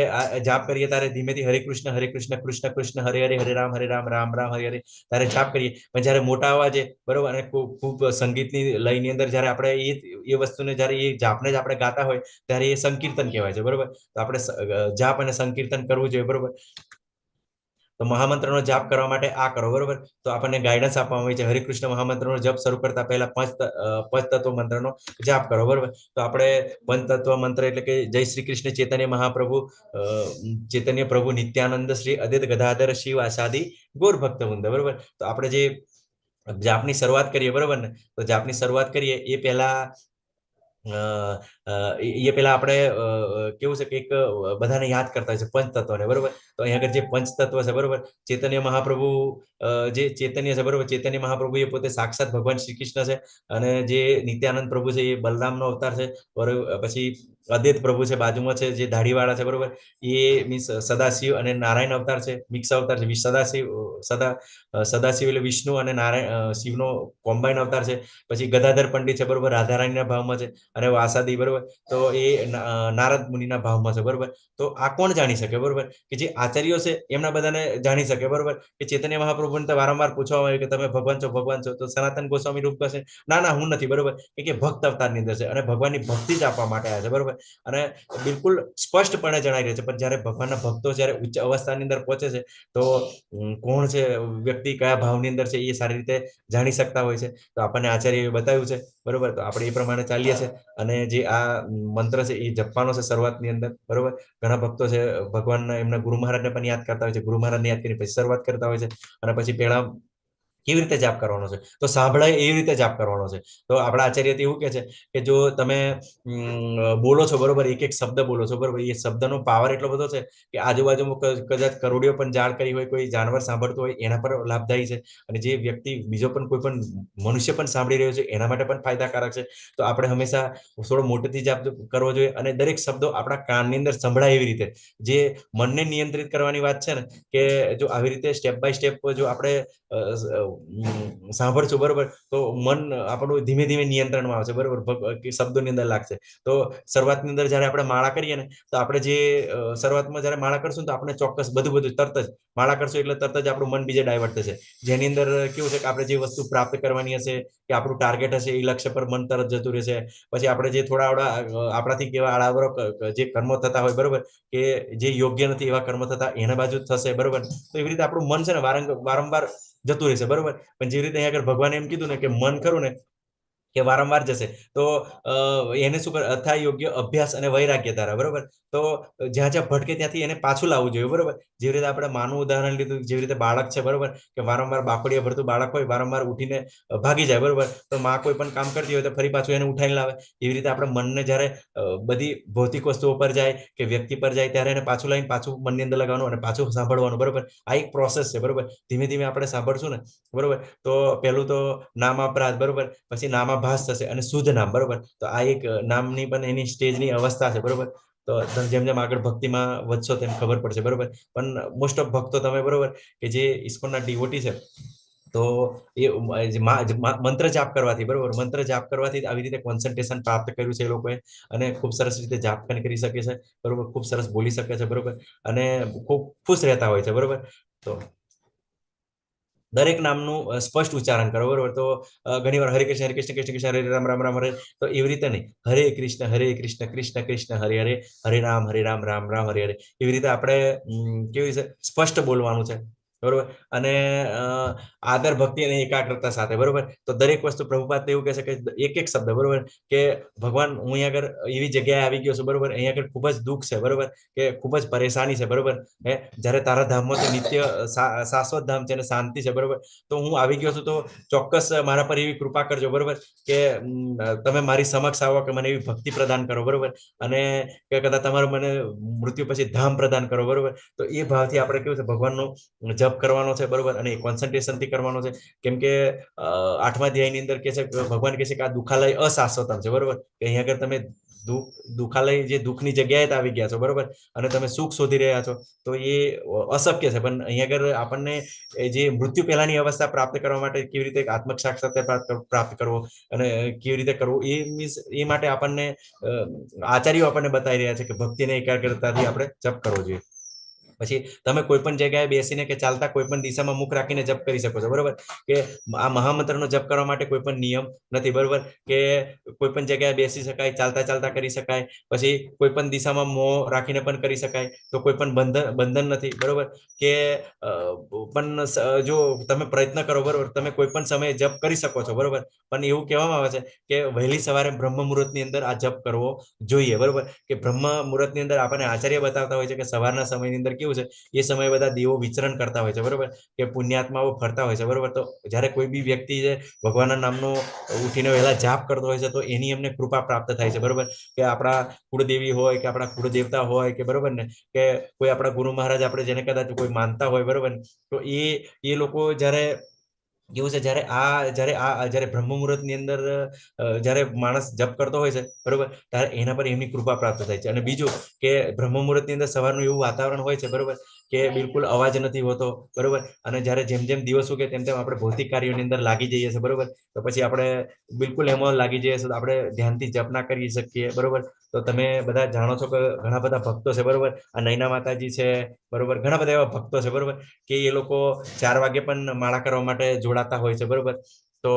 જાપ કરીએ ત્યારે ધીમેથી હરે કૃષ્ણ કૃષ્ણ કૃષ્ણ હરે હરે, હરે રામ રામ રામ હરે હરે ત્યારે જાપ કરીએ. પણ જ્યારે મોટા અવાજે બરોબર અને ખૂબ સંગીતની લયની અંદર જ્યારે આપણે એ વસ્તુને જ્યારે એ જાપને જ આપણે ગાતા હોય ત્યારે એ સંકીર્તન કહેવાય છે બરોબર. તો આપણે જાપ અને સંકીર્તન કરવું જોઈએ બરોબર. તો મહામંત્રનો જાપ કરવા માટે આ કરો બરોબર. તો આપણને ગાઈડન્સ આપવામાં આવી છે, હરિકૃષ્ણ મહામંત્રનો જપ શરૂ કરતા પહેલા પંચતત્વ મંત્રનો જાપ કરો બરોબર. તો આપણે પંચતત્વ મંત્ર એટલે કે જય શ્રી કૃષ્ણ ચૈતન્ય મહાપ્રભુ, ચૈતન્ય પ્રભુ નિત્યાનંદ શ્રી અદ્વૈત ગદાધર શિવ આસાદી ગોર ભક્ત વૃંદ બરોબર. તો આપણે જે જાપની શરૂઆત કરીએ બરોબર ને, તો જાપની શરૂઆત કરીએ એ પહેલા એ પેલા આપણે કેવું છે કે એક બધાને યાદ કરતા હોય છે પંચતત્વને, બરોબર. તો અહીંયા આગળ જે પંચતત્વ છે, બરોબર, ચૈતન્ય મહાપ્રભુ જે ચૈતન્ય છે, બરોબર, ચૈતન્ય મહાપ્રભુ એ પોતે સાક્ષાત ભગવાન શ્રી કૃષ્ણ છે. અને જે નિત્યાનંદ પ્રભુ છે એ બલરામનો અવતાર છે, બરોબર. પછી અદ્વૈત પ્રભુ છે બાજુમાં છે, જે દાઢીવાળા છે, બરોબર, એ મીન્સ સદાશિવ અને નારાયણ અવતાર છે, મિક્સ અવતાર છે. સદાશિવ એટલે વિષ્ણુ અને નારાયણ શિવનો કોમ્બાઈન અવતાર છે. પછી ગદાધર પંડિત છે, બરોબર, રાધારાણીના ભાવમાં છે. અને વાસાદી, બરોબર, તો એ નારદ મુનિના ભાવમાં છે, બરોબર. તો આ કોણ જાણી શકે, બરોબર, કે જે આચાર્યો છે એમના બધાને જાણી શકે, બરોબર. કે ચૈતન્ય મહાપ્રભુને તો વારંવાર પૂછવામાં આવ્યું કે તમે ભગવાન છો, ભગવાન છો. તો સનાતન ગોસ્વામી રૂપ કહે ના ના હું નથી, બરોબર, કે ભક્ત અવતારની અંદર છે અને ભગવાનની ભક્તિ જ આપવા માટે આવ્યા છે, બરોબર. અને બિલકુલ સ્પષ્ટપણે જણાવી રહ્યા છે. પણ જ્યારે ભગવાનના ભક્તો જ્યારે ઉચ્ચ અવસ્થાની અંદર પહોંચે છે તો કોણ છે વ્યક્તિ, કયા ભાવની અંદર છે, એ સારી રીતે જાણી શકતા હોય છે. તો આપણને આચાર્યએ બતાવ્યું છે, બરોબર. તો આપણે એ પ્રમાણે ચાલીએ છીએ. અને જે આ મંત્ર છે એ જપવાનો છે શરૂઆતની અંદર, બરોબર. ઘણા ભક્તો છે ભગવાનના એમના ગુરુ મહારાજને પણ યાદ કરતા હોય છે, ગુરુ મહારાજને યાદ કરી પછી શરૂઆત કરતા હોય છે. અને પછી પહેલા કેવી રીતે જાપ કરવાનો છે, તો સાંભળાય એવી રીતે જાપ કરવાનો છે. તો આપણા આચાર્ય એવું કહે છે કે જો તમે બોલો છો, બરોબર, એક એક શબ્દ બોલો છો, બરોબર, એ શબ્દનો પાવર એટલો બધો છે કે આજુબાજુમાં કદાચ કરોડિયો પણ જાળ કરી હોય, કોઈ જાનવર સાંભળતું હોય એના પર લાભદાયી છે. અને જે વ્યક્તિ બીજો પણ કોઈ પણ મનુષ્ય પણ સાંભળી રહ્યો છે એના માટે પણ ફાયદાકારક છે. તો આપણે હંમેશા થોડો મોટેથી જાપ કરવો જોઈએ. અને દરેક શબ્દો આપણા કાનની અંદર સંભળાય એવી રીતે, જે મનને નિયંત્રિત કરવાની વાત છે ને, કે જો આવી રીતે સ્ટેપ બાય સ્ટેપ જો આપણે સાંભળશું, બરોબર, તો મન આપણું ધીમે ધીમે નિયંત્રણમાં આવશે, બરોબર, શબ્દોની અંદર લાગશે. તો શરૂઆતની અંદર જ્યારે આપણે માળા કરીએ ને, તો આપણે જે શરૂઆતમાં જ્યારે માળા કરશું તો આપણે ચોક્કસ બધું તરત જ માળા કરશું એટલે તરત જ આપણું મન બીજે ડાયવર્ટ થશે. જેની અંદર કેવું છે કે આપણે જે વસ્તુ પ્રાપ્ત કરવાની હશે, કે આપણું ટાર્ગેટ હશે, એ લક્ષ્ય પર મન તરત જતું રહેશે. પછી આપણે જે થોડા આપણાથી કેવા આડાવરો જે કર્મો થતા હોય, બરોબર, કે જે યોગ્ય નથી એવા કર્મો થતા એના બાજુ થશે, બરોબર. તો એવી રીતે આપણું મન છે ને વારંવાર જતું રહેશે, બરોબર. પણ જેવી રીતે અહીંયા આગળ ભગવાને એમ કીધું ને કે મન ખરું ને કે વારંવાર જશે, તો એને શું કરે, અથા યોગ્ય અભ્યાસ અને વૈરાગ્ય ધારા, બરોબર. તો જ્યાં જ્યાં ભટકે ત્યાંથી એને પાછું લાવવું જોઈએ, બરોબર. જેવી રીતે આપણે માનું ઉદાહરણ લીધું, જેવી રીતે બાળક છે, બરોબર, કે વારંવાર બાકડીયા ભરતું બાળક હોય, વારંવાર ઉઠીને ભાગી જાય, બરોબર. તો માં કોઈ પણ કામ કરતી હોય તો ફરી પાછું એને ઉઠાઈને લાવે. એવી રીતે આપણે મનને જ્યારે બધી ભૌતિક વસ્તુઓ પર જાય કે વ્યક્તિ પર જાય ત્યારે એને પાછું લાવીને પાછું મનની અંદર લગાવવાનું અને પાછું સાંભળવાનું, બરોબર. આ એક પ્રોસેસ છે, બરોબર. ધીમે ધીમે આપણે સાંભળશું ને, બરોબર, તો પહેલું તો નામ અપરાધ, બરોબર, પછી નામાભાસ થશે અને શુદ્ધ નામ, બરોબર. તો આ એક નામની પણ એની સ્ટેજની અવસ્થા છે, બરોબર. તો જેમ જેમ આગળ ભક્તિમાં વધશો તેમ ખબર પડશે, બરોબર. પણ મોસ્ટ ઓફ ભક્તો તમે, બરોબર, કે જે ઇસ્કોનના ડિવોટી છે, તો એ મંત્ર જાપ કરવાથી, બરોબર, મંત્ર જાપ કરવાથી આવી રીતે કોન્સન્ટ્રેશન પ્રાપ્ત કર્યું છે એ લોકોએ. અને ખૂબ સરસ રીતે જાપ પણ કરી શકે છે, બરોબર, ખૂબ સરસ બોલી શકે છે, બરોબર. અને ખૂબ ખુશ રહેતા હોય છે, બરોબર. તો દરેક નામનું સ્પષ્ટ ઉચ્ચારણ કરો, બરોબર. તો ઘણીવાર હરે કૃષ્ણ હરે કૃષ્ણ કૃષ્ણ કૃષ્ણ હરે રામ રામ રામ હરે, તો એવી રીતે નહીં, હરે કૃષ્ણ કૃષ્ણ કૃષ્ણ હરે હરે, હરે રામ રામ રામ હરે હરે. એવી રીતે આપણે કેવી છે સ્પષ્ટ બોલવાનું છે, બરોબર. અને આદર ભક્તિ અને એકાગ્રતા સાથે, બરોબર. તો દરેક વસ્તુ પ્રભુપાદ એવું કહે છે કે એક એક શબ્દ, બરોબર, કે ભગવાન હું અહીંયા આગળ એવી જગ્યાએ આવી ગયો છું, બરોબર, અહીંયા આગળ ખૂબ જ દુઃખ છે, બરોબર, કે ખૂબ જ પરેશાની છે, બરોબર. જ્યારે તારા ધામમાં તો નિત્ય શાશ્વત ધામ છે અને શાંતિ છે, બરોબર. તો હું આવી ગયો છું, તો ચોક્કસ મારા પર એવી કૃપા કરજો, બરોબર, કે તમે મારી સમક્ષ આવો, કે મને એવી ભક્તિ પ્રદાન કરો, બરોબર. અને કે કદાચ તમારે મને મૃત્યુ પછી ધામ પ્રદાન કરો, બરોબર. તો એ ભાવથી આપણે કેવું છે ભગવાનનો જપ કરવાનો છે, બરોબર. અને કોન્સન્ટ્રેશનથી કરવાનો છે. કેમ કે 8મા અધ્યાયની અંદર કે છે ભગવાન કહે છે કે આ દુખાલય અશાશ્વતમ છે, બરોબર. કે અહીંયા આગળ તમે દુખાલય જે દુઃખની જગ્યાએ જ આવી ગયા છો, બરોબર, અને તમે સુખ શોધી રહ્યા છો, તો એ અશક્ય છે. પણ અહીંયા આગળ આપણને જે મૃત્યુ પહેલાની અવસ્થા પ્રાપ્ત કરવા માટે કેવી રીતે આત્મ સાક્ષાત્કાર પ્રાપ્ત કરવો અને કેવી રીતે કરવું, એ મીન્સ એ માટે આપણને આચાર્યો આપણને બતાવી રહ્યા છે કે ભક્તિને એકાગ્રતાથી આપણે જપ કરવો જોઈએ. પછી તમે કોઈ પણ જગ્યાએ બેસીને કે ચાલતા કોઈ પણ દિશામાં મુખ રાખીને જપ કરી શકો છો, બરોબર. કે આ મહામંત્રનો જપ કરવા માટે કોઈ પણ નિયમ નથી, બરોબર. કે કોઈ પણ જગ્યાએ બેસી શકાય, ચાલતા ચાલતા કરી શકાય, પછી કોઈ પણ દિશામાં મોં રાખીને પણ કરી શકાય, તો કોઈ પણ બંધન નથી, બરોબર. કે પણ જો તમે પ્રયત્ન કરો, બરોબર, તમે કોઈ પણ સમયે જપ કરી શકો છો, બરોબર. પણ એવું કહેવામાં આવે છે કે વહેલી સવારે બ્રહ્મ મુહૂર્તની અંદર આ જપ કરવો જોઈએ, બરોબર. કે બ્રહ્મ મુહૂર્તની અંદર આપણને આચાર્ય બતાવતા હોય છે કે સવારના સમયની અંદર કેવું કેવું છે એ સમયે બધા દેવો વિચરણ કરતા હોય છે, બરોબર, કે પુણ્યાત્માઓ ફરતા હોય છે, બરોબર. તો જ્યારે કોઈ બી વ્યક્તિ છે ભગવાનના નામનો ઉઠીને વહેલા જાપ કરતો હોય છે તો એની એમને કૃપા પ્રાપ્ત થાય છે, બરોબર, કે આપણા કુળદેવી હોય કે આપણા કુળદેવતા હોય કે બરોબર ને, કે કોઈ આપણા ગુરુ મહારાજ આપણે જેને કદાચ કોઈ માનતા હોય, બરોબર ને, તો એ લોકો જ્યારે કેવું છે જ્યારે બ્રહ્મ મુહૂર્તની અંદર જ્યારે માણસ જપ કરતો હોય છે, બરોબર, ત્યારે એના પર એમની કૃપા પ્રાપ્ત થાય છે. અને બીજું કે બ્રહ્મ મુહૂર્તની અંદર સવારનું એવું વાતાવરણ હોય છે, બરોબર, કે બિલકુલ અવાજ નથી હોતો, બરોબર. અને જ્યારે જેમ જેમ દિવસ ઉગે તેમ તેમ આપણે ભૌતિક કાર્યોની અંદર લાગી જઈએ છીએ, બરોબર. તો પછી આપણે બિલકુલ એમાં લાગી જઈએ છીએ તો આપણે ધ્યાનથી જપ ના કરી શકીએ, બરોબર. તો તમે બધા જાણો છો કે ઘણા બધા ભક્તો છે, બરોબર, આ નૈના માતાજી છે, બરોબર, ઘણા બધા એવા ભક્તો છે, બરોબર, કે એ લોકો 4 વાગે પણ માળા કરવા માટે જોડાતા હોય છે, બરોબર. તો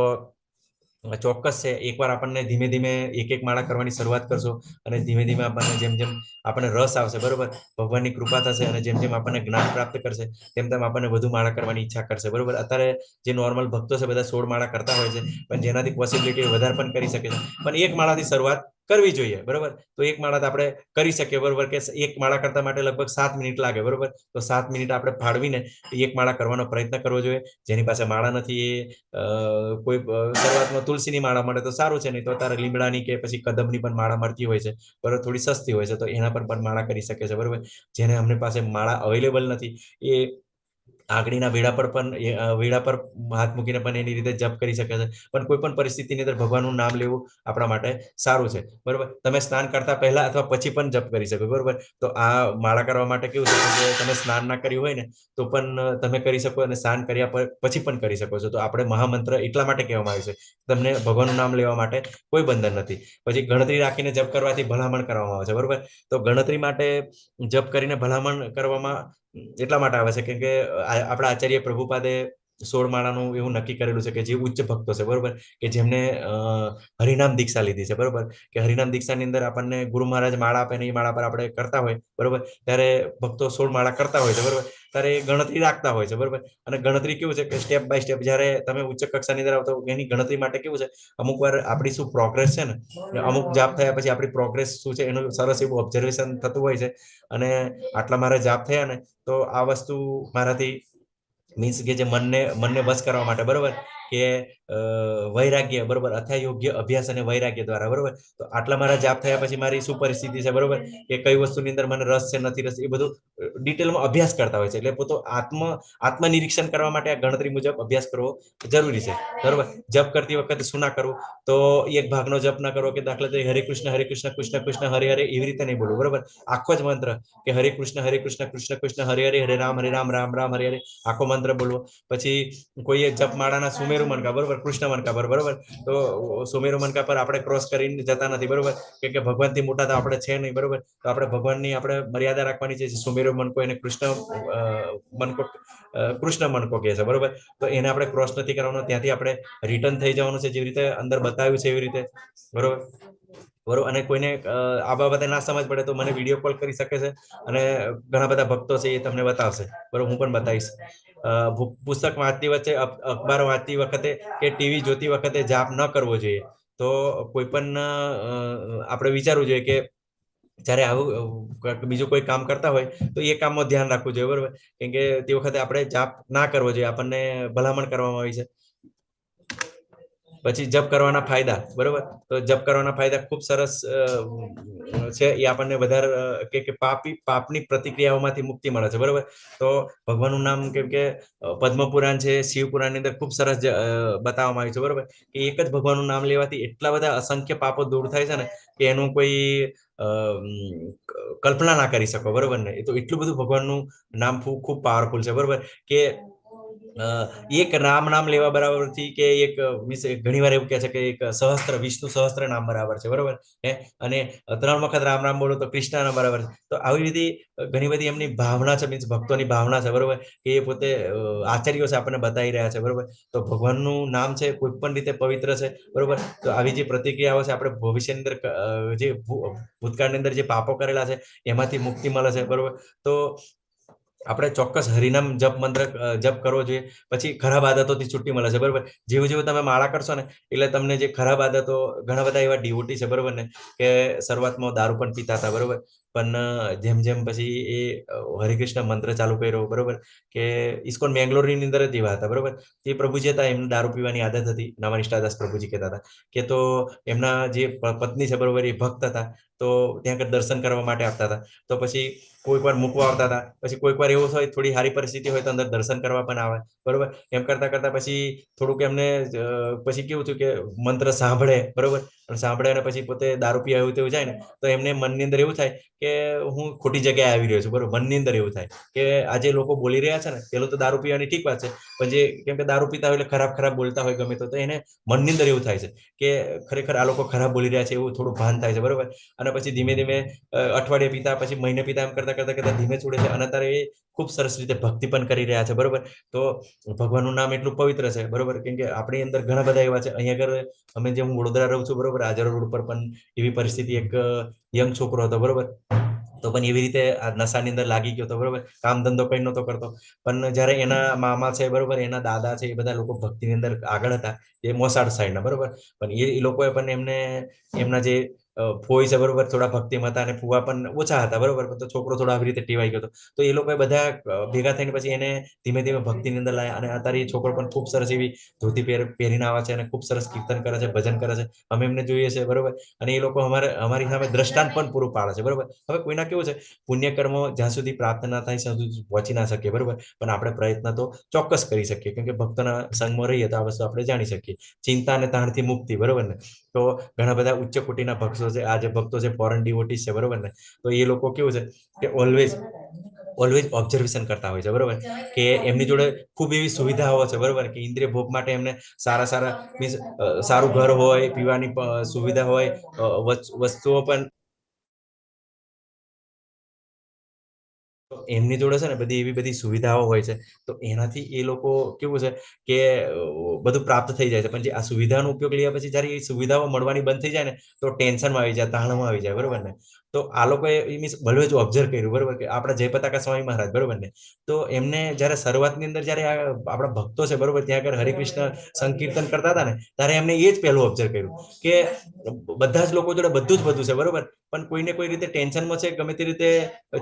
ચોક્કસ છે, એકવાર આપણને ધીમે ધીમે એક એક માળા કરવાની શરૂઆત કરશો અને ધીમે ધીમે આપણને જેમ જેમ આપણને રસ આવશે, બરોબર, ભગવાનની કૃપા થશે અને જેમ જેમ આપણને જ્ઞાન પ્રાપ્ત કરશે તેમ તેમ આપણને વધુ માળા કરવાની ઈચ્છા કરશે, બરોબર. અત્યારે જે નોર્મલ ભક્તો છે બધા 16 માળા કરતા હોય છે, પણ જેનાથી પોસિબિલિટી વધારે પણ કરી શકે છે, પણ એક માળાથી શરૂઆત કરવી જોઈએ, બરોબર. તો એક માળા આપણે કરી શકીએ, બરોબર, કે એક માળા કરતા માટે લગભગ 7 મિનિટ લાગે, બરોબર. તો 7 મિનિટ આપણે ફાળવીને એક માળા કરવાનો પ્રયત્ન કરવો જોઈએ. જેની પાસે માળા નથી એ કોઈ શરૂઆતમાં તુલસીની માળા મળે તો સારું છે, નહીં તો અત્યારે લીમડાની કે પછી કદમની પણ માળા મળતી હોય છે, બરોબર, થોડી સસ્તી હોય છે, તો એના પર પણ માળા કરી શકે છે, બરોબર. જેને અમને પાસે માળા અવેલેબલ નથી એ આંગળીના વેડા પર પણ વેડા પર હાથ મૂકીને પણ એની રીતે જપ કરી શકે છે. પણ કોઈ પણ પરિસ્થિતિની અંદર ભગવાનનું નામ લેવું આપણા માટે સારું છે, બરોબર. તમે સ્નાન કરતા પહેલા અથવા પછી પણ જપ કરી શકો, બરોબર. તો આ માળા કરવા માટે કેવું છે કે તમે સ્નાન ના કર્યું હોય ને તો પણ તમે કરી શકો અને સ્નાન કર્યા પછી પણ કરી શકો છો. તો આપણે મહામંત્ર એટલા માટે કહેવામાં આવે છે, તમને ભગવાનનું નામ લેવા માટે કોઈ બંધન નથી. પછી ગણતરી રાખીને જપ કરવાથી ભલામણ કરવામાં આવે છે, બરોબર. તો ગણતરી માટે જપ કરીને ભલામણ કરવામાં એટલા માટે આવે છે કેમ કે આપણા આચાર્ય પ્રભુપાદે 16 માળાનું એવું નક્કી કરેલું છે કે જે ઉચ્ચ ભક્તો છે, બરોબર, કે જેમને હરિનામ દીક્ષા લીધી છે, બરોબર, કે હરિનામ દીક્ષાની અંદર આપણને ગુરુ મહારાજ માળા આપે ને એ માળા પર આપણે કરતા હોય, બરોબર, ત્યારે ભક્તો 16 માળા કરતા હોય છે, બરોબર, ત્યારે એ ગણતરી રાખતા હોય છે, બરોબર. અને ગણતરી કેવું છે કે સ્ટેપ બાય સ્ટેપ જ્યારે તમે ઉચ્ચ કક્ષાની અંદર આવતો એની ગણતરી માટે કેવું છે, અમુક વાર આપણી શું પ્રોગ્રેસ છે ને, અમુક જાપ થયા પછી આપણી પ્રોગ્રેસ શું છે એનું સરસ એવું ઓબ્ઝર્વેશન થતું હોય છે. અને આટલા મારા જાપ થયા ને તો આ વસ્તુ મારાથી મીન્સ કે જે મનને વશ કરવા માટે, બરોબર, કે વૈરાગ્ય, બરોબર, અથવા યોગ્ય અભ્યાસ અને વૈરાગ્ય દ્વારા, બરોબર. તો આટલા મારા જાપ થયા પછી મારી શું પરિસ્થિતિ છે, બરોબર, કે કઈ વસ્તુની અંદર મને રસ છે નથી રસ, એ બધું ડિટેલમાં અભ્યાસ કરતા હોય છે. એટલે પોતો આત્મનિરીક્ષણ કરવા માટે આ ગણતરી મુજબ અભ્યાસ કરવો જરૂરી છે, બરોબર. જપ કરતી વખતે શું ના કરવું, તો એક ભાગનો જપ ના કરવો કે દાખલા તરીકે હરે કૃષ્ણ કૃષ્ણ કૃષ્ણ હરે હરે એવી રીતે નહીં બોલવું, બરોબર. આખો જ મંત્ર કે હરે કૃષ્ણ કૃષ્ણ કૃષ્ણ હરે હરે હરે રામ રામ રામ હરે હરે આખો મંત્ર બોલવો. પછી કોઈએ જપમાળાના સુમેરુ મનકા, બરોબર, કૃષ્ણ મનકા પર, બરોબર, તો સુમેરુ મનકા પર આપણે ક્રોસ કરીને જતા નથી, બરોબર, કે ભગવાનથી મોટા તો આપણે છે નહીં, બરોબર. તો આપણે ભગવાનની આપણે મર્યાદા રાખવાની છે. સુમેરુ મનકો એને કૃષ્ણ મનકો કહે છે, બરોબર. તો એને આપણે ક્રોસ નથી કરવાનો, ત્યાંથી આપણે રિટર્ન થઈ જવાનું છે જેવી રીતે અંદર બતાવ્યું છે એવી રીતે, બરોબર. બરોબર. અને કોઈને આ બાબતે ના સમજ પડે તો મને વિડીયો કોલ કરી શકે છે અને ઘણા બધા ભક્તો છે એ તમને બતાવશે, બરોબર, હું પણ બતાવીશ. પુસ્તક વાંચતી વચ્ચે અખબાર વાંચતી વખતે કે ટીવી જોતી વખતે જાપ ન કરવો જોઈએ. તો કોઈ પણ આપણે વિચારવું જોઈએ કે જ્યારે આવું બીજું કોઈ કામ કરતા હોય તો એ કામમાં ધ્યાન રાખવું જોઈએ, બરોબર, કેમ કે તે વખતે આપણે જાપ ના કરવો જોઈએ, આપણને ભલામણ કરવામાં આવી છે. પછી જપ કરવાના ફાયદા, બરોબર. તો જપ કરવાના ફાયદા ખૂબ સરસ છે. એ આપણને વધારે કે પાપની પ્રતિક્રિયાઓમાંથી મુક્તિ મળે છે, બરોબર. તો ભગવાનનું નામ કેમ કે પદ્મપુરાણ છે, શિવપુરાણની અંદર ખૂબ સરસ બતાવવામાં આવ્યું છે, બરોબર, કે એક જ ભગવાનનું નામ લેવાથી એટલા બધા અસંખ્ય પાપો દૂર થાય છે ને કે એનું કોઈ કલ્પના ના કરી શકો, બરોબર ને. એ તો એટલું બધું ભગવાનનું નામ ખૂબ પાવરફુલ છે, બરોબર, કે એક રામ નામ લેવા બરાબરથી કે એક ઘણી વાર એવું કહે છે કે એક વિષ્ણુ સહસ્ત્ર નામ બરાબર છે, બરોબર. અને 3 વખત રામ રામ બોલો તો કૃષ્ણ નામ બરાબર છે. તો આવી રીતે ઘણી બધી એમની ભાવના છે, મીન્સ ભક્તોની ભાવના છે, બરોબર, કે એ પોતે આચાર્યો છે આપણને બતાવી રહ્યા છે, બરોબર. તો ભગવાનનું નામ છે કોઈ પણ રીતે પવિત્ર છે, બરોબર. તો આવી જે પ્રતિક્રિયાઓ છે આપણે ભવિષ્યની અંદર જે ભૂતકાળની અંદર જે પાપો કરેલા છે એમાંથી મુક્તિ મળે છે, બરોબર. તો આપણે ચોક્કસ હરિનામ જપ કરવો જોઈએ. પછી ખરાબ આદતોથી છૂટી મળે છે, બરોબર. જેવું જેવું તમે માળા કરશો ને એટલે તમને જે ખરાબ આદતો, ઘણા બધા એવા ડિવોટી છે, બરોબર ને, કે શરૂઆતમાં દારૂ પણ પીતા હતા, બરોબર. પણ જેમ જેમ પછી એ હરિકૃષ્ણ મંત્ર ચાલુ કર્યો, બરોબર, કે ઇસ્કોન મેંગ્લોરની અંદર જ એવા હતા, બરોબર. તે પ્રભુજી હતા, એમને દારૂ પીવાની આદત હતી. નવાનિષ્ઠાદાસ પ્રભુજી કહેતા હતા કે તો એમના જે પત્ની છે, બરોબર, એ ભક્ત હતા, તો ત્યાં આગળ દર્શન કરવા માટે આપતા હતા. તો પછી કોઈક વાર મૂકવા આવતા હતા, પછી કોઈક વાર એવું હોય થોડી સારી પરિસ્થિતિ હોય તો અંદર દર્શન કરવા પણ આવે, બરોબર. એમ કરતા કરતા પછી થોડુંક એમને પછી કેવું થયું કે મંત્ર સાંભળે, બરોબર, સાંભળે અને પછી પોતે દારૂ પીવા એવું તેવું જાય ને, તો એમને મનની અંદર એવું થાય કે હું ખોટી જગ્યાએ આવી રહ્યો છું, બરોબર. મનની અંદર એવું થાય કે આજે લોકો બોલી રહ્યા છે ને, પેલું તો દારૂ પીવાની ઠીક વાત છે, પણ જે કેમ કે દારૂ પીતા હોય એટલે ખરાબ ખરાબ બોલતા હોય ગમે તો એને મનની અંદર એવું થાય છે કે ખરેખર આ લોકો ખરાબ બોલી રહ્યા છે, એવું થોડું ભાન થાય છે, બરોબર. અને પછી ધીમે ધીમે અઠવાડિયે પીતા, પછી મહિને પીતા, એમ કરતા કરતા કરતા ધીમે છોડે છે, અને અત્યારે એ ખૂબ સરસ રીતે ભક્તિ પણ કરી રહ્યા છે, બરોબર. તો ભગવાનનું નામ એટલું પવિત્ર છે, બરોબર, કેમ કે આપણી અંદર ઘણા બધા એવા છે. અહીંયા આગળ અમે જે હું વડોદરા રહું છું, બરોબર, હાજર રોડ ઉપર પણ એવી પરિસ્થિતિ, એક યંગ છોકરો હતો, બરોબર. તો પણ એવી રીતે આ નશાની અંદર લાગી ગયો હતો, બરોબર. કામ ધંધો કઈ નહોતો કરતો, પણ જ્યારે એના મામા છે, બરોબર, એના દાદા છે, એ બધા લોકો ભક્તિની અંદર આગળ હતા, એ મોસાળ સાઈડના, બરોબર. પણ એ લોકોએ પણ એમને એમના જે ફોઈ છે, બરોબર, થોડા ભક્તિમાં હતા, અને ફુવા પણ ઓછા હતા, બરોબર. તો છોકરો થોડો આવી રીતે ટેવાઈ ગયો હતો. તો એ લોકોએ બધા ભેગા થઈને પછી એને ધીમે ધીમે ભક્તિની અંદર લાયા, અને અત્યારે એ છોકરો પણ ખૂબ સરસ એવી ધોતી પહેરીને આવે છે, અને ખૂબ સરસ કીર્તન કરે છે, ભજન કરે છે. અમે એમને જોઈએ છે, બરોબર. અને એ લોકો અમારી સામે દ્રષ્ટાંત પણ પૂરું પાડે છે, બરોબર. હવે કોઈના કેવું છે, પુણ્ય કર્મો જ્યાં સુધી પ્રાપ્ત ના થાય ત્યાં સુધી પહોંચી ના શકીએ, બરોબર. પણ આપણે પ્રયત્ન તો ચોક્કસ કરી શકીએ, કેમ કે ભક્તોના સંગમાં રહીએ તો આ વસ્તુ આપણે જાણી શકીએ. ચિંતા અને તાણથી મુક્તિ, બરોબર ને. તો ઘણા બધા ઉચ્ચ કોટીના ભક્તો છે, આ જે ભક્તો છે, ફોરેન ડિવોટીસ છે, બરોબર ને. તો એ લોકો કેવું છે કે ઓલવેઝ ઓબ્ઝર્વેશન કરતા હોય છે, બરોબર. કે એમની જોડે ખૂબ એવી સુવિધાઓ છે, બરોબર, કે ઇન્દ્રિય ભોગ માટે એમને સારા સારા મીન્સ સારું ઘર હોય, પીવાની સુવિધા હોય, વસ્તુઓ પણ એમની જોડે છે ને બધી એવી બધી સુવિધાઓ હોય છે. તો એનાથી એ લોકો કેવું છે કે બધું પ્રાપ્ત થઈ જાય છે. પણ જે આ સુવિધાનો ઉપયોગ લીધા પછી જ્યારે એ સુવિધાઓ મળવાની બંધ થઈ જાય ને, તો ટેન્શનમાં આવી જાય, તાણમાં આવી જાય, બરોબર ને. તો આ લોકોએ મીન્સ ઓલવેઝ ઓબ્ઝર્વ કર્યું, બરોબર, કે આપણા જયપતાકા સ્વામી મહારાજ, બરોબર ને. તો એમને જ્યારે શરૂઆતની અંદર જ્યારે આપણા ભક્તો છે, બરોબર, ત્યાં આગળ હરિકૃષ્ણ સંકીર્તન કરતા હતા ને, ત્યારે એમને એ જ પહેલું ઓબ્ઝર્વ કર્યું કે બધા જ લોકો જોડે બધું જ બધું છે, બરોબર, પણ કોઈને કોઈ રીતે ટેન્શનમાં છે, ગમે તે રીતે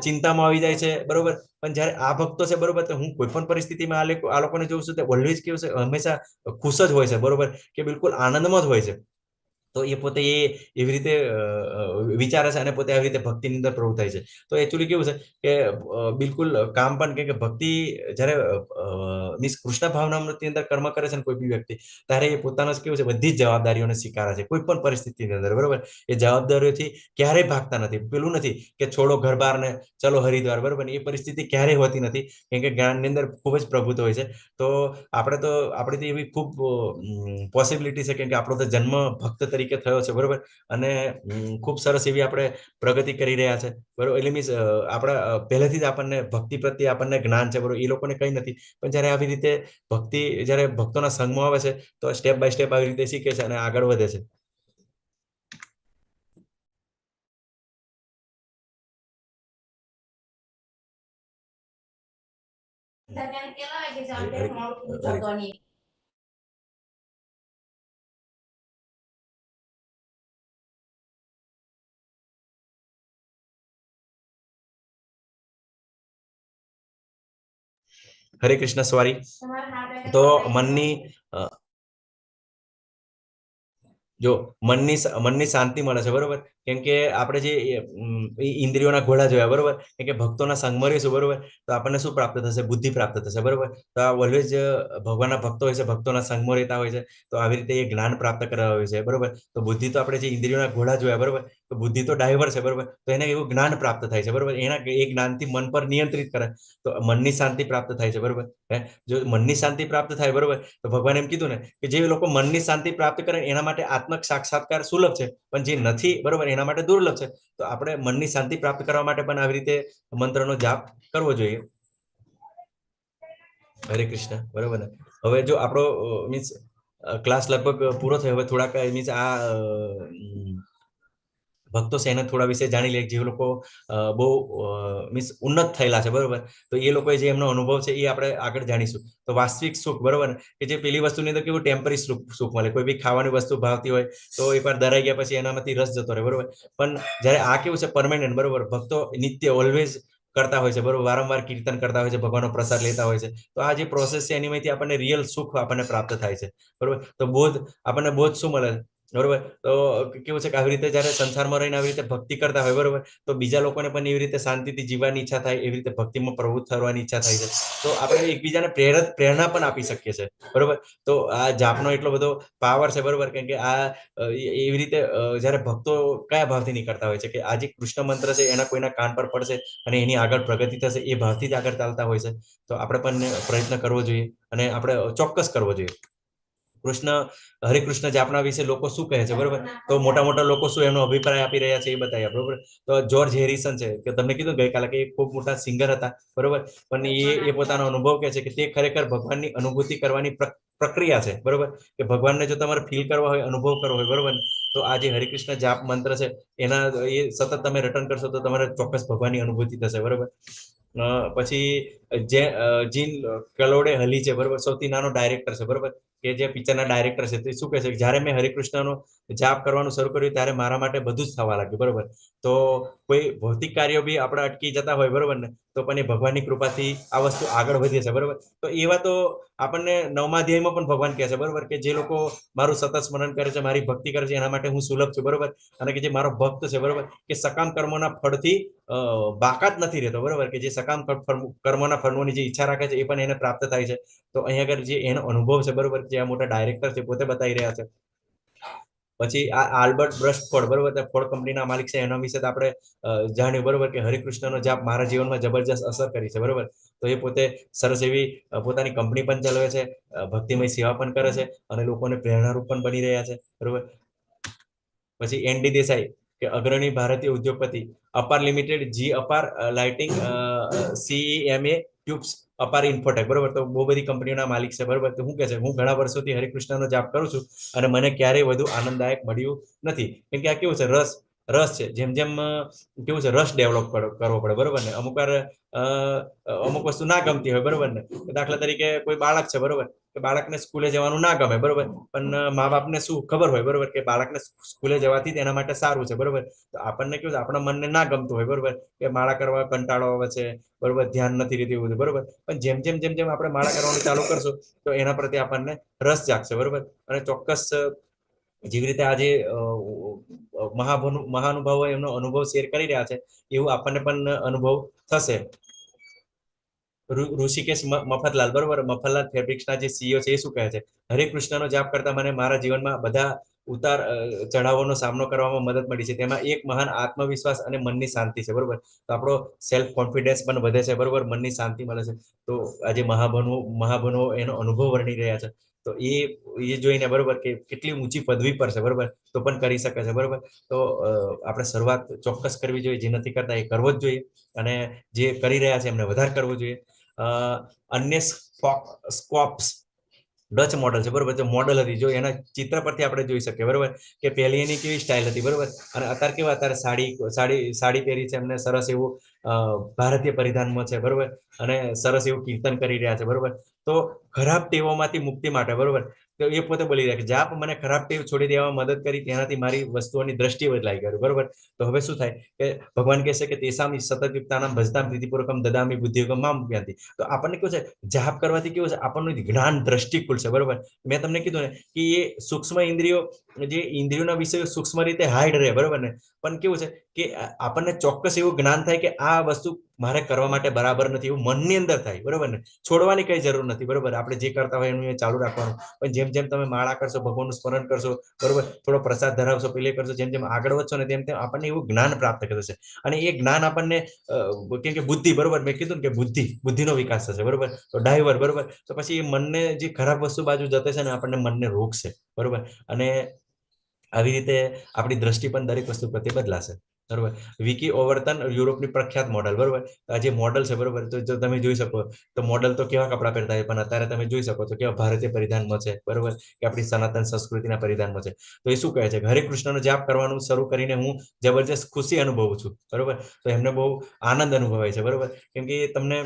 ચિંતામાં આવી જાય છે, બરોબર. પણ જ્યારે આ ભક્તો છે, બરોબર, તો હું કોઈ પણ પરિસ્થિતિમાં આ લોકોને જોઉં છું, ઓલવેઝ કેવું છે, હંમેશા ખુશ જ હોય છે, બરોબર, કે બિલકુલ આનંદમાં જ હોય છે. તો એ પોતે એવી રીતે વિચારે છે, અને પોતે આવી રીતે ભક્તિની અંદર પ્રવૃત્ત થાય છે. તો એકચ્યુઅલી કેવું છે કે બિલકુલ કામ પણ કે ભક્તિ જ્યારે મીન્સ કૃષ્ણ ભાવનામૃતની અંદર કર્મ કરે છે ને કોઈ બી વ્યક્તિ, ત્યારે એ પોતાનો કેવું છે, બધી જ જવાબદારીઓને સ્વીકારે છે, કોઈ પણ પરિસ્થિતિની અંદર, બરોબર. એ જવાબદારીઓથી ક્યારેય ભાગતા નથી. પેલું નથી કે છોડો ઘર બાર ને ચલો હરિદ્વાર, બરોબર, એ પરિસ્થિતિ ક્યારેય હોતી નથી, કેમ કે જ્ઞાનની અંદર ખૂબ જ પ્રભુત્વ હોય છે. તો આપણે તો એવી ખૂબ પોસિબિલિટી છે, કેમ કે આપણો તો જન્મ ભક્ત તરીકે થયો છે, બરોબર. અને ખૂબ સરસ એવી આપણે પ્રગતિ કરી રહ્યા છે, બરોબર. એટલે મીન્સ આપણા પહેલેથી જ આપણને ભક્તિ પ્રત્યે આપણને જ્ઞાન છે, બરોબર. એ લોકોને કંઈ નથી, પણ જ્યારે આવી રીતે ભક્તિ જ્યારે ભક્તોના સંગમાં આવે છે, તો સ્ટેપ બાય સ્ટેપ આવી રીતે શીખે છે અને આગળ વધે છે. હરે કૃષ્ણ સ્વારી. તો મનની જો મનની શાંતિ મળે છે, બરોબર. કેમ કે આપણે જે ઇન્દ્રિયોના ઘોડા જોયા, બરોબર, કેમ કે ભક્તોના સંગમાં રહીશું, બરોબર, તો આપણને શું પ્રાપ્ત થશે? બુદ્ધિ પ્રાપ્ત થશે, બરોબર. તો આ ઓલવેઝ ભગવાનના ભક્તો હોય છે, ભક્તોના સંગમાં રહેતા હોય છે, તો આવી રીતે એ જ્ઞાન પ્રાપ્ત કરાવે હોય છે, બરોબર. તો બુદ્ધિ તો આપણે જે ઇન્દ્રિયોના ઘોડા જોયા, બરોબર, તો બુદ્ધિ તો ડાયવર છે, બરોબર. તો એને એવું જ્ઞાન પ્રાપ્ત થાય છે, બરોબર. એ જ્ઞાનથી મન પર નિયંત્રિત કરે, તો મનની શાંતિ પ્રાપ્ત થાય છે, બરોબર. જો મનની શાંતિ પ્રાપ્ત થાય, બરોબર, તો ભગવાન એમ કીધું ને કે જે લોકો મનની શાંતિ પ્રાપ્ત કરે એના માટે આત્મક સાક્ષાત્કાર સુલભ છે, પણ જે નથી, બરોબર, એના માટે દુર્લભ છે. તો આપણે મનની શાંતિ પ્રાપ્ત કરવા માટે પણ આવી રીતે મંત્રનો જાપ કરવો જોઈએ. હરે કૃષ્ણ, બરોબર ને. હવે જો આપણો મીન્સ ક્લાસ લગભગ પૂરો થયો, હવે થોડાક મીન્સ આ ભક્તો છે એને થોડા વિશે જાણી લે, જે લોકો બહુ મીન્સ ઉન્નત થયેલા છે, બરોબર, તો એ લોકોએ જે એમનો અનુભવ છે એ આપણે આગળ જાણીશું. તો વાસ્તવિક સુખ, બરોબર, કે જે પેલી વસ્તુની અંદર કેવું ટેમ્પરરી સુખ મળે, કોઈ બી ખાવાની વસ્તુ ભાવતી હોય તો એકવાર દરાઈ ગયા પછી એનામાંથી રસ જતો રહે, બરોબર, પણ જ્યારે આ કેવું છે પરમેનન્ટ, બરોબર, ભક્તો નિત્ય ઓલવેઝ કરતા હોય છે, બરોબર, વારંવાર કીર્તન કરતા હોય છે, ભગવાનનો પ્રસાદ લેતા હોય છે, તો આ જે પ્રોસેસ છે એનીમાંથી આપણને રિયલ સુખ આપણને પ્રાપ્ત થાય છે, બરોબર. તો આપણને બોધ શું મળે, બરોબર, તો કેવું છે કે આવી રીતે જયારે સંસારમાં રહીને આવી રીતે ભક્તિ કરતા હોય, બરોબર, તો બીજા લોકોને પણ એવી રીતે શાંતિથી જીવવાની ઈચ્છા થાય, એવી રીતે ભક્તિમાં પ્રવૃત્ત થવાની ઈચ્છા થાય છે. તો આપણે એકબીજાને પ્રેરણા પણ આપી શકીએ છીએ, બરોબર. તો આ જાપનો એટલો બધો પાવર છે, બરોબર, કેમ કે આ એવી રીતે જયારે ભક્તો કયા ભાવથી નીકળતા હોય છે કે આ જે કૃષ્ણ મંત્ર છે એના કોઈના કાન પર પડશે અને એની આગળ પ્રગતિ થશે, એ ભાવથી જ આગળ ચાલતા હોય છે. તો આપણે પણ પ્રયત્ન કરવો જોઈએ અને આપણે ચોક્કસ કરવો જોઈએ. હરિકૃષ્ણ જાપના વિશે લોકો શું કહે છે, બરોબર, તો મોટા મોટા લોકો શું એમનો અભિપ્રાય આપી રહ્યા છે એ બતાવ્યા, બરોબર. તો જ્યોર્જ હેરિસન છે, કે તમને કીધું ગઈકાલે કે ખૂબ મોટા સિંગર હતા, બરોબર, પણ એ પોતાનો અનુભવ કહે છે કે તે ખરેખર ભગવાનની અનુભૂતિ કરવાની પ્રક્રિયા છે, બરોબર, કે ભગવાનને જો તમારે ફીલ કરવા હોય, અનુભવ કરવો હોય, બરોબર, તો આ જે હરિકૃષ્ણ જાપ મંત્ર છે એના એ સતત તમે રટન કરશો તો તમારે ચોક્કસ ભગવાનની અનુભૂતિ થશે, બરોબર. પછી જીન કલોડે હલી છે, બરોબર, સૌથી નાનો ડાયરેક્ટર છે, બરોબર, કે જે પિક્ચરના ડાયરેક્ટર છે, તે શું કહે છે કે જ્યારે મેં હરિકૃષ્ણનો જાપ કરવાનું શરૂ કર્યું ત્યારે મારા માટે બધું જ થવા લાગ્યું, બરોબર. તો કોઈ ભૌતિક કાર્યો બી આપણે અટકી જતા હોય, બરોબર ને, તો પણ એ ભગવાનની કૃપાથી આ વસ્તુ આગળ વધે છે, બરોબર. તો એવા તો આપણને 9મા અધ્યાયમાં પણ ભગવાન કહે છે, બરોબર, કે જે લોકો મારું સતત સ્મરણ કરે છે, મારી ભક્તિ કરે છે, એના માટે હું સુલભ છું, બરોબર, અને કે જે મારો ભક્ત છે, બરોબર, કે સકામ કર્મોના ફળથી બાકાત નથી રહેતો, બરોબર, કે જે સકામ કર્મોના ફળની જે ઈચ્છા રાખે છે એ પણ એને પ્રાપ્ત થાય છે. તો અહીંયા આગળ જે એનો અનુભવ છે, બરોબર, જે આ મોટા ડાયરેક્ટર છે પોતે બતાવી રહ્યા છે. પછી આ આલ્બર્ટ બ્રસ્ટફોર્ડ, બરોબર, ફોર્ડ કંપનીના માલિક છે, એના વિશે આપણે જાણ્યું, બરોબર, કે હરિકૃષ્ણનો જાપ મારા જીવનમાં જબરજસ્ત અસર કરી છે, બરોબર. તો એ પોતે સરસ એવી પોતાની કંપની પણ ચલાવે છે, ભક્તિમય સેવા પણ કરે છે અને લોકોને પ્રેરણારૂપ પણ બની રહ્યા છે, બરોબર. પછી એનડી દેસાઈ, કે અગ્રણી ભારતીય ઉદ્યોગપતિ, અપાર લિમિટેડ, જી અપાર લાઇટિંગ, CEMA ટ્યુબ્સ, અપાર ઇન્ફોટેક, બરોબર. તો બહુ બધી કંપનીઓના માલિક છે, બરોબર. તો શું કહે છે, હું ઘણા વર્ષોથી હરિકૃષ્ણનો જાપ કરું છું અને મને ક્યારેય વધુ આનંદદાયક મળ્યું નથી, કેમ કે આ કેવું છે, રસ છે, જેમ જેમ કેવું છે, રસ ડેવલપ કરવો પડે, બરોબર ને. અમુક વસ્તુ ના ગમતી હોય, બરોબર ને, દાખલા તરીકે કોઈ બાળક છે, બરોબર, કે બાળકને સ્કૂલે જવાનું ના ગમે, બરોબર, પણ મા બાપને શું ખબર હોય, બરોબર, કે બાળકને સ્કૂલે જવાથી એના માટે સારું છે, બરોબર. તો આપણને કેવું છે, આપણા મનને ના ગમતું હોય, બરોબર, કે માળા કરવા કંટાળો આવે છે, બરોબર, ધ્યાન નથી રહેતું એવું બધું, બરોબર. પણ જેમ આપણે માળા કરવાનું ચાલુ કરશું તો એના પ્રત્યે આપણને રસ જાગશે, બરોબર. અને ચોક્કસ જેવી રીતે આજે મહાનુભાવો એમનો અનુભવ શેર કરી રહ્યા છે, એવું આપણને પણ અનુભવ થશે. ઋષિકેશ મફતલાલ, બરોબર, મફતલાલ ફેબ્રિક્સના જે CEO છે, એ શું કહે છે, હરિકૃષ્ણનો જાપ કરતા મને મારા જીવનમાં બધા ઉતાર ચઢાવોનો સામનો કરવામાં મદદ મળી છે. તેમાં એક મહાન આત્મવિશ્વાસ અને મનની શાંતિ છે, બરોબર. તો આપણો સેલ્ફ કોન્ફિડન્સ પણ વધે છે, બરોબર, મનની શાંતિ મળે છે. તો આજે મહાબનો એનો અનુભવ વર્ણી રહ્યા છે. તો એ જોઈને, બરોબર, કે કેટલી ઊંચી પદવી પર છે, બરોબર, તો પણ કરી શકે છે, બરોબર. તો આપણે શરૂઆત ચોક્કસ કરવી જોઈએ, જે નથી કરતા એ કરવો જ જોઈએ, અને જે કરી રહ્યા છે એમને વધારે કરવું જોઈએ. અન્ય સ્કોપ્સ ડચ મોડલ છે, બરોબર, તો મોડલ હતી, જો એના ચિત્ર પરથી આપણે જોઈ શકીએ, બરોબર, કે પહેલી એની કેવી સ્ટાઇલ હતી, બરોબર, અને અત્યારે કેવા, અત્યારે સાડી પહેરી છે એમને, સરસ એવું ભારતીય પરિધાનમાં છે, બરોબર, અને સરસ એવું કીર્તન કરી રહ્યા છે, બરોબર. તો ખરાબ ટેવોમાંથી મુક્તિ માટે, બરોબર, તો એ પોતે બોલી રહ્યા કે જાપ મને ખરાબ ટેવ છોડી દેવામાં મદદ કરી, તેનાથી મારી વસ્તુઓની દ્રષ્ટિ બદલાઈ ગઈ, બરોબર. તો હવે શું થાય કે ભગવાન કહે છે કે તેસામી સતતયુક્તાનામ ભજતામ પ્રીતિપૂર્વકમ દદામી બુદ્ધિયુગમ મામ જ્ઞાતિ. તો આપણને કેવું છે, જાપ કરવાથી કેવું છે, આપણનું જ્ઞાન દ્રષ્ટિ ખુલશે, બરોબર. મેં તમને કીધું ને કે એ સૂક્ષ્મ ઇન્દ્રિયો, જે ઇન્દ્રિયોના વિષયો સૂક્ષ્મ રીતે હાઈડ રહે, બરોબર ને, પણ કેવું છે કે આપણને ચોક્કસ એવું જ્ઞાન થાય કે આ વસ્તુ મારે કરવા માટે બરાબર નથી, એવું મનની અંદર થાય, બરોબર ને. છોડવાની કઈ જરૂર નથી, બરોબર, આપણે જે કરતા હોય એનું ચાલુ રાખવાનું. પણ જેમ તમે માળા કરશો, ભગવાનનું સ્મરણ કરશો, બરોબર, થોડો પ્રસાદ ધરાવશો, પેલે કરશો, જેમ આગળ વધશો ને તેમ આપણને એવું જ્ઞાન પ્રાપ્ત થશે. અને એ જ્ઞાન આપણને કેમ કે બુદ્ધિ, બરોબર, મેં કીધું ને કે બુદ્ધિનો વિકાસ થશે, બરોબર. તો ડાયવર, બરોબર, તો પછી એ મનને જે ખરાબ વસ્તુ બાજુ જતે છે ને, આપણને મનને રોકશે, બરોબર. અને આવી રીતે આપણી દ્રષ્ટિ પણ દરેક વસ્તુ પ્રત્યે બદલાશે. બરોબર. વિકી ઓવર્ટન યુરોપની પ્રખ્યાત મોડલ, બરોબર. આ જે મોડલ છે, બરોબર, તો જો તમે જોઈ શકો તો મોડલ તો કેવા કપડાં પહેરતા હોય, પણ અત્યારે તમે જોઈ શકો તો કેવા ભારતીય પરિધાનમાં છે, બરોબર, કે આપણી સનાતન સંસ્કૃતિના પરિધાનમાં છે. તો એ શું કહે છે, હરે કૃષ્ણનો જાપ કરવાનું શરૂ કરીને હું જબરજસ્ત ખુશી અનુભવું છું, બરોબર. તો એમને બહુ આનંદ અનુભવાય છે, બરોબર, કેમ કે તમને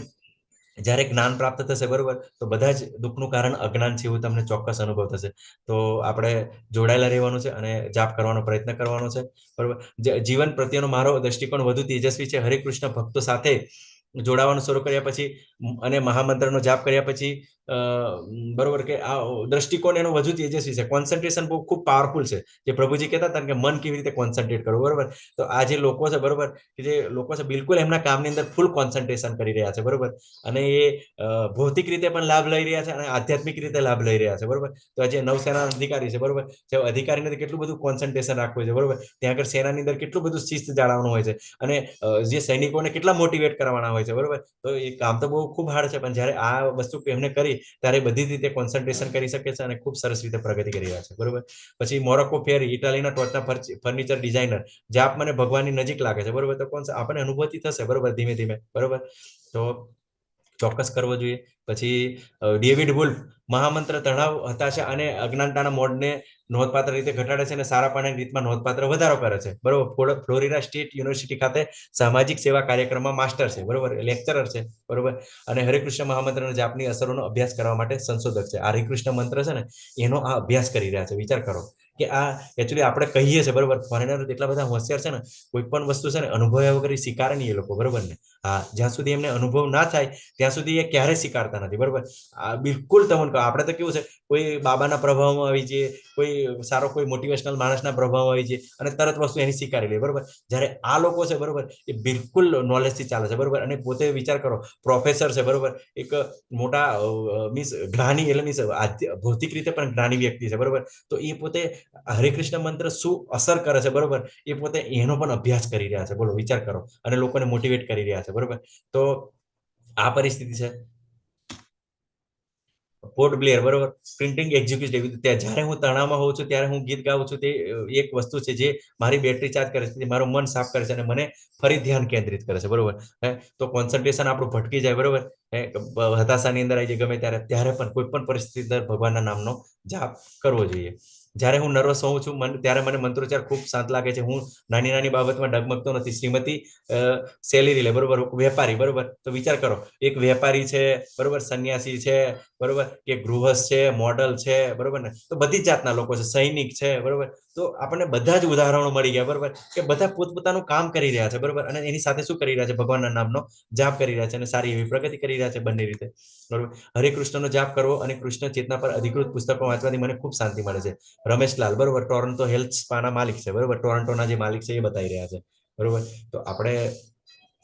જ્યારે જ્ઞાન પ્રાપ્ત થશે, બરોબર, તો બધા જ દુઃખનું કારણ અજ્ઞાન છે એવું તમને ચોક્કસ અનુભવ થશે. તો આપણે જોડાયેલા રહેવાનું છે અને જાપ કરવાનો પ્રયત્ન કરવાનો છે, બરોબર. જીવન પ્રત્યેનો મારો દ્રષ્ટિકોણ વધુ તેજસ્વી છે હરે કૃષ્ણ ભક્તો સાથે જોડાવાનું શરૂ કર્યા પછી અને મહામંત્રનો જાપ કર્યા પછી, બરોબર, કે આ દ્રષ્ટિકોણ એનો વધુ તેજસ્વી છે. કોન્સન્ટ્રેશન બહુ ખૂબ પાવરફુલ છે. જે પ્રભુજી કહેતા હતા કે મન કેવી રીતે કોન્સન્ટ્રેટ કરવું, બરોબર. તો આ જે લોકો છે, બરોબર, કે જે લોકો છે બિલકુલ એમના કામની અંદર ફૂલ કોન્સન્ટ્રેશન કરી રહ્યા છે, બરોબર. અને એ ભૌતિક રીતે પણ લાભ લઈ રહ્યા છે અને આધ્યાત્મિક રીતે લાભ લઈ રહ્યા છે, બરોબર. તો આ જે નૌસેના અધિકારી છે, બરોબર, જે અધિકારીને કેટલું બધું કોન્સન્ટ્રેશન રાખવું છે, બરોબર. ત્યાં આગળ સેનાની અંદર કેટલું બધું શિસ્ત જાળવવાનું હોય છે અને જે સૈનિકોને કેટલા મોટિવેટ કરવાના હોય છે, બરોબર. તો એ કામ તો બહુ ખૂબ હાર્ડ છે, પણ જ્યારે આ વસ્તુ એમને કરી ત્યારે બધી જ રીતે કોન્સન્ટ્રેશન કરી શકે છે અને ખૂબ સરસ રીતે પ્રગતિ કરી રહ્યા છે, બરોબર. પછી મોરોકો ફેરી, ઇટાલીના ટોચના ફર્નિચર ડિઝાઇનર, જાપ મને ભગવાનની નજીક લાગે છે, બરોબર. તો આપણને અનુભૂતિ થશે, બરોબર, ધીમે ધીમે, બરોબર. તો ચોક્કસ કરવો જોઈએ. પછી ડેવિડ વુલ્ફ, મહામંત્ર તણાવ, હતાશા અને અજ્ઞાનતાના મોડને નોંધપાત્ર રીતે ઘટાડે છે અને સારા પાણીની રીતમાં નોંધપાત્ર વધારો કરે છે, બરોબર. ફ્લોરિડા સ્ટેટ યુનિવર્સિટી ખાતે સામાજિક સેવા કાર્યક્રમમાં માસ્ટર છે, બરોબર, લેક્ચરર છે, બરોબર. અને હરિકૃષ્ણ મહામંત્રના જાપની અસરોનો અભ્યાસ કરવા માટે સંશોધક છે. આ હરિકૃષ્ણ મંત્ર છે ને એનો આ અભ્યાસ કરી રહ્યા છે. વિચાર કરો કે આ એકચ્યુઅલી આપણે કહીએ છીએ, બરોબર, ફોરેનર એટલા બધા હોશિયાર છે ને, કોઈ પણ વસ્તુ છે ને અનુભવ્યા વગર સ્વીકારે નહીં એ લોકો, બરોબર ને. હા, જ્યાં સુધી એમને અનુભવ ના થાય ત્યાં સુધી એ ક્યારેય સ્વીકારતા નથી, બરોબર. આ બિલકુલ તમને કહો, આપણે તો કેવું છે, કોઈ બાબાના પ્રભાવમાં આવી જઈએ, કોઈ સારો કોઈ મોટિવેશનલ માણસના પ્રભાવમાં આવી જઈએ અને તરત વસ્તુ એની સ્વીકારી લે, બરોબર. જ્યારે આ લોકો છે, બરોબર, એ બિલકુલ નોલેજથી ચાલે છે, બરોબર. અને પોતે વિચાર કરો, પ્રોફેસર છે, બરોબર, એક મોટા મીન્સ જ્ઞાની, એટલે મીન્સ ભૌતિક રીતે પણ જ્ઞાની વ્યક્તિ છે, બરોબર. તો એ પોતે હરિકૃષ્ણ મંત્ર શું અસર કરે છે, બરોબર, એ પોતે એનો પણ અભ્યાસ કરી રહ્યા છે, બોલો, વિચાર કરો. અને લોકોને મોટિવેટ કરી રહ્યા છે, બરોબર. તો આ પરિસ્થિતિ છે. પોર્ટ બ્લેર, બરોબર, પ્રિન્ટિંગ એક્ઝિક્યુટિવ, જ્યારે હું તણાવમાં હોઉં છું ત્યારે હું ગીત ગાઉં છું. તે એક વસ્તુ છે જે મારી બેટરી ચાર્જ કરે છે, મારું મન સાફ કરે છે અને મને ફરી ધ્યાન કેન્દ્રિત કરે છે, બરોબર. તો કોન્સન્ટ્રેશન આપણું ભટકી જાય, બરોબર. હતાશાની અંદર આવી જાય ગમે ત્યારે પણ કોઈ પણ પરિસ્થિતિ અંદર ભગવાનના નામનો જાપ કરવો જોઈએ. જ્યારે હું નર્વસ હોઉં છું ત્યારે મને મંત્રોચ્ચાર ખૂબ શાંત લાગે છે. હું નાની નાની બાબતમાં ડગમગતો નથી. શ્રીમતી સેલેરી લે, બરોબર, વેપારી, બરોબર. તો વિચાર કરો, એક વેપારી છે, બરોબર, સંન્યાસી છે, બરોબર, કે ગૃહસ્થ છે, મોડલ છે, બરોબર ને. તો બધી જ જાતના લોકો છે, સૈનિક છે, બરોબર. તો આપણને બધા જ ઉદાહરણો મળી ગયા, બરોબર, કે બધા પોતપોતાનું કામ કરી રહ્યા છે, બરોબર. અને એની સાથે શું કરી રહ્યા છે, ભગવાનના નામનો જાપ કરી રહ્યા છે અને સારી એવી પ્રગતિ કરી રહ્યા છે બંને રીતે, બરોબર. હરે કૃષ્ણનો જાપ કરવો અને કૃષ્ણ ચેતના પર અધિકૃત પુસ્તકો વાંચવાથી મને ખૂબ શાંતિ મળે છે. રમેશલાલ, બરોબર, ટોરન્ટો હેલ્થ સ્પાના માલિક છે, બરોબર. ટોરન્ટોના જે માલિક છે એ બતાવી રહ્યા છે, બરોબર. તો આપણે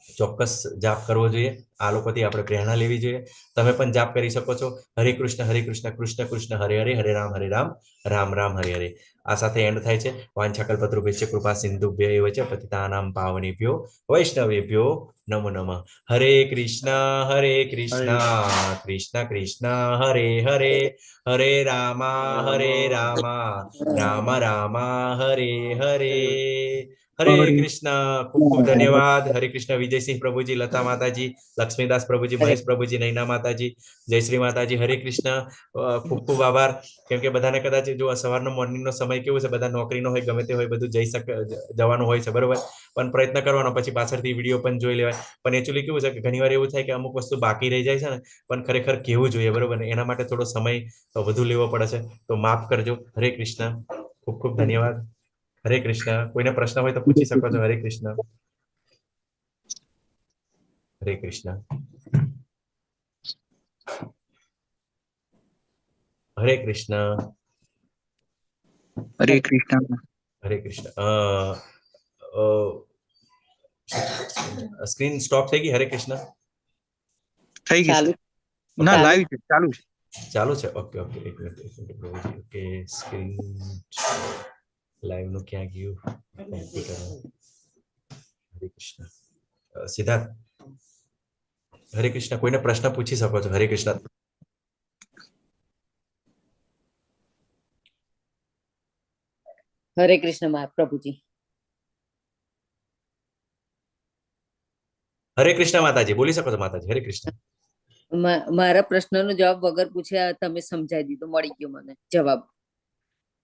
ચોક્કસ જાપ કરવો જોઈએ. આ લોકોથી આપણે પ્રેરણા લેવી જોઈએ. તમે પણ જાપ કરી શકો છો. હરે કૃષ્ણ કૃષ્ણ કૃષ્ણ હરે હરે, હરે રામ રામ રામ હરે હરે. આ સાથે એન્ડ થાય છે. વાંછાકલ્પતરુભ્યશ્ચ કૃપા સિંધુભ્ય એવ ચ પતિતાનાં પાવનેભ્યો વૈષ્ણવેભ્યો નમો નમઃ. હરે કૃષ્ણ કૃષ્ણ કૃષ્ણ હરે હરે, હરે રામા રામ રામા હરે હરે. હરે કૃષ્ણ. ખૂબ ખૂબ ધન્યવાદ. હરે કૃષ્ણ. વિજયસિંહ પ્રભુજી, લતા માતાજી, લક્ષ્મીદાસ પ્રભુજી, મહેશ પ્રભુજી, નૈના માતાજી, જય શ્રી માતાજી. હરે કૃષ્ણ. ખૂબ ખૂબ આભાર. કેમ કે બધાને કદાચ જો સવારનો મોર્નિંગનો સમય કેવો છે, બધા નોકરીનો હોય, ગમે તે હોય, બધું જવાનું હોય છે, બરોબર. પણ પ્રયત્ન કરવાનો, પછી પાછળથી વિડીયો પણ જોઈ લેવાય. પણ એકચ્યુઅલી કેવું છે કે ઘણીવાર એવું થાય કે અમુક વસ્તુ બાકી રહી જાય છે ને, પણ ખરેખર કેવું જોઈએ, બરોબર ને. એના માટે થોડો સમય વધુ લેવો પડે છે, તો માફ કરજો. હરે કૃષ્ણ. ખૂબ ખૂબ ધન્યવાદ. હરે કૃષ્ણ. કોઈને પ્રશ્ન હોય તો પૂછી શકો છો. હરે કૃષ્ણ. હરે કૃષ્ણ. હરે કૃષ્ણ. હરે કૃષ્ણ. હરે કૃષ્ણ. સ્ક્રીન સ્ટોપ થઈ ગઈ. હરે કૃષ્ણ. થઈ ગઈ ચાલુ છે. ના, લાઈવ છે, ચાલુ છે. ચાલુ છે. ઓકે ઓકે, એક મિનિટ પ્રભુજી. ઓકે, સ્ક્રીન લાઈવ નું ક્યાં ગયું? હરે કૃષ્ણ. સિદ્ધાર્થ, હરે કૃષ્ણ. કોઈને પ્રશ્ન પૂછી શકો છો. હરે કૃષ્ણ. હરે કૃષ્ણ પ્રભુજી. હરે કૃષ્ણ માતાજી, બોલી શકો છો માતાજી. હરે કૃષ્ણ. મારા પ્રશ્નનો જવાબ વગર પૂછ્યા તમે સમજાવી દીધો, મળી ગયો મને જવાબ.